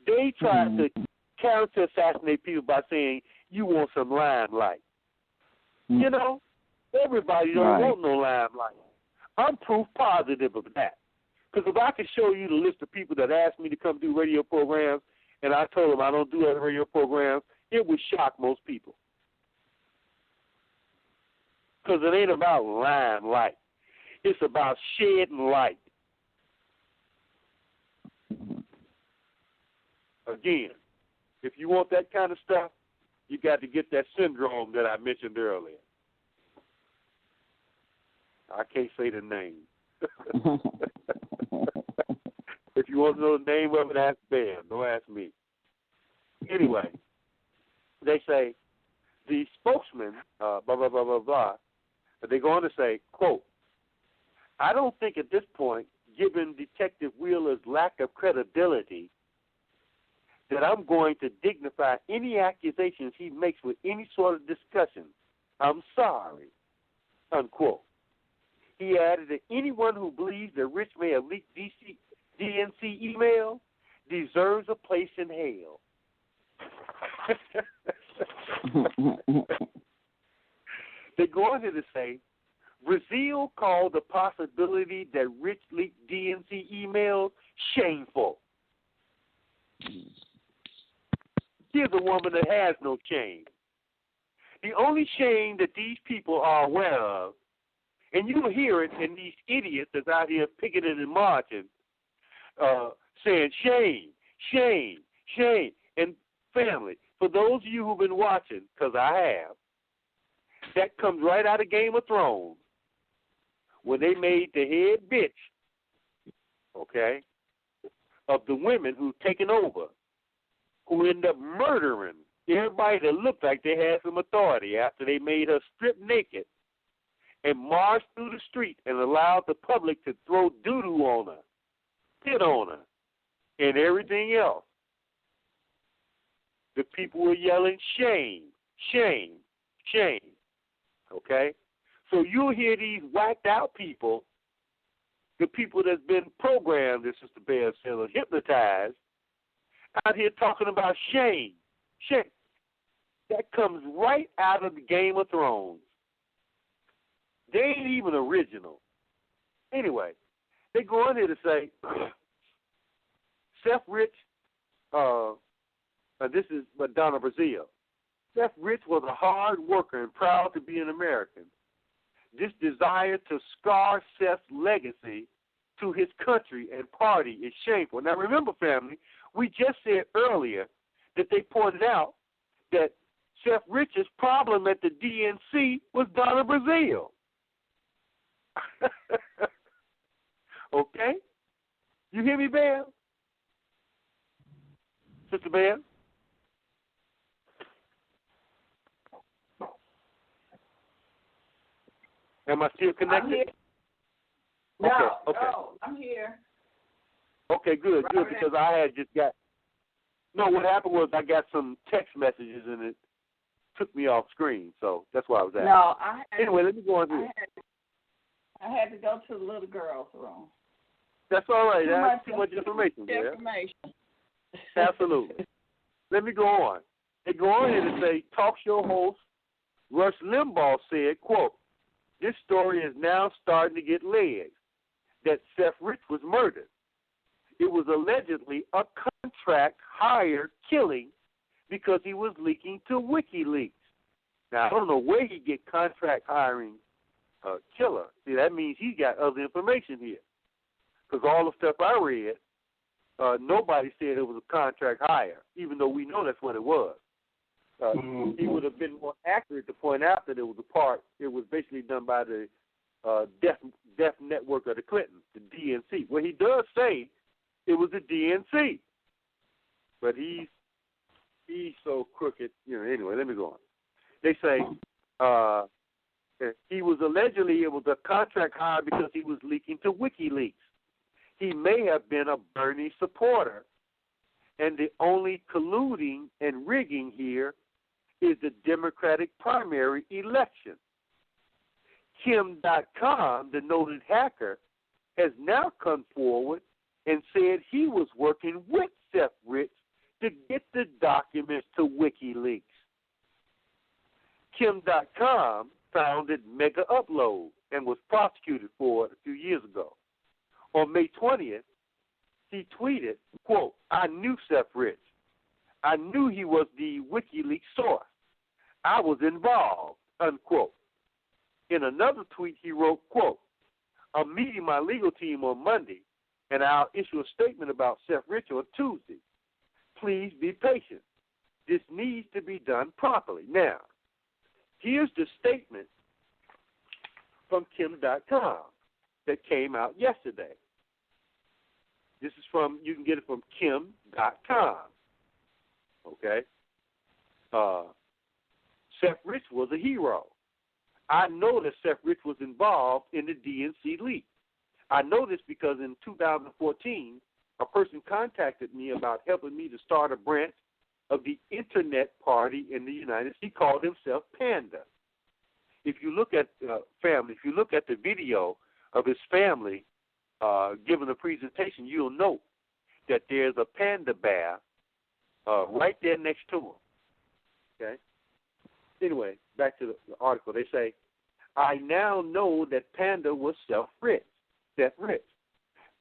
They tried to counter-assassinate people by saying, you want some limelight. You know, everybody don't want no limelight. I'm proof positive of that. Because if I could show you the list of people that asked me to come do radio programs, and I told them I don't do other radio programs, it would shock most people. Because it ain't about limelight. It's about shedding light. Again, if you want that kind of stuff, you got to get that syndrome that I mentioned earlier. I can't say the name. If you want to know the name of it, ask Ben. Don't ask me. Anyway, they say the spokesman, blah, blah, blah, blah, blah, they go on to say, quote, I don't think at this point, given Detective Wheeler's lack of credibility, that I'm going to dignify any accusations he makes with any sort of discussion. I'm sorry, unquote. He added that anyone who believes that Rich may have leaked D.N.C. email deserves a place in hell. They go on here to say, Brazil called the possibility that Rich leaked D.N.C. emails shameful. Here's a woman that has no shame. The only shame that these people are aware of, and you'll hear it in these idiots that's out here picketing and marching, saying shame, shame, shame. And family, for those of you who've been watching, because I have, that comes right out of Game of Thrones when they made the head bitch, okay, of the women who've taken over, who end up murdering everybody that looked like they had some authority after they made her strip naked and march through the street and allowed the public to throw doo-doo on her, spit on her, and everything else. The people were yelling, shame, shame, shame, okay? So you'll hear these whacked out people, the people that's been programmed, as Sister Bear said, or hypnotized, out here talking about shame, shame. That comes right out of the Game of Thrones. They ain't even original. Anyway, they go on here to say, Seth Rich, this is Madonna Brazil. Seth Rich was a hard worker and proud to be an American. This desire to scar Seth's legacy to his country and party is shameful. Now, remember, family, we just said earlier that they pointed out that Seth Rich's problem at the D.N.C. was Donna Brazile. Okay? You hear me, Bam? Sister Bam? Am I still connected? I'm here. Okay. No, I'm here. Okay, good, because I had just got... No, what happened was I got some text messages and it took me off screen, so that's why I was asking. No, anyway, let me go on here. I had to go to the little girl's room. That's all right. That's too much information there. Absolutely. Let me go on. They go on here to say, talk show host Rush Limbaugh said, quote, this story is now starting to get legs, that Seth Rich was murdered. It was allegedly a contract hire killing because he was leaking to WikiLeaks. Now, I don't know where he get contract hiring killer. See, that means he got other information here. Because all the stuff I read, nobody said it was a contract hire, even though we know that's what it was. He would have been more accurate to point out that it was basically done by the deaf network of the Clintons, the D.N.C. Well, he does say it was the D.N.C., but he's so crooked. Anyway, let me go on. They say he was allegedly, it was a contract hire because he was leaking to WikiLeaks. He may have been a Bernie supporter, and the only colluding and rigging here is the Democratic primary election. Kim.com, the noted hacker, has now come forward and said he was working with Seth Rich to get the documents to WikiLeaks. Kim.com founded Mega Upload and was prosecuted for it a few years ago. On May 20th, he tweeted, quote, I knew Seth Rich. I knew he was the WikiLeaks source. I was involved, unquote. In another tweet, he wrote, quote, I'm meeting my legal team on Monday, and I'll issue a statement about Seth Rich on Tuesday. Please be patient. This needs to be done properly. Now, here's the statement from Kim.com that came out yesterday. This is you can get it from Kim.com. Okay? Seth Rich was a hero. I know that Seth Rich was involved in the D.N.C. leak. I know this because in 2014, a person contacted me about helping me to start a branch of the Internet Party in the United States. He called himself Panda. If you look at family, if you look at the video of his family giving a presentation, you'll note that there's a panda bear right there next to him. Okay? Anyway, back to the article. They say, I now know that Panda was Seth Rich.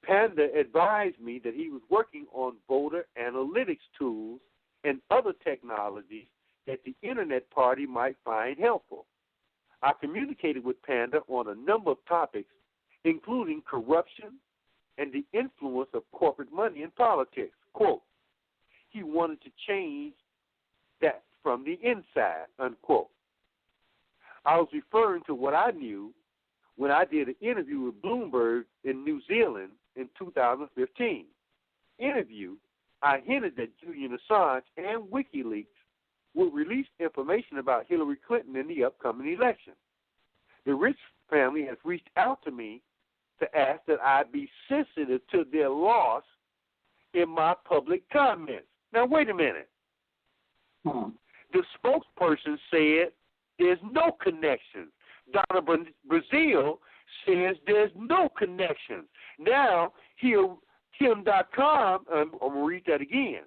Panda advised me that he was working on voter analytics tools and other technologies that the Internet Party might find helpful. I communicated with Panda on a number of topics, including corruption and the influence of corporate money in politics. Quote, he wanted to change that from the inside, unquote. I was referring to what I knew when I did an interview with Bloomberg in New Zealand in 2015. Interview, I hinted that Julian Assange and WikiLeaks would release information about Hillary Clinton in the upcoming election. The Rich family has reached out to me to ask that I be sensitive to their loss in my public comments. Now, wait a minute. The spokesperson said there's no connection. Donna Brazile says there's no connection. Now, here, Kim.com, I'm going to read that again.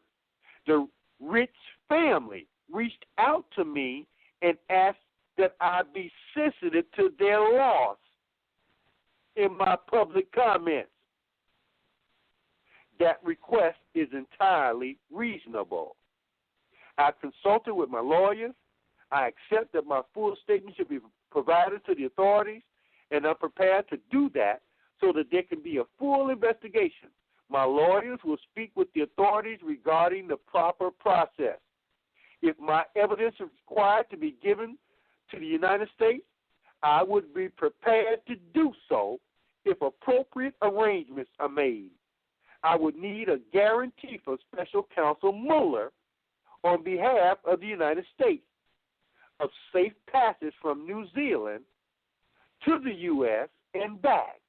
The Rich family reached out to me and asked that I be sensitive to their loss in my public comments. That request is entirely reasonable. I consulted with my lawyers. I accept that my full statement should be provided to the authorities, and I'm prepared to do that so that there can be a full investigation. My lawyers will speak with the authorities regarding the proper process. If my evidence is required to be given to the United States, I would be prepared to do so if appropriate arrangements are made. I would need a guarantee from Special Counsel Mueller on behalf of the United States of safe passage from New Zealand to the U.S. and back.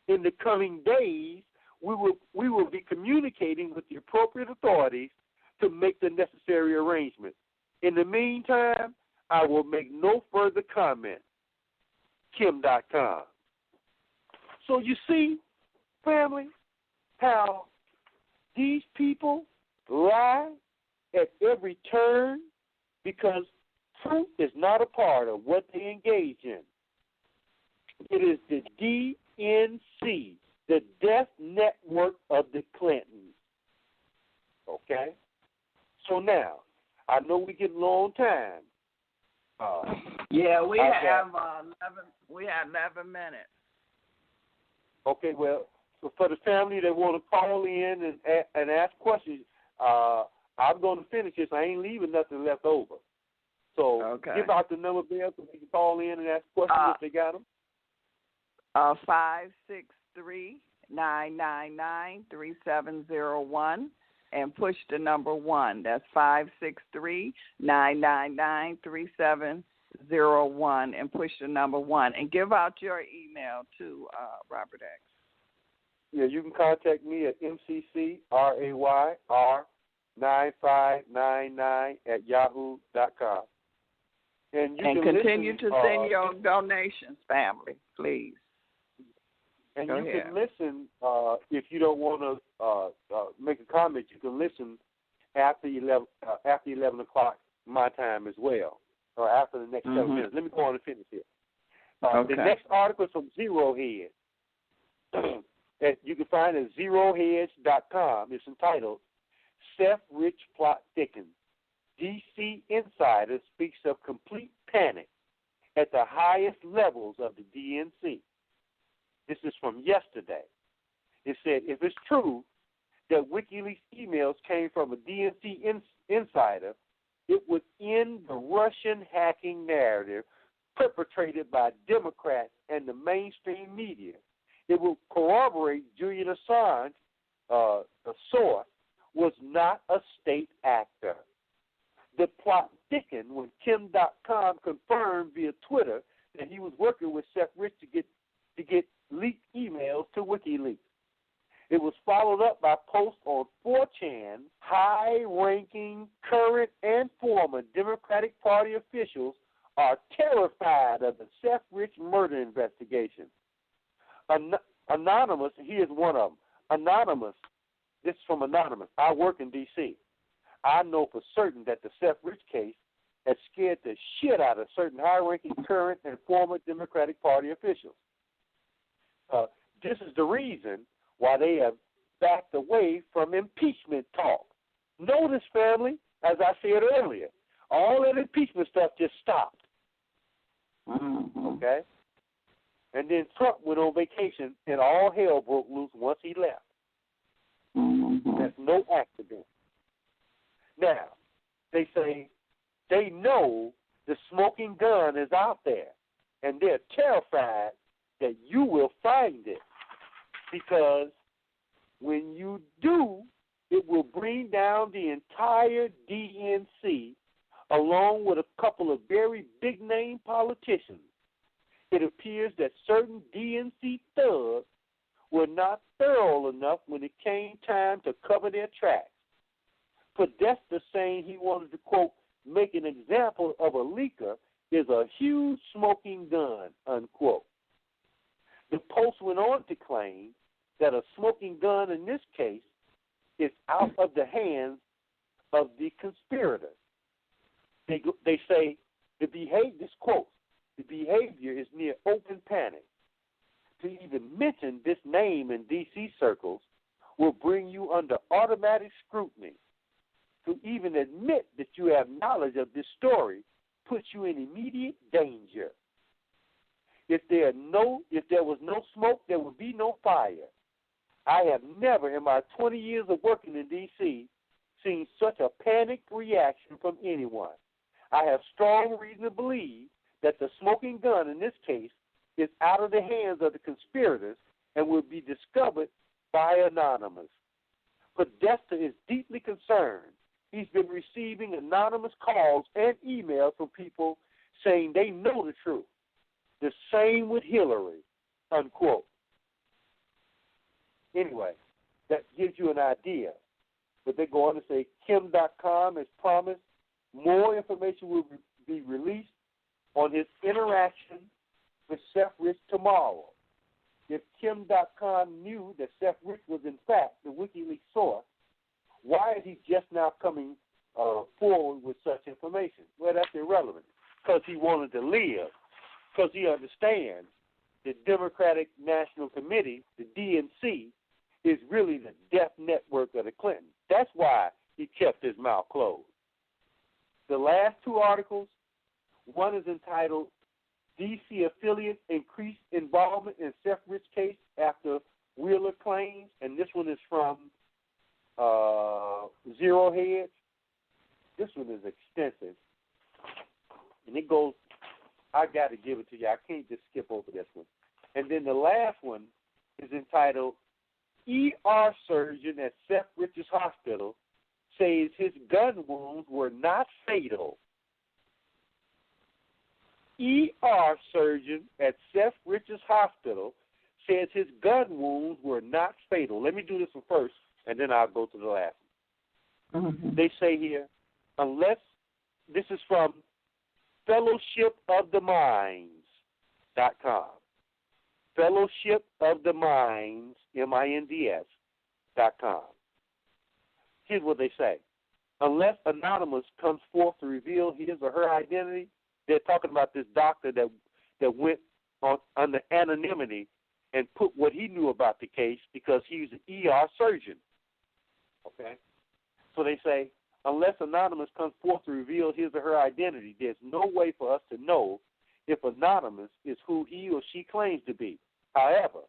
In the coming days, we will be communicating with the appropriate authorities to make the necessary arrangements. In the meantime, I will make no further comment. Kim.com. So you see, family, how these people lie at every turn because truth is not a part of what they engage in. It is the D.N.C., the death network of the Clintons. Okay? So now, I know we get low on time. We have 11 minutes. Okay, well, so for the family that want to call in and ask questions, I'm going to finish this. I ain't leaving nothing left over. So give out the number, Bill, so they can call in and ask questions if they got them. 563-999-3701 and push the number 1. That's 563-999-3701 and push the number 1. And give out your email to Robert X. Yeah, you can contact me at mccyr9599@yahoo.com. And you can continue listen, to send your donations, family, please. And Go you ahead. can listen, if you don't want to make a comment, you can listen after 11 o'clock my time as well, or after the next 7 minutes. Let me go on and finish here. The next article is from Zero Hedge that you can find at zerohedge.com. It's entitled, Seth Rich Plot Thickens. D.C. Insider speaks of complete panic at the highest levels of the D.N.C. This is from yesterday. It said, if it's true that WikiLeaks emails came from a D.N.C. insider, it would end the Russian hacking narrative perpetrated by Democrats and the mainstream media. It will corroborate Julian Assange, the source, was not a state actor. The plot thickened when Kim.com confirmed via Twitter that he was working with Seth Rich to get leaked emails to WikiLeaks. It was followed up by posts on 4chan. High-ranking, current and former Democratic Party officials are terrified of the Seth Rich murder investigation. Anonymous, here's one of them. Anonymous, this is from Anonymous. I work in D.C. I know for certain that the Seth Rich case has scared the shit out of certain high-ranking current and former Democratic Party officials. This is the reason why they have backed away from impeachment talk. Notice, family, as I said earlier, all that impeachment stuff just stopped. Okay? And then Trump went on vacation, and all hell broke loose once he left. That's no accident. Now, they say they know the smoking gun is out there, and they're terrified that you will find it, because when you do, it will bring down the entire D.N.C. along with a couple of very big-name politicians. It appears that certain D.N.C. thugs were not thorough enough when it came time to cover their tracks. Podesta saying he wanted to, quote, make an example of a leaker is a huge smoking gun, unquote. The Post went on to claim that a smoking gun in this case is out of the hands of the conspirators. They say the behavior, this quote, the behavior is near open panic. To even mention this name in D.C. circles will bring you under automatic scrutiny. To even admit that you have knowledge of this story puts you in immediate danger. If there was no smoke, there would be no fire. I have never in my 20 years of working in D.C. seen such a panicked reaction from anyone. I have strong reason to believe that the smoking gun in this case is out of the hands of the conspirators and will be discovered by Anonymous. Podesta is deeply concerned. He's been receiving anonymous calls and emails from people saying they know the truth. The same with Hillary, unquote. Anyway, that gives you an idea. But they go on to say Kim.com has promised more information will be released on his interaction with Seth Rich tomorrow. If Kim.com knew that Seth Rich was in fact the WikiLeaks source, why is he just now coming forward with such information? Well, that's irrelevant because he wanted to live, because he understands the Democratic National Committee, the D.N.C., is really the death network of the Clintons. That's why he kept his mouth closed. The last two articles, one is entitled D.C. Affiliates Increased Involvement in Seth Rich Case After Wheeler Claims, and this one is from Zero Hedge. This one is extensive. And it goes, I got to give it to you. I can't just skip over this one. And then the last one is entitled ER Surgeon at Seth Rich's Hospital says his gun wounds were not fatal. ER Surgeon at Seth Rich's Hospital says his gun wounds were not fatal. Let me do this one first, and then I'll go to the last one. Mm-hmm. They say here, unless, this is from fellowshipoftheminds.com. Fellowshipoftheminds, MINDS.com. Here's what they say. Unless Anonymous comes forth to reveal his or her identity, they're talking about this doctor that went on under anonymity and put what he knew about the case because he was an ER surgeon. Okay? So they say, unless Anonymous comes forth to reveal his or her identity, there's no way for us to know if Anonymous is who he or she claims to be. However,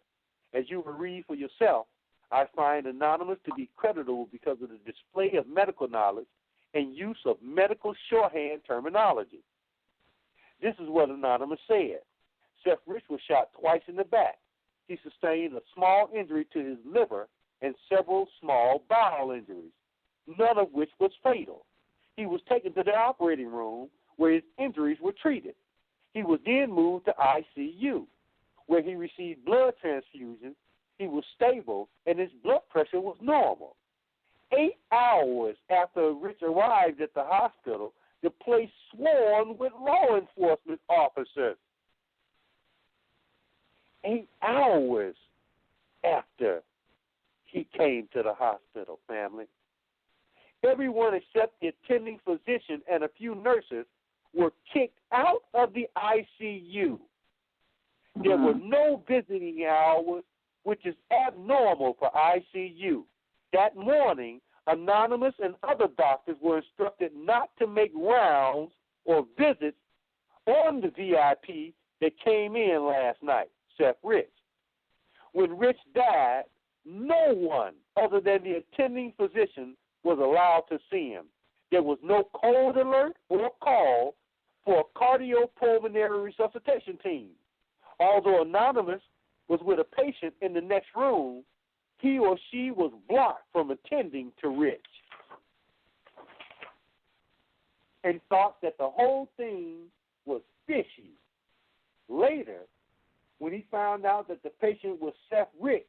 as you will read for yourself, I find Anonymous to be creditable because of the display of medical knowledge and use of medical shorthand terminology. This is what Anonymous said. Seth Rich was shot twice in the back. He sustained a small injury to his liver and several small bowel injuries, none of which was fatal. He was taken to the operating room where his injuries were treated. He was then moved to ICU, where he received blood transfusions. He was stable, and his blood pressure was normal. 8 hours after Rich arrived at the hospital, the place swarmed with law enforcement officers. 8 hours after he came to the hospital, family. Everyone except the attending physician and a few nurses were kicked out of the ICU. There were no visiting hours, which is abnormal for ICU. That morning, Anonymous and other doctors were instructed not to make rounds or visits on the VIP that came in last night, Seth Rich. When Rich died, no one other than the attending physician was allowed to see him. There was no code alert or call for a cardiopulmonary resuscitation team. Although Anonymous was with a patient in the next room, he or she was blocked from attending to Rich and thought that the whole thing was fishy. Later, when he found out that the patient was Seth Rich,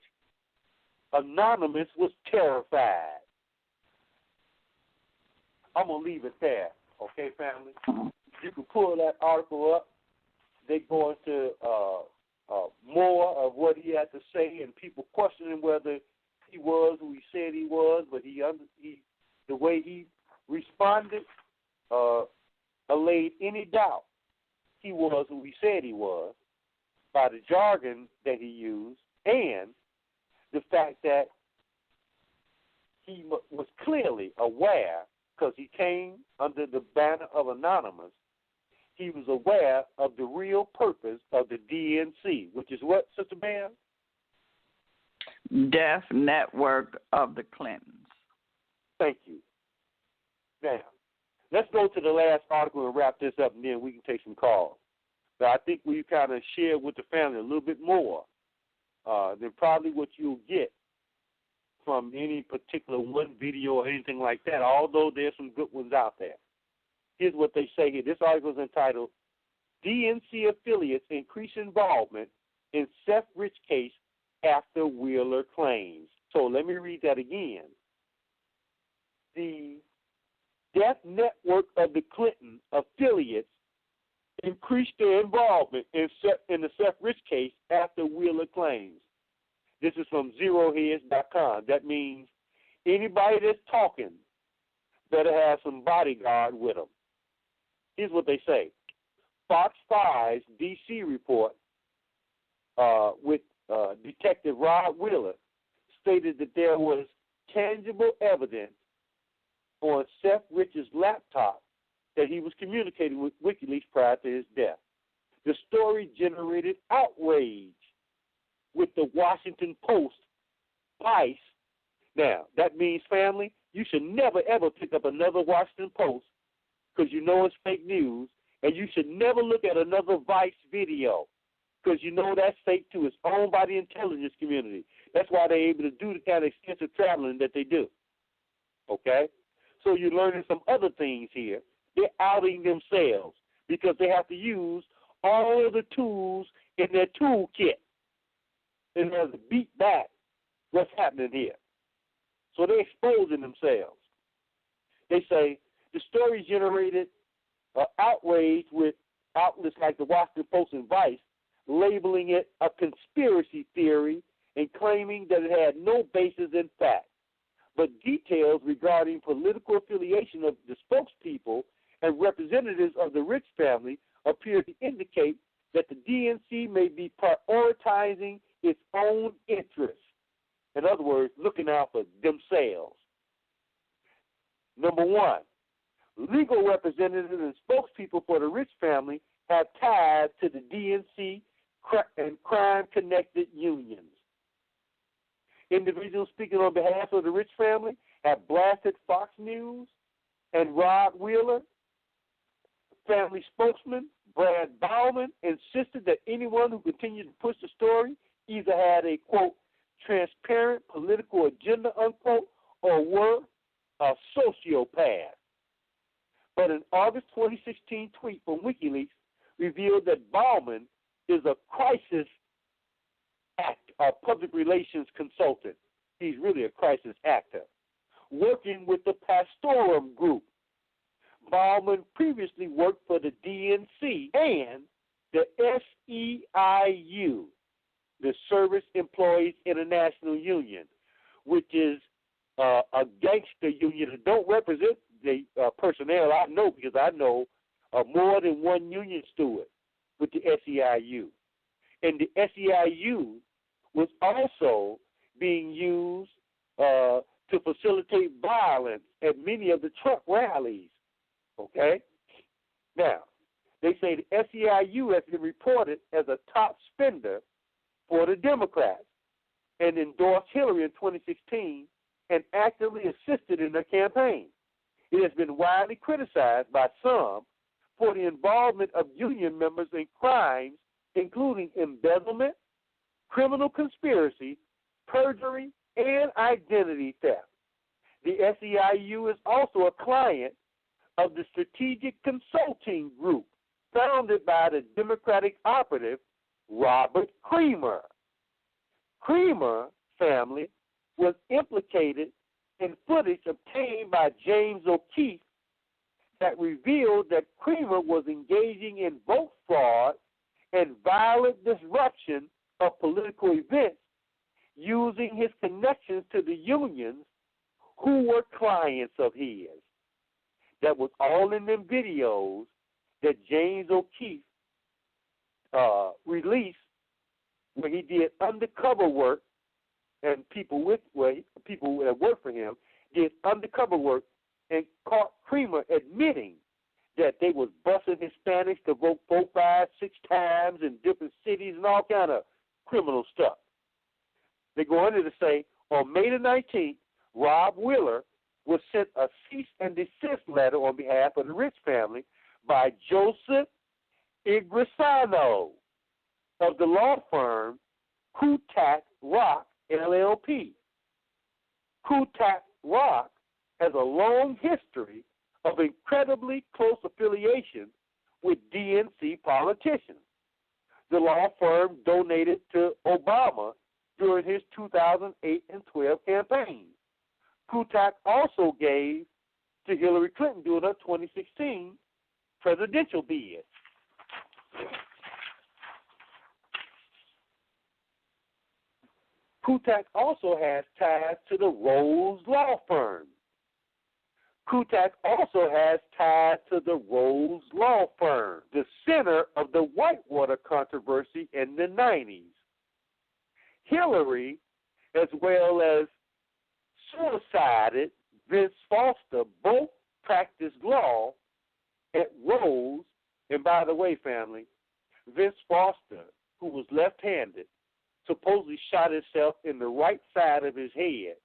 Anonymous was terrified. I'm going to leave it there, okay, family? You can pull that article up. They go into more of what he had to say, and people questioning whether he was who he said he was, but the way he responded allayed any doubt he was who he said he was by the jargon that he used and the fact that he was clearly aware, because he came under the banner of Anonymous, he was aware of the real purpose of the D.N.C., which is what, Sister Bam? Death Network of the Clintons. Thank you. Now, let's go to the last article and wrap this up, and then we can take some calls. But I think we kind of share with the family a little bit more than probably what you'll get from any particular one video or anything like that, although there's some good ones out there. Here's what they say here. This article is entitled, DNC Affiliates Increase Involvement in Seth Rich Case After Wheeler Claims. So let me read that again. The Death Network of the Clinton affiliates increased their involvement in the Seth Rich case after Wheeler claims. This is from zeroheads.com. That means anybody that's talking better have some bodyguard with them. Here's what they say. Fox 5's D.C. report with Detective Rod Wheeler stated that there was tangible evidence on Seth Rich's laptop that he was communicating with WikiLeaks prior to his death. The story generated outrage with the Washington Post, Vice. Now, that means, family, you should never, ever pick up another Washington Post because you know it's fake news, and you should never look at another Vice video because you know that's fake too. It's owned by the intelligence community. That's why they're able to do the kind of extensive traveling that they do. Okay? So you're learning some other things here. They're outing themselves because they have to use all of the tools in their toolkit in order to beat back what's happening here. So they're exposing themselves. They say the story generated outrage with outlets like the Washington Post and Vice, labeling it a conspiracy theory and claiming that it had no basis in fact. But details regarding political affiliation of the spokespeople and representatives of the Rich family appear to indicate that the DNC may be prioritizing its own interests. In other words, looking out for themselves. Number one, legal representatives and spokespeople for the Rich family have ties to the DNC and crime-connected unions. Individuals speaking on behalf of the Rich family have blasted Fox News and Rod Wheeler. Family spokesman Brad Bauman insisted that anyone who continued to push the story either had a, quote, transparent political agenda, unquote, or were a sociopath. But an August 2016 tweet from WikiLeaks revealed that Bauman is a crisis public relations consultant. He's really a crisis actor, working with the Pastorum Group. Bauman previously worked for the DNC and the SEIU, the Service Employees International Union, which is a gangster union that don't represent the personnel. I know because I know more than one union steward with the SEIU. And the SEIU was also being used to facilitate violence at many of the Trump rallies. Okay? Now, they say the SEIU has been reported as a top spender for the Democrats and endorsed Hillary in 2016 and actively assisted in their campaign. It has been widely criticized by some for the involvement of union members in crimes including embezzlement, criminal conspiracy, perjury, and identity theft. The SEIU is also a client of the Strategic Consulting Group, founded by the Democratic operative Robert Creamer. Creamer family was implicated in footage obtained by James O'Keefe that revealed that Creamer was engaging in vote fraud and violent disruption of political events using his connections to the unions who were clients of his. That was all in them videos that James O'Keefe released where he did undercover work, and people that worked for him did undercover work and caught Creamer admitting that they was busing Hispanics to vote 4, 5, 6 times in different cities and all kind of criminal stuff. They go on to say, on May the 19th, Rob Wheeler was sent a cease and desist letter on behalf of the Rich family by Joseph Igrisano of the law firm Kutak Rock LLP. Kutak Rock has a long history of incredibly close affiliation with D.N.C. politicians. The law firm donated to Obama during his 2008 and 12 campaigns. Kutak also gave to Hillary Clinton during her 2016 presidential bid. Kutak also has ties to the Rose Law Firm. Kutak also has ties to the Rose Law Firm, the center of the Whitewater controversy in the 90s. Hillary, as well as suicided Vince Foster, both practiced law at Rose. And by the way, family, Vince Foster, who was left-handed, supposedly shot himself in the right side of his head,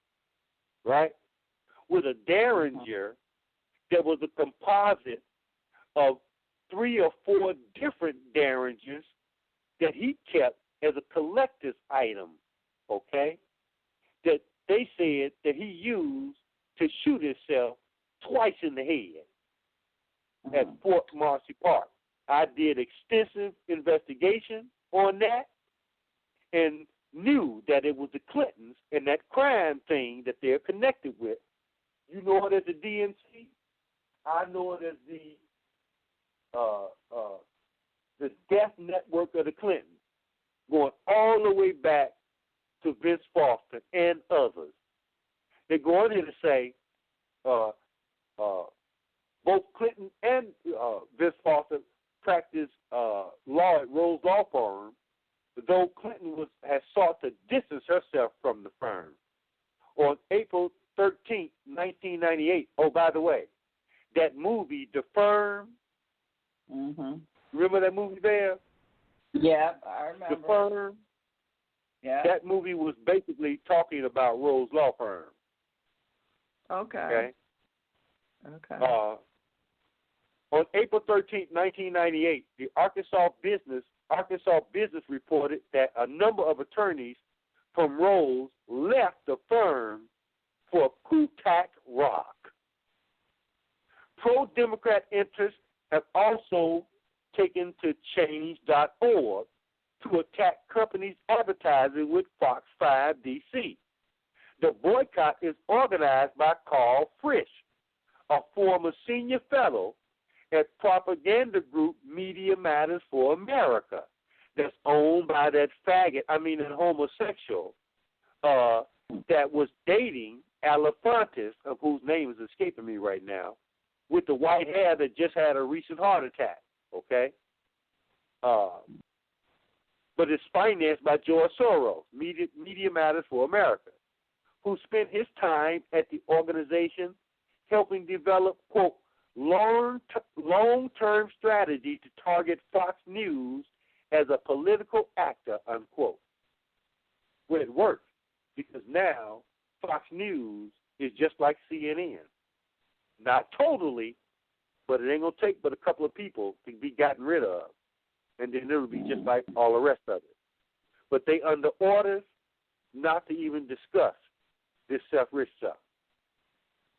right, with a Derringer that was a composite of 3 or 4 different Derringers that he kept as a collector's item, okay, that they said that he used to shoot himself twice in the head at Fort Marcy Park. I did extensive investigation on that and knew that it was the Clintons and that crime thing that they're connected with. You know it as the D.N.C. I know it as the death network of the Clintons, going all the way back to Vince Foster and others. They go on here to say both Clinton and Vince Foster practiced law at Rose Law Firm, though Clinton has sought to distance herself from the firm. On April 13, 1998, oh, by the way, that movie, The Firm, remember that movie there? Yeah, I remember. The Firm? Yeah. That movie was basically talking about Rose Law Firm. Okay. On April 13, 1998, the Arkansas Business reported that a number of attorneys from Rose left the firm for Kutak Rock. Pro-Democrat interests have also taken to change.org to attack companies advertising with Fox 5 DC. The boycott is organized by Carl Frisch, a former senior fellow at propaganda group Media Matters for America, that's owned by that homosexual that was dating Alefantis, of whose name is escaping me right now, with the white hair that just had a recent heart attack, okay? But it's financed by George Soros, Media Matters for America, who spent his time at the organization helping develop, quote, long-term strategy to target Fox News as a political actor, unquote. Well, it worked, because now Fox News is just like CNN. Not totally, but it ain't going to take but a couple of people to be gotten rid of, and then it'll be just like all the rest of it. But they under orders not to even discuss this Seth Rich stuff.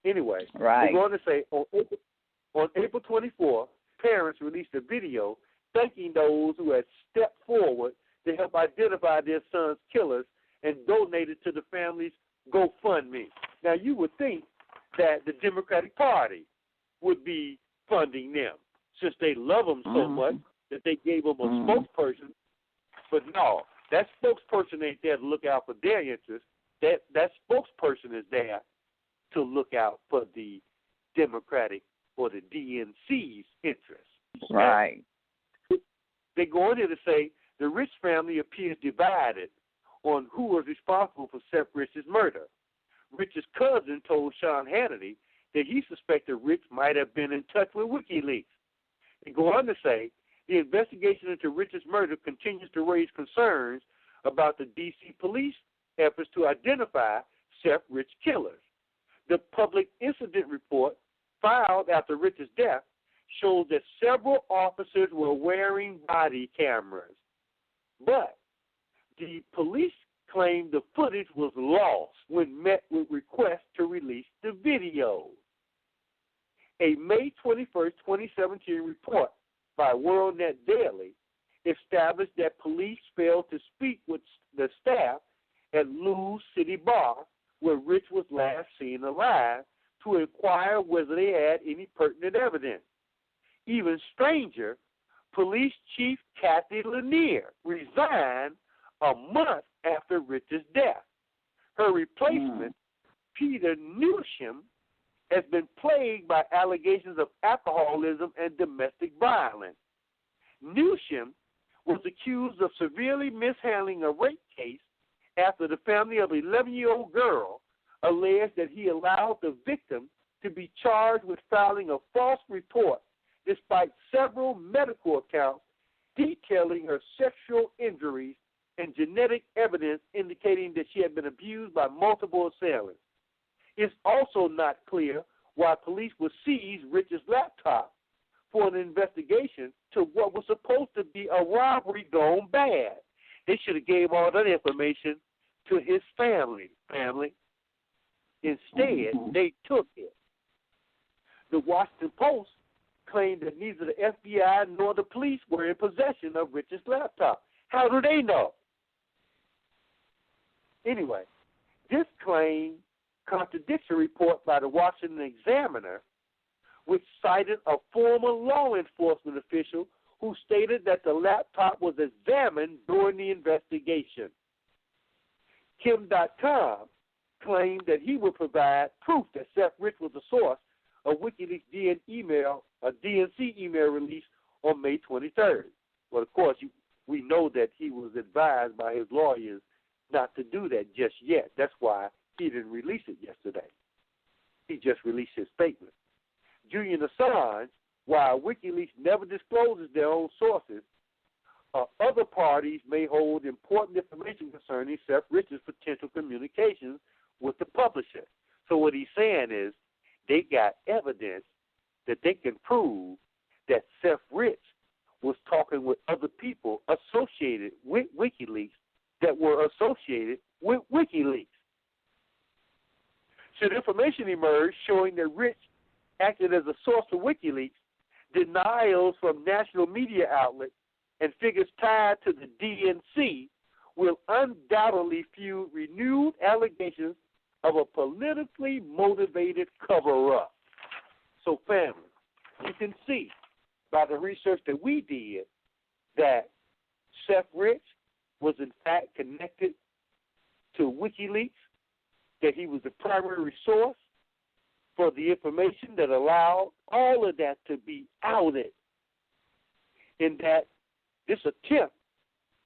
Anyway, right. We're going to say on April 24, parents released a video thanking those who had stepped forward to help identify their son's killers and donated to the family's GoFundMe. Now, you would think that the Democratic Party would be funding them, since they love them so much that they gave them a spokesperson. But no, that spokesperson ain't there to look out for their interests. That spokesperson is there to look out for the Democratic or the DNC's interests. Right. They go on here to say the Rich family appears divided on who was responsible for Seth Rich's murder. Rich's cousin told Sean Hannity that he suspected Rich might have been in touch with WikiLeaks. They go on to say, the investigation into Rich's murder continues to raise concerns about the D.C. police efforts to identify Seth Rich killers. The public incident report filed after Rich's death shows that several officers were wearing body cameras, but the police claimed the footage was lost when met with requests to release the video. A May 21st, 2017 report by WorldNet Daily established that police failed to speak with the staff at Lou's City Bar, where Rich was last seen alive, to inquire whether they had any pertinent evidence. Even stranger, Police Chief Kathy Lanier resigned a month after Rich's death. Her replacement, Peter Newsham, has been plagued by allegations of alcoholism and domestic violence. Newsham was accused of severely mishandling a rape case after the family of an 11-year-old girl alleged that he allowed the victim to be charged with filing a false report despite several medical accounts detailing her sexual injuries and genetic evidence indicating that she had been abused by multiple assailants. It's also not clear why police would seize Rich's laptop for an investigation to what was supposed to be a robbery gone bad. They should have gave all that information to his family. Instead, they took it. The Washington Post claimed that neither the FBI nor the police were in possession of Rich's laptop. How do they know? Anyway, this claim contradicts a report by the Washington Examiner, which cited a former law enforcement official who stated that the laptop was examined during the investigation. Kim.com claimed that he would provide proof that Seth Rich was the source of WikiLeaks' D.N.C. email release on May 23rd. Well, of course, we know that he was advised by his lawyers not to do that just yet. That's why he didn't release it yesterday. He just released his statement. Julian Assange, while WikiLeaks never discloses their own sources, other parties may hold important information concerning Seth Rich's potential communications with the publisher. So what he's saying is they got evidence that they can prove that Seth Rich was talking with other people associated with WikiLeaks that were associated with WikiLeaks. Should information emerge showing that Rich acted as a source for WikiLeaks, denials from national media outlets and figures tied to the D.N.C. will undoubtedly fuel renewed allegations of a politically motivated cover-up. So, family, you can see by the research that we did that Seth Rich was in fact connected to WikiLeaks, that he was the primary source for the information that allowed all of that to be outed, and that this attempt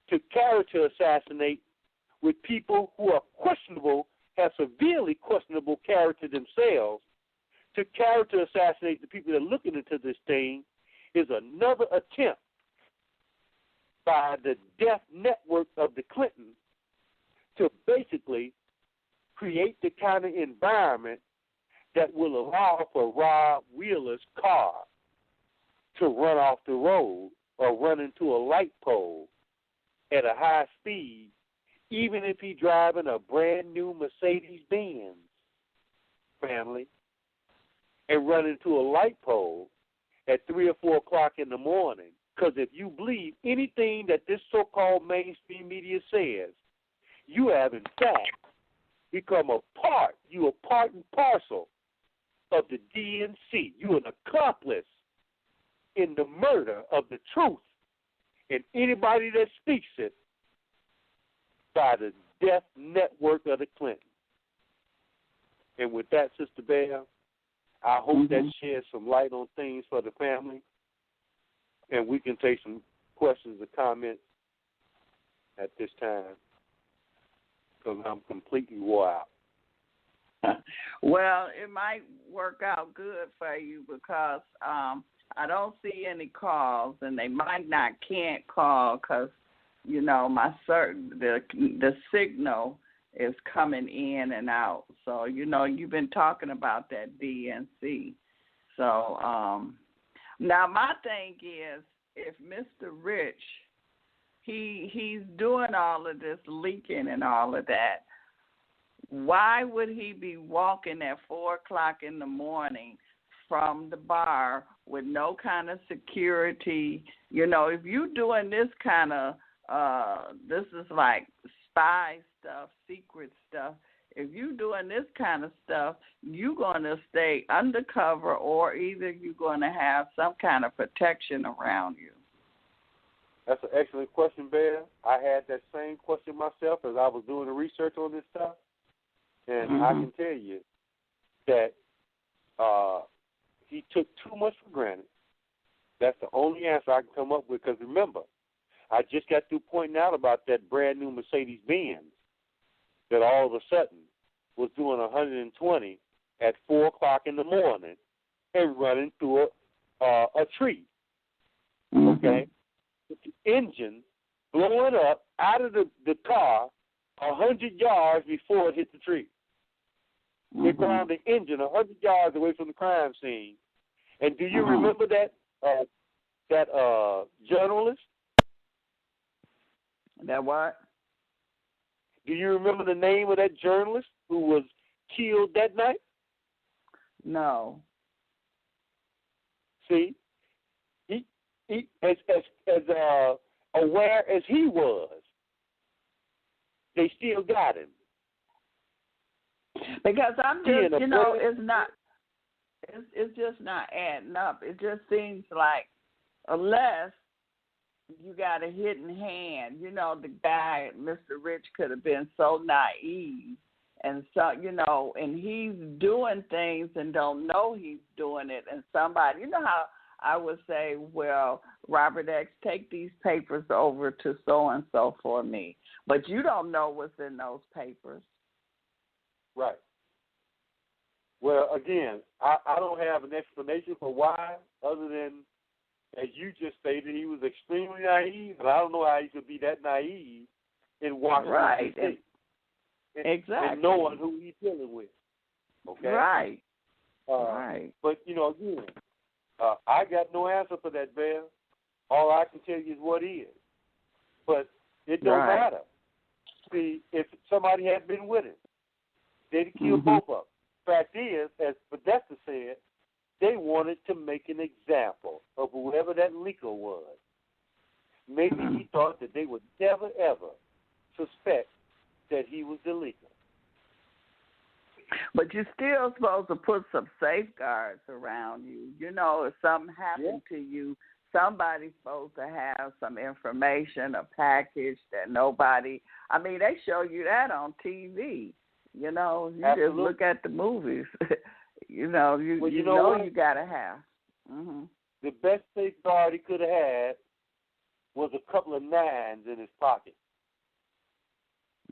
to character assassinate with people who are questionable, have severely questionable character themselves, to character assassinate the people that are looking into this thing is another attempt by the death network of the Clintons to basically create the kind of environment that will allow for Rob Wheeler's car to run off the road or run into a light pole at a high speed, even if he's driving a brand new Mercedes-Benz, family, and run into a light pole at 3 or 4 o'clock in the morning. Because if you believe anything that this so-called mainstream media says, you have in fact become a part and parcel of the D.N.C. You're an accomplice in the murder of the truth and anybody that speaks it by the death network of the Clintons. And with that, Sister Bear, I hope that sheds some light on things for the family, and we can take some questions or comments at this time because I'm completely wore out. Well, it might work out good for you because I don't see any calls, and they can't call because, the signal is coming in and out. So, you've been talking about that D.N.C. So, now my thing is, if Mr. Rich, he's doing all of this leaking and all of that, why would he be walking at 4 o'clock in the morning from the bar with no kind of security? If you're doing this kind of, this is like spy stuff, secret stuff. If you're doing this kind of stuff, you're going to stay undercover, or either you're going to have some kind of protection around you. That's an excellent question, Bear. I had that same question myself as I was doing the research on this stuff. And I can tell you that he took too much for granted. That's the only answer I can come up with, because remember, I just got through pointing out about that brand new Mercedes-Benz that all of a sudden was doing 120 at 4 o'clock in the morning and running through a tree. Okay? With the engine blowing up out of the car 100 yards before it hit the tree. They found the engine 100 yards away from the crime scene. And do you remember that journalist? That what? Do you remember the name of that journalist who was killed that night? No. See, he as aware as he was, they still got him. Because I'm just, it's just not adding up. It just seems like, unless you got a hidden hand, the guy, Mr. Rich, could have been so naive, and so, and he's doing things and don't know he's doing it, and somebody, how I would say, well, Robert X, take these papers over to so-and-so for me, but you don't know what's in those papers. Right. Well, again, I don't have an explanation for why, other than, as you just stated, he was extremely naive, and I don't know how he could be that naive in Washington, D.C. Exactly. And knowing who he's dealing with. Okay? Right. But, again, I got no answer for that, Bear. All I can tell you is what is. But it don't matter. See, if somebody had been with him, they'd kill both of them. Fact is, as Podesta said, they wanted to make an example of whoever that leaker was. Maybe he thought that they would never, ever suspect that he was the leaker. But you're still supposed to put some safeguards around you. If something happened to you, somebody's supposed to have some information, a package that nobody, they show you that on TV. You just look at the movies. you know you got to have. The best safeguard he could have had was a couple of nines in his pocket.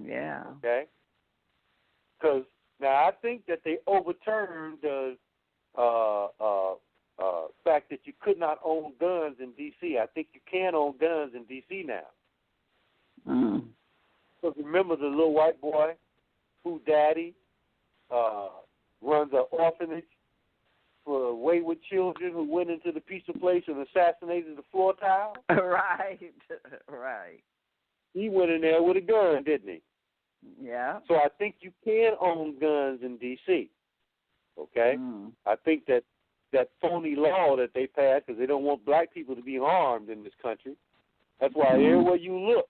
Yeah. Okay? Because now I think that they overturned the fact that you could not own guns in D.C. I think you can own guns in D.C. now. Because remember the little white boy whose daddy runs an orphanage for wayward children who went into the pizza place and assassinated the floor tile? Right. He went in there with a gun, didn't he? Yeah. So I think you can own guns in D.C., okay? I think that phony law that they passed, because they don't want black people to be harmed in this country, that's why everywhere you look,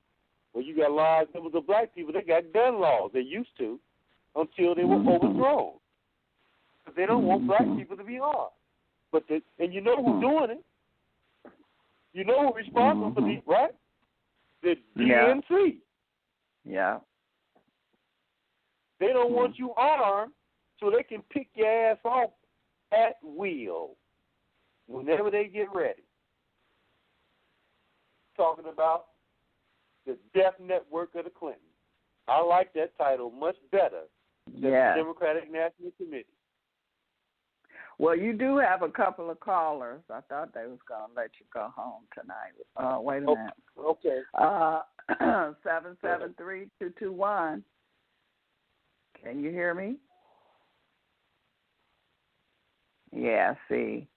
where you got large numbers of black people, they got gun laws. They used to until they were overthrown. Because they don't want black people to be harmed. And you know who's doing it. You know who's responsible for these, right? The D.N.C. Yeah. They don't want you armed so they can pick your ass off at will whenever they get ready. Talking about the death network of the Clintons. I like that title much better than the Democratic National Committee. Well, you do have a couple of callers. I thought they was going to let you go home tonight. Wait a minute. Okay. 773-221. Can you hear me? Yeah, see.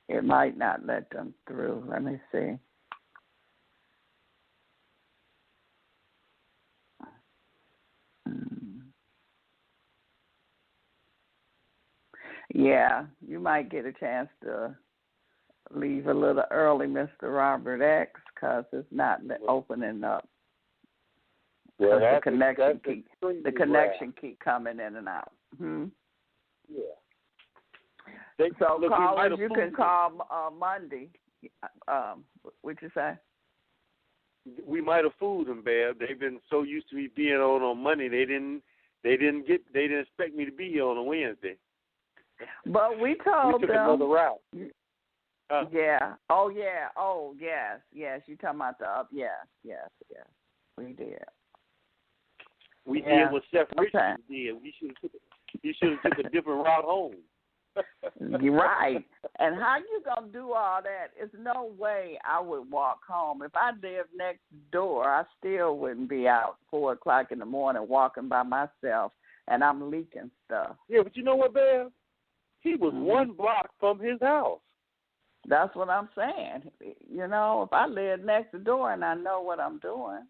It might not let them through. Let me see. Yeah, you might get a chance to leave a little early, Mr. Robert X, because it's not opening up. Well, the connection keep coming in and out. Yeah. So callers, you can call Monday. What'd you say? We might have fooled them, Bev. They've been so used to me being on Monday, they didn't expect me to be here on a Wednesday. But we told we took them another route. Yeah. Oh yeah. Oh yes. You talking about the up? Yes. We did. We did what Seth Richards did. He should have took a different route home. You're right. And how you gonna do all that? There's no way I would walk home. If I lived next door, I still wouldn't be out 4:00 in the morning walking by myself, and I'm leaking stuff. Yeah, but you know what, Bev? He was 1 block from his house. That's what I'm saying. You know, if I lived next door and I know what I'm doing.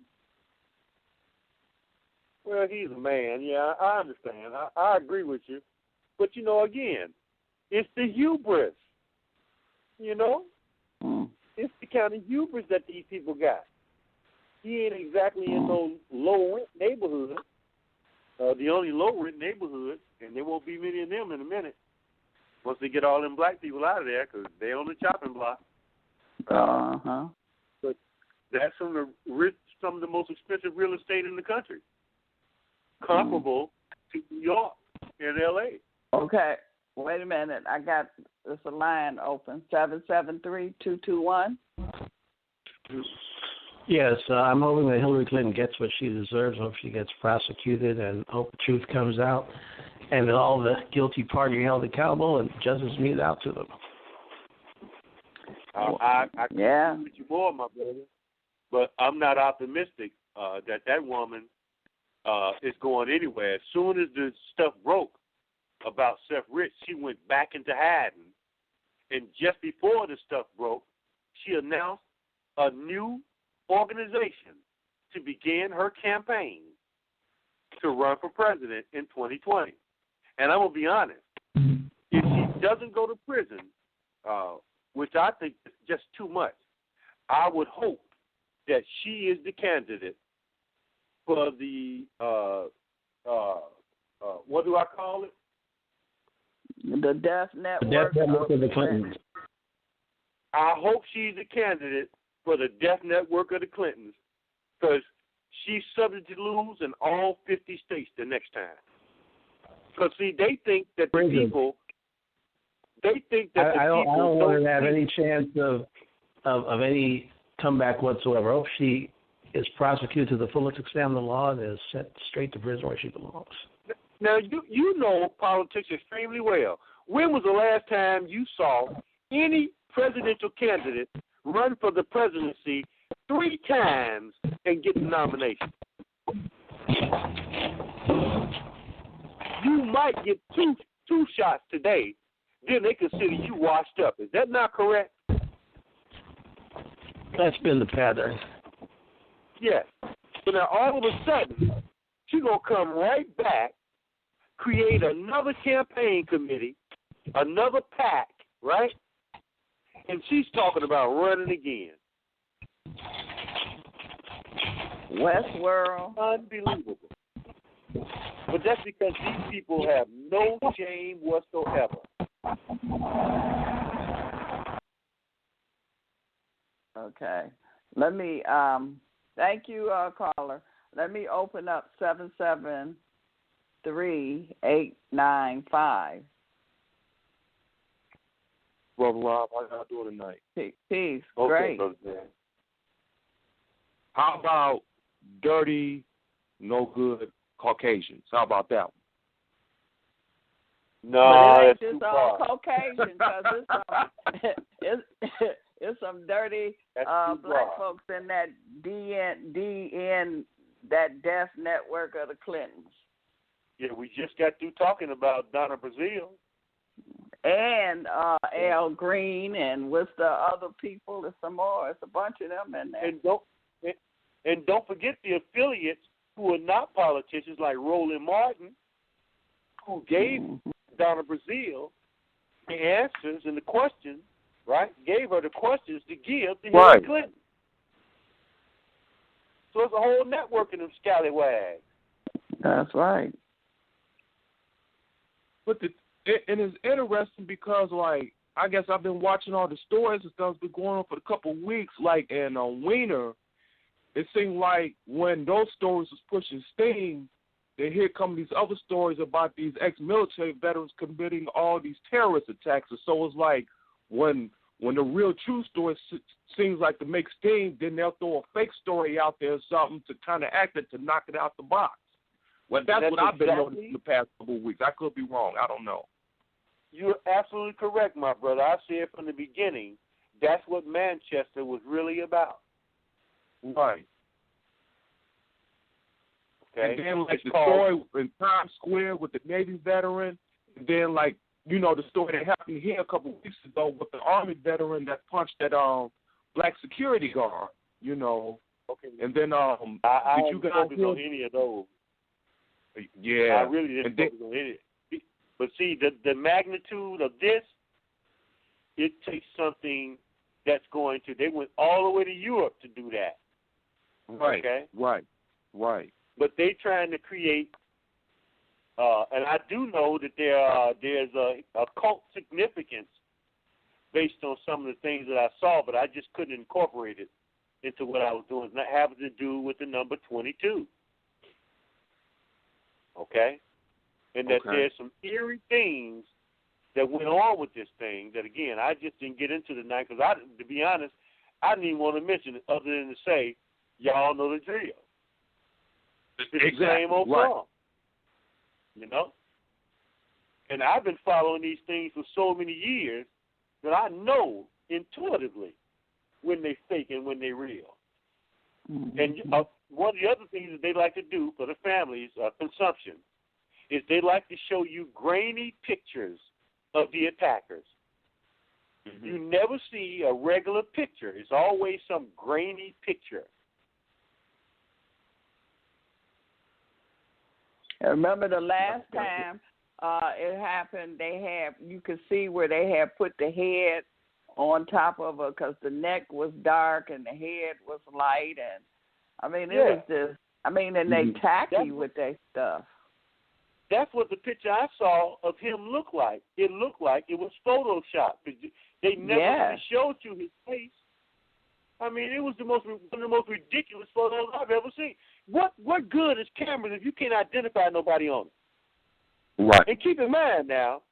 Well, he's a man. Yeah, I understand. I agree with you. But, you know, again, it's the hubris, you know? It's the kind of hubris that these people got. He ain't exactly in no low-rent neighborhood. The only low-rent neighborhood, and there won't be many of them in a minute, once they get all them black people out of there, because they're on the chopping block. But that's some of the most expensive real estate in the country, comparable to New York and L.A. Okay, wait a minute. I got this line open. 773-221. Yes, I'm hoping that Hillary Clinton gets what she deserves. Hope she gets prosecuted, and hope the truth comes out, and that all the guilty party are held accountable and justice meted out to them. I agree with you more, my brother, but I'm not optimistic that woman is going anywhere. As soon as the stuff broke about Seth Rich, she went back into hiding, and just before the stuff broke, she announced a new organization to begin her campaign to run for president in 2020. And I'm going to be honest, if she doesn't go to prison, which I think is just too much, I would hope that she is the candidate for the, what do I call it? The Death Network. The Death Network of the Clintons. I hope she's the candidate for the Death Network of the Clintons, because she's subject to lose in all 50 states the next time. Because, see, they think that the people, I don't want her to have any chance of any comeback whatsoever. I hope she is prosecuted to the fullest extent of the law and is sent straight to prison where she belongs. Now, you know politics extremely well. When was the last time you saw any presidential candidate run for the presidency 3 times and get the nomination? You might get two shots today, then they consider you washed up. Is that not correct? That's been the pattern. Yes. So now all of a sudden, she's going to come right back, create another campaign committee, another PAC, right? And she's talking about running again. Westworld. Unbelievable. But that's because these people have no shame whatsoever. Okay. Let me, thank you, caller. Let me open up 773-895. Brother Rob, how y'all doing tonight? Peace. Okay, great. Brother Dan. How about dirty, no good Caucasians? How about that one? No, but it ain't that's just too all far. Caucasian, because it's some dirty black folks in that D.N. that death network of the Clintons. Yeah, we just got through talking about Donna Brazile. And Al Green, and with the other people, there's some more. It's a bunch of them in there. And don't forget the affiliates who are not politicians, like Roland Martin, who gave Donna Brazile the answers and the questions, right? Gave her the questions to give to Hillary Clinton. So it's a whole network of them scallywags. That's right. But and it's interesting because, like, I guess I've been watching all the stories and stuff that's been going on for a couple of weeks. Like, and on Wiener, it seemed like when those stories was pushing steam, then here come these other stories about these ex-military veterans committing all these terrorist attacks. And so it's like when the real true story seems like to make steam, then they'll throw a fake story out there or something to kind of act it, to knock it out the box. Well, that's what I've been noticing the past couple of weeks. I could be wrong. I don't know. You're absolutely correct, my brother. I said from the beginning, that's what Manchester was really about. Right. Okay. And then, like, the story in Times Square with the Navy veteran, and then, like, you know, the story that happened here a couple of weeks ago with the Army veteran that punched that black security guard, you know. Okay. And then, I did you guys focus on any of those? Yeah. I really didn't focus on any. But see, the magnitude of this, it takes something that's going to, they went all the way to Europe to do that. Right. Okay? Right. But they trying to create, and I do know that there's a cult significance based on some of the things that I saw, but I just couldn't incorporate it into what I was doing. It's not having to do with the number 22. Okay? And that there's some eerie things that went on with this thing that, again, I just didn't get into tonight because, to be honest, I didn't even want to mention it other than to say, y'all know the drill. It's the same old song, you know? And I've been following these things for so many years that I know intuitively when they fake and when they real. Mm-hmm. And one of the other things that they like to do for the families, consumption, is they like to show you grainy pictures of the attackers. Mm-hmm. You never see a regular picture. It's always some grainy picture. I remember the last time it happened, you could see where they had put the head on top of her because the neck was dark and the head was light. And, I mean, it was just, and they tacky with their stuff. That's what the picture I saw of him looked like. It looked like it was Photoshopped. They never really showed you his face. I mean, it was one of the most ridiculous photos I've ever seen. What good is cameras if you can't identify nobody on it? Right. And keep in mind now,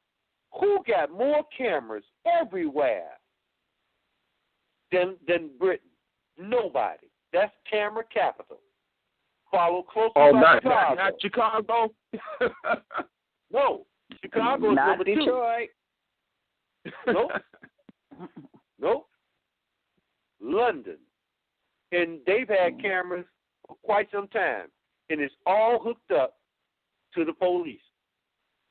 who got more cameras everywhere than Britain? Nobody. That's camera capital. Follow closely by Chicago. Not Chicago? No. Chicago's not number Detroit. 2. Nope. London. And they've had cameras for quite some time. And it's all hooked up to the police.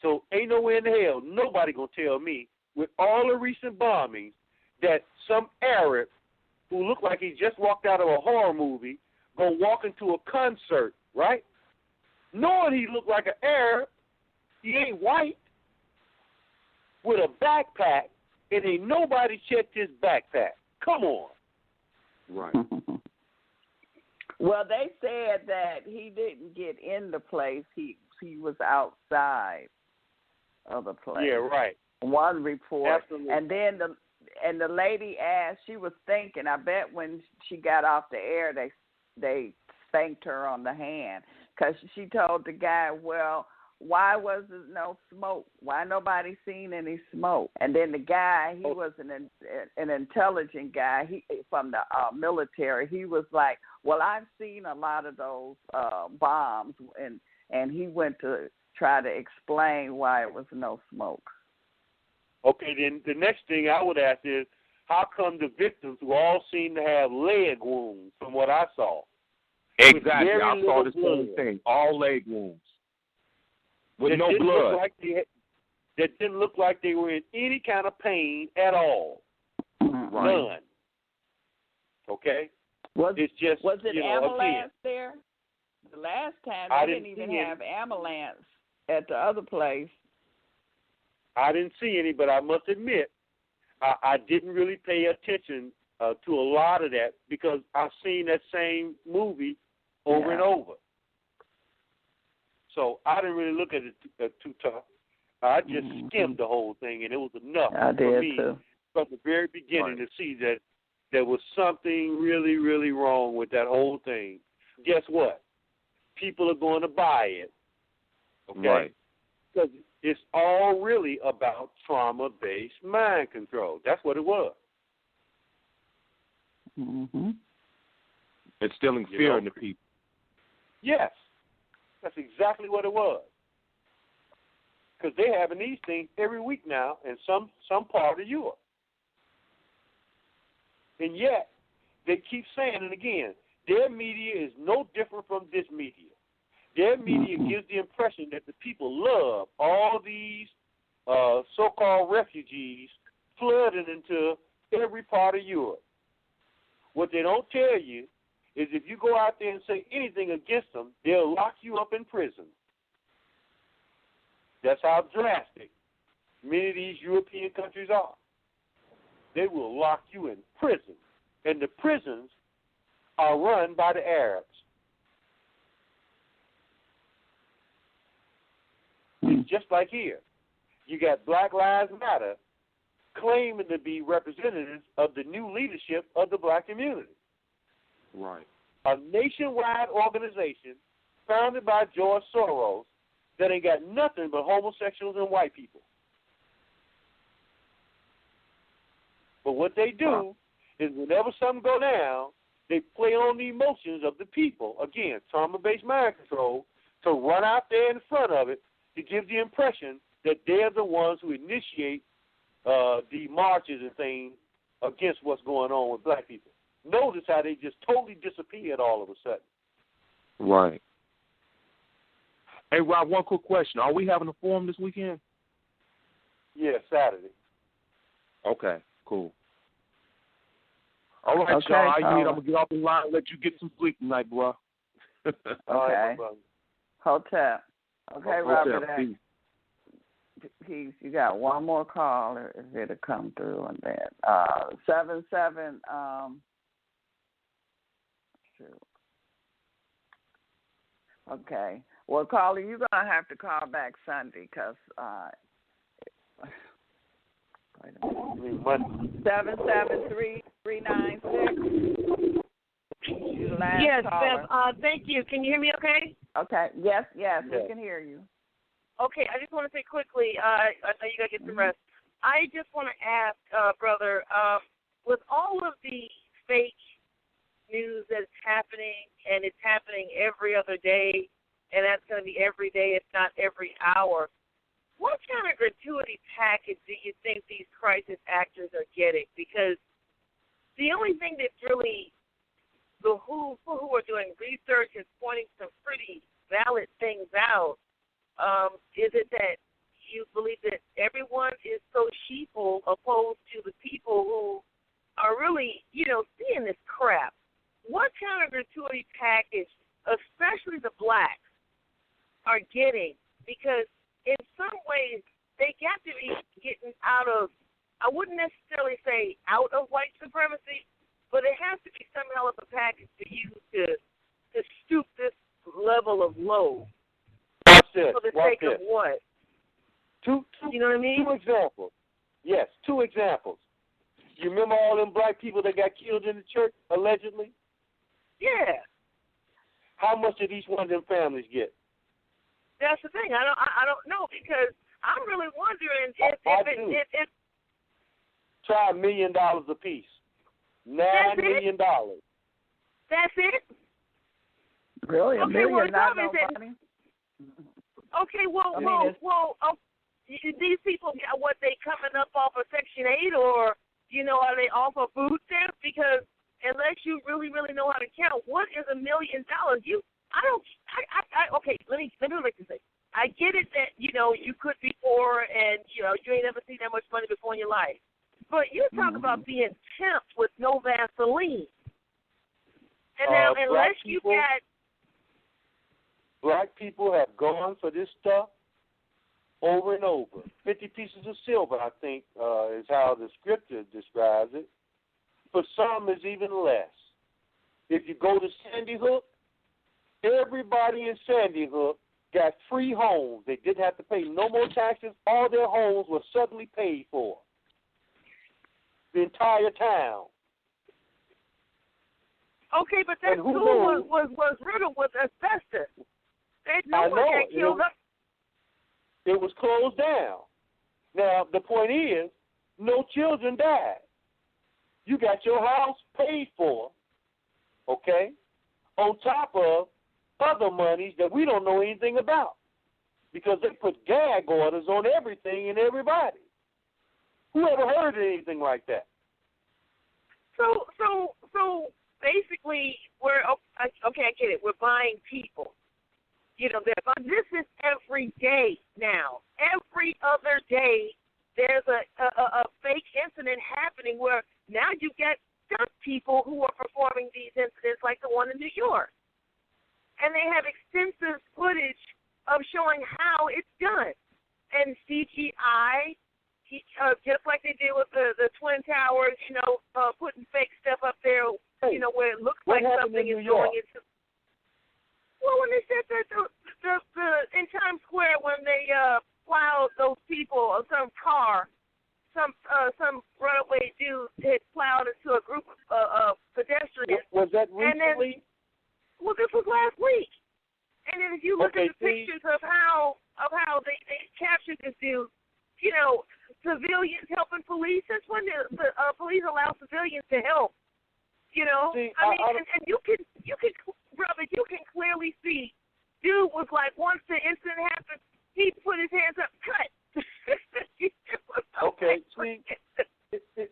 So ain't no way in the hell nobody going to tell me, with all the recent bombings, that some Arab who looked like he just walked out of a horror movie going to walk into a concert, right? Knowing he looked like an Arab, he ain't white, with a backpack, and ain't nobody checked his backpack. Come on. Right. Well, they said that he didn't get in the place. He was outside of the place. Yeah, right. One report. Absolutely. And then the lady asked, she was thinking, I bet when she got off the air, they spanked her on the hand because she told the guy, well, why was there no smoke? Why nobody seen any smoke? And then the guy, he was an intelligent guy from the military. He was like, well, I've seen a lot of those bombs, and he went to try to explain why it was no smoke. Okay, then the next thing I would ask is, how come the victims who all seem to have leg wounds from what I saw? Exactly. I saw the same thing. All leg wounds. With no blood. That didn't look like they were in any kind of pain at all. Right. None. Okay? Was it ambulance there? The last time they didn't even have ambulance at the other place. I didn't see any, but I must admit, I didn't really pay attention to a lot of that because I've seen that same movie over and over. So I didn't really look at it too tough. I just skimmed the whole thing, and it was enough for me from the very beginning to see that there was something really, really wrong with that whole thing. Guess what? People are going to buy it, okay? Right. Because it's all really about trauma-based mind control. That's what it was. Mm-hmm. Instilling fear in the people. Yes. That's exactly what it was. Because they're having these things every week now in some part of Europe. And yet, they keep saying it again. Their media is no different from this media. Their media gives the impression that the people love all these so-called refugees flooding into every part of Europe. What they don't tell you is if you go out there and say anything against them, they'll lock you up in prison. That's how drastic many of these European countries are. They will lock you in prison. And the prisons are run by the Arabs. It's just like here. You got Black Lives Matter claiming to be representatives of the new leadership of the black community. Right. A nationwide organization founded by George Soros that ain't got nothing but homosexuals and white people. But what they do is whenever something go down, they play on the emotions of the people. Again, trauma-based mind control, to run out there in front of it to give the impression that they're the ones who initiate the marches and things against what's going on with black people. Notice how they just totally disappeared all of a sudden. Right. Hey, Rob, one quick question. Are we having a forum this weekend? Yeah, Saturday. Okay, cool. All right, y'all. I'm going to get off the line and let you get some sleep tonight, bro. Okay. Hotep. Okay, Robert. You got one more call if it'll come through on that. 77. Okay. Well, caller, you're gonna have to call back Sunday because. Wait a minute. 773-396. Yes, Seth. Thank you. Can you hear me? Okay. Okay. Yes, we can hear you. Okay, I just want to say quickly, I know you got to get some rest. I just want to ask, brother, with all of the fake news that's happening, and it's happening every other day, and that's going to be every day, if not every hour, what kind of gratuity package do you think these crisis actors are getting? Because the only thing that's really the who are doing research and pointing some pretty valid things out, is it that you believe that everyone is so sheeple opposed to the people who are really, seeing this crap? What kind of gratuity package, especially the blacks, are getting? Because in some ways they got to be getting out of, I wouldn't necessarily say out of white supremacy, but it has to be some hell of a package for you to stoop this level of low. For the sake of what? Two, you know what I mean? 2 examples. Yes, 2 examples. You remember all them black people that got killed in the church, allegedly? Yeah. How much did each one of them families get? That's the thing. I don't know, because I'm really wondering if try $1 million apiece. $9 million. That's it? Really? $1 million? Not no money? Okay, these people got what they coming up off of Section 8, or are they off of food stamps? Because unless you really, really know how to count, what is $1 million? Okay, let me make this say. I get it that you could be poor and you ain't never seen that much money before in your life, but you talk about being tempted with no Vaseline, and now unless you got black people have gone for this stuff over and over. 50 pieces of silver, I think, is how the scripture describes it. For some, it's even less. If you go to Sandy Hook, everybody in Sandy Hook got free homes. They didn't have to pay no more taxes. All their homes were suddenly paid for. The entire town. Okay, but that school was riddled with asbestos. No one got killed up. It was closed down. Now, the point is, no children died. You got your house paid for, okay, on top of other monies that we don't know anything about because they put gag orders on everything and everybody. Who ever heard of anything like that? So basically, I get it. We're buying people. This is every day now. Every other day, there's a fake incident happening where now you get stunt people who are performing these incidents like the one in New York. And they have extensive footage of showing how it's done. And CGI, just like they did with the Twin Towers, putting fake stuff up there, where it looks like something is going into. Well, when they said that the in Times Square when they plowed those people or some car, some runaway dude had plowed into a group of pedestrians. Was that recently? This was last week. And then if you look at the pictures of how they captured this dude, civilians helping police. That's when the police allow civilians to help. And you can, brother, you can clearly see, dude was like, once the incident happened, he put his hands up, cut. Okay, see,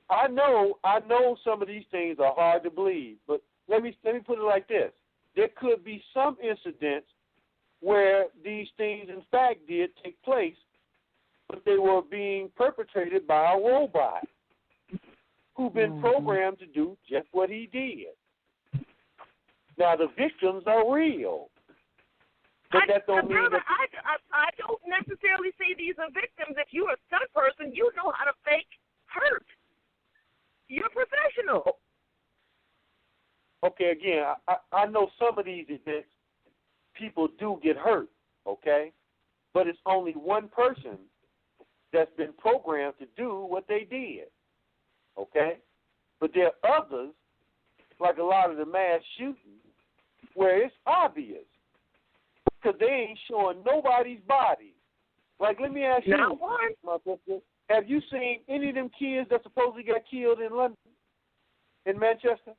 I know some of these things are hard to believe, but let me put it like this: there could be some incidents where these things, in fact, did take place, but they were being perpetrated by a robot who've been programmed to do just what he did. Now, the victims are real. But that don't mean brother, I don't necessarily say these are victims. If you're a stunt person, you know how to fake hurt. You're a professional. Okay, again, I know some of these events, people do get hurt, okay? But it's only one person that's been programmed to do what they did. Okay? But there are others, like a lot of the mass shootings, where it's obvious because they ain't showing nobody's body. Like, let me ask you, my sister, have you seen any of them kids that supposedly got killed in London, in Manchester?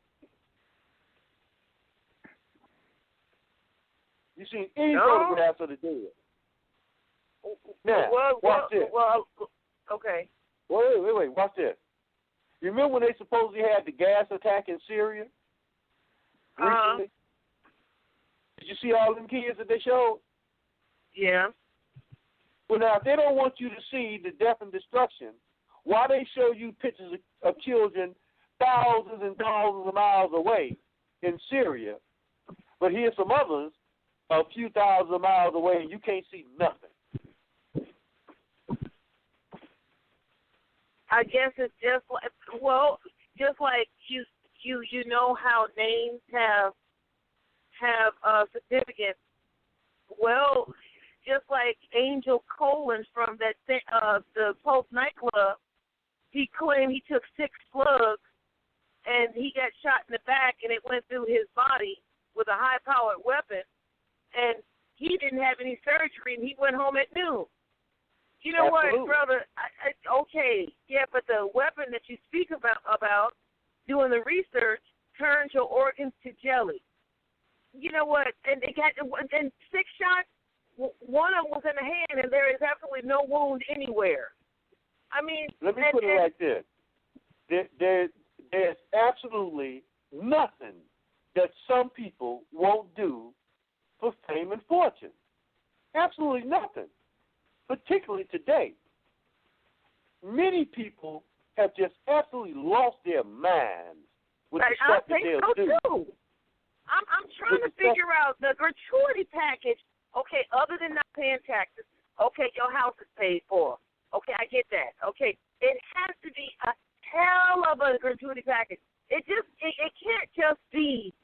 You seen any photographs of the dead? Now, watch this. Okay. Wait, watch this. You remember when they supposedly had the gas attack in Syria recently? Did you see all them kids that they showed? Yeah. Well, now, if they don't want you to see the death and destruction, why they show you pictures of children thousands and thousands of miles away in Syria, but here's some others a few thousand miles away and you can't see nothing? I guess it's just like you know how names have significance. Well, just like Angel Collins from that the Pulse nightclub, he claimed he took 6 slugs and he got shot in the back and it went through his body with a high-powered weapon, and he didn't have any surgery and he went home at noon. You know Absolutely. what, brother? Okay, yeah, but the weapon that you speak about doing the research turns your organs to jelly. You know what? And they got 6 shots. one of them was in the hand, and there is absolutely no wound anywhere. I mean, let me put it like this: there's absolutely nothing that some people won't do for fame and fortune. Absolutely nothing, particularly today. Many people have just absolutely lost their minds with the stuff that they'll do. Too. I'm trying to figure out the gratuity package. Okay, other than not paying taxes. Okay, your house is paid for. Okay, I get that. Okay, it has to be a hell of a gratuity package. It can't just be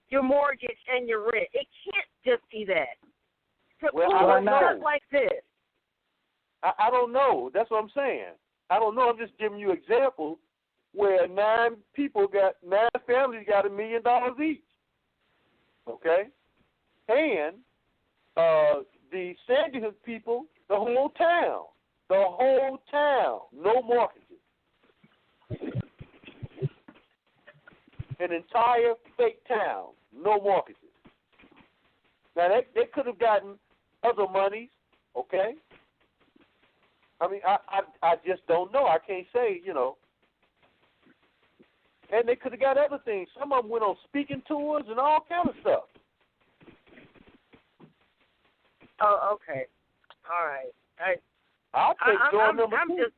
your mortgage and your rent. It can't just be that. Well, I don't know. Like this. I don't know. That's what I'm saying. I don't know. I'm just giving you examples where 9 families got $1 million each. Okay? And the Sandy Hook people, the whole town, no mortgages. An entire fake town, no mortgages. Now, they could have gotten other monies, okay? I mean, I just don't know. I can't say, And they could have got other things. Some of them went on speaking tours and all kind of stuff. Oh, okay. All right. I'll take door number 2.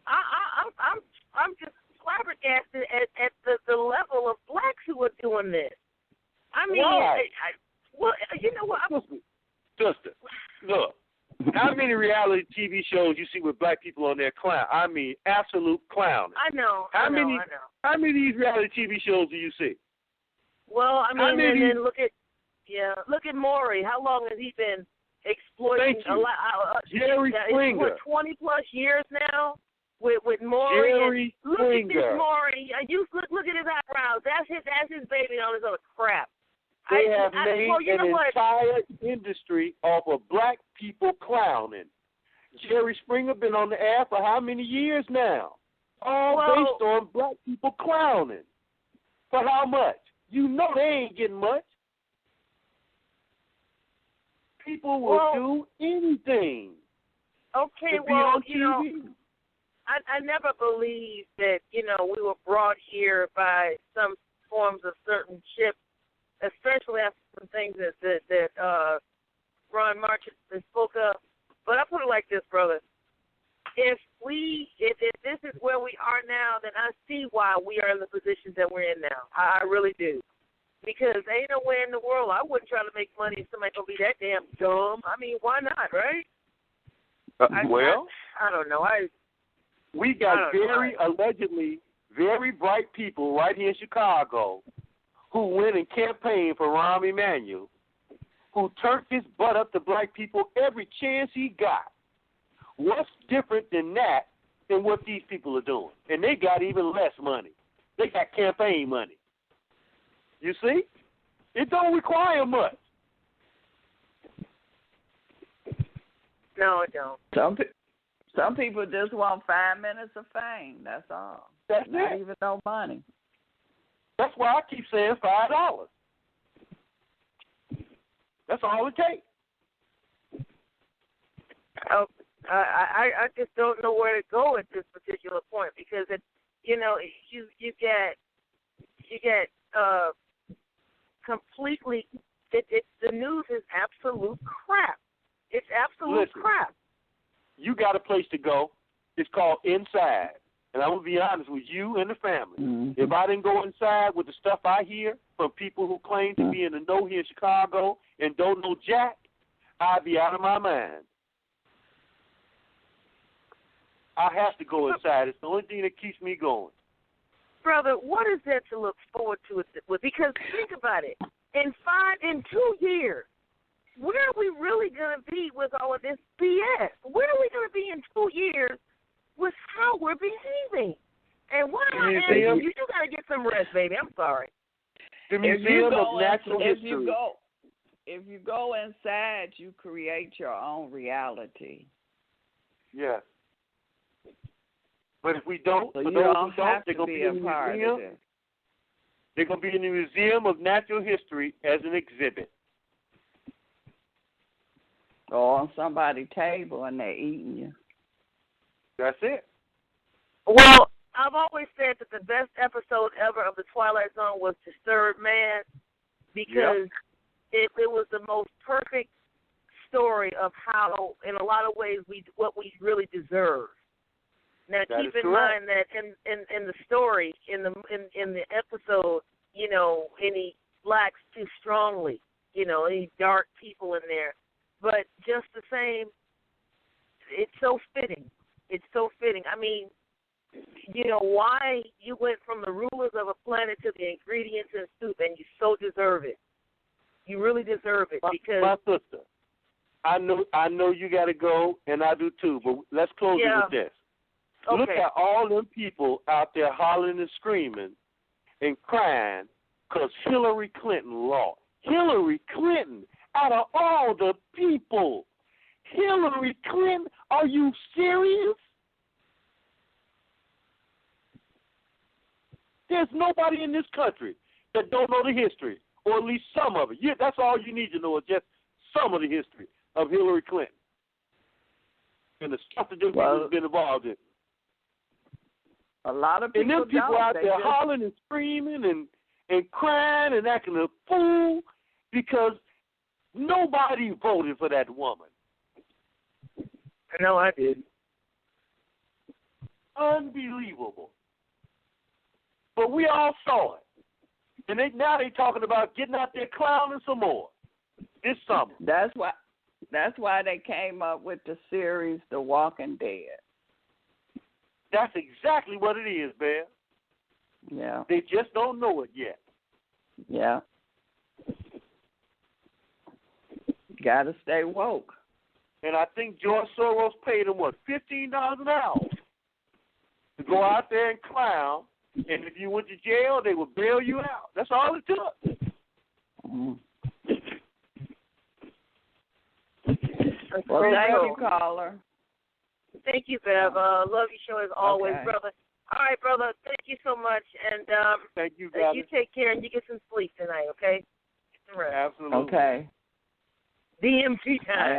I'm just flabbergasted at the level of blacks who are doing this. I mean, well, you know what? Sister, look. How many reality TV shows you see with black people on there clown? I mean, absolute clowning. I know. How many of these reality TV shows do you see? Well, I mean, and then look at Maury. How long has he been exploiting a lot? Jerry Springer. What, 20 plus years now with Maury. Jerry Look Springer. at this Maury. Look at his eyebrows. That's his baby and all this other crap. They have made an entire industry off of black people clowning. Jerry Springer been on the air for how many years now? All based on black people clowning. For how much? You know they ain't getting much. People will do anything. Okay, to be on TV. I never believed that, we were brought here by some forms of certain chips, especially after some things that Ron Martin spoke of. But I put it like this, brother. If this is where we are now, then I see why we are in the positions that we're in now. I really do. Because ain't no way in the world I wouldn't try to make money if somebody gonna be that damn dumb. I mean, why not, right? I don't know. We got allegedly very bright people right here in Chicago who went and campaigned for Rahm Emanuel, who turned his butt up to black people every chance he got. What's different than that than what these people are doing? And they got even less money. They got campaign money. You see? It don't require much. No, it don't. Some people just want 5 minutes of fame. That's all. That's not it. Even no money. That's why I keep saying $5. That's all it takes. Oh, I just don't know where to go at this particular point because you get completely. The news is absolute crap. It's absolute crap. You got a place to go. It's called Inside. And I'm going to be honest with you and the family. Mm-hmm. If I didn't go inside with the stuff I hear from people who claim to be in the know here in Chicago and don't know jack, I'd be out of my mind. I have to go inside. It's the only thing that keeps me going. Brother, what is there to look forward to? Because think about it. In 2 years, where are we really going to be with all of this BS? Where are we going to be in 2 years with how we're behaving? And what am I asking? You got to get some rest, baby. I'm sorry. The Museum of Natural History. If you go inside, you create your own reality. Yes. But if we don't, so for you those don't who have don't, they're to going to be be in the museum. They're going to be in the Museum of Natural History as an exhibit. or on somebody's table and they're eating you. That's it. Well, I've always said that the best episode ever of The Twilight Zone was Disturbed Man, because it was the most perfect story of how, in a lot of ways, what we really deserve. Now, keep in mind that in the story, in the episode, any blacks too strongly, any dark people in there. But just the same, it's so fitting. It's so fitting. I mean, why you went from the rulers of a planet to the ingredients in soup, and you so deserve it. You really deserve it, because my sister, I know you got to go, and I do too. But let's close it with this. Okay. Look at all them people out there hollering and screaming and crying because Hillary Clinton lost. Hillary Clinton, out of all the people, Hillary Clinton, are you serious? There's nobody in this country that don't know the history, or at least some of it. That's all you need to know, is just some of the history of Hillary Clinton and the stuff that those people have been involved in. A lot of people and them people out there hollering and screaming and crying and acting a fool because nobody voted for that woman. No, I did. Unbelievable. But we all saw it. And now they're talking about getting out there clowning some more this summer. That's why they came up with the series The Walking Dead. That's exactly what it is, man. Yeah. They just don't know it yet. Yeah. Gotta stay woke. And I think George Soros paid them, $15 an hour to go out there and clown. And if you went to jail, they would bail you out. That's all it took. Mm-hmm. Well, thank you, caller. Thank you, Bev. Love your show as always, brother. All right, brother. Thank you so much. And thank you, brother. You take care and you get some sleep tonight, okay? Absolutely. Okay. DMT time.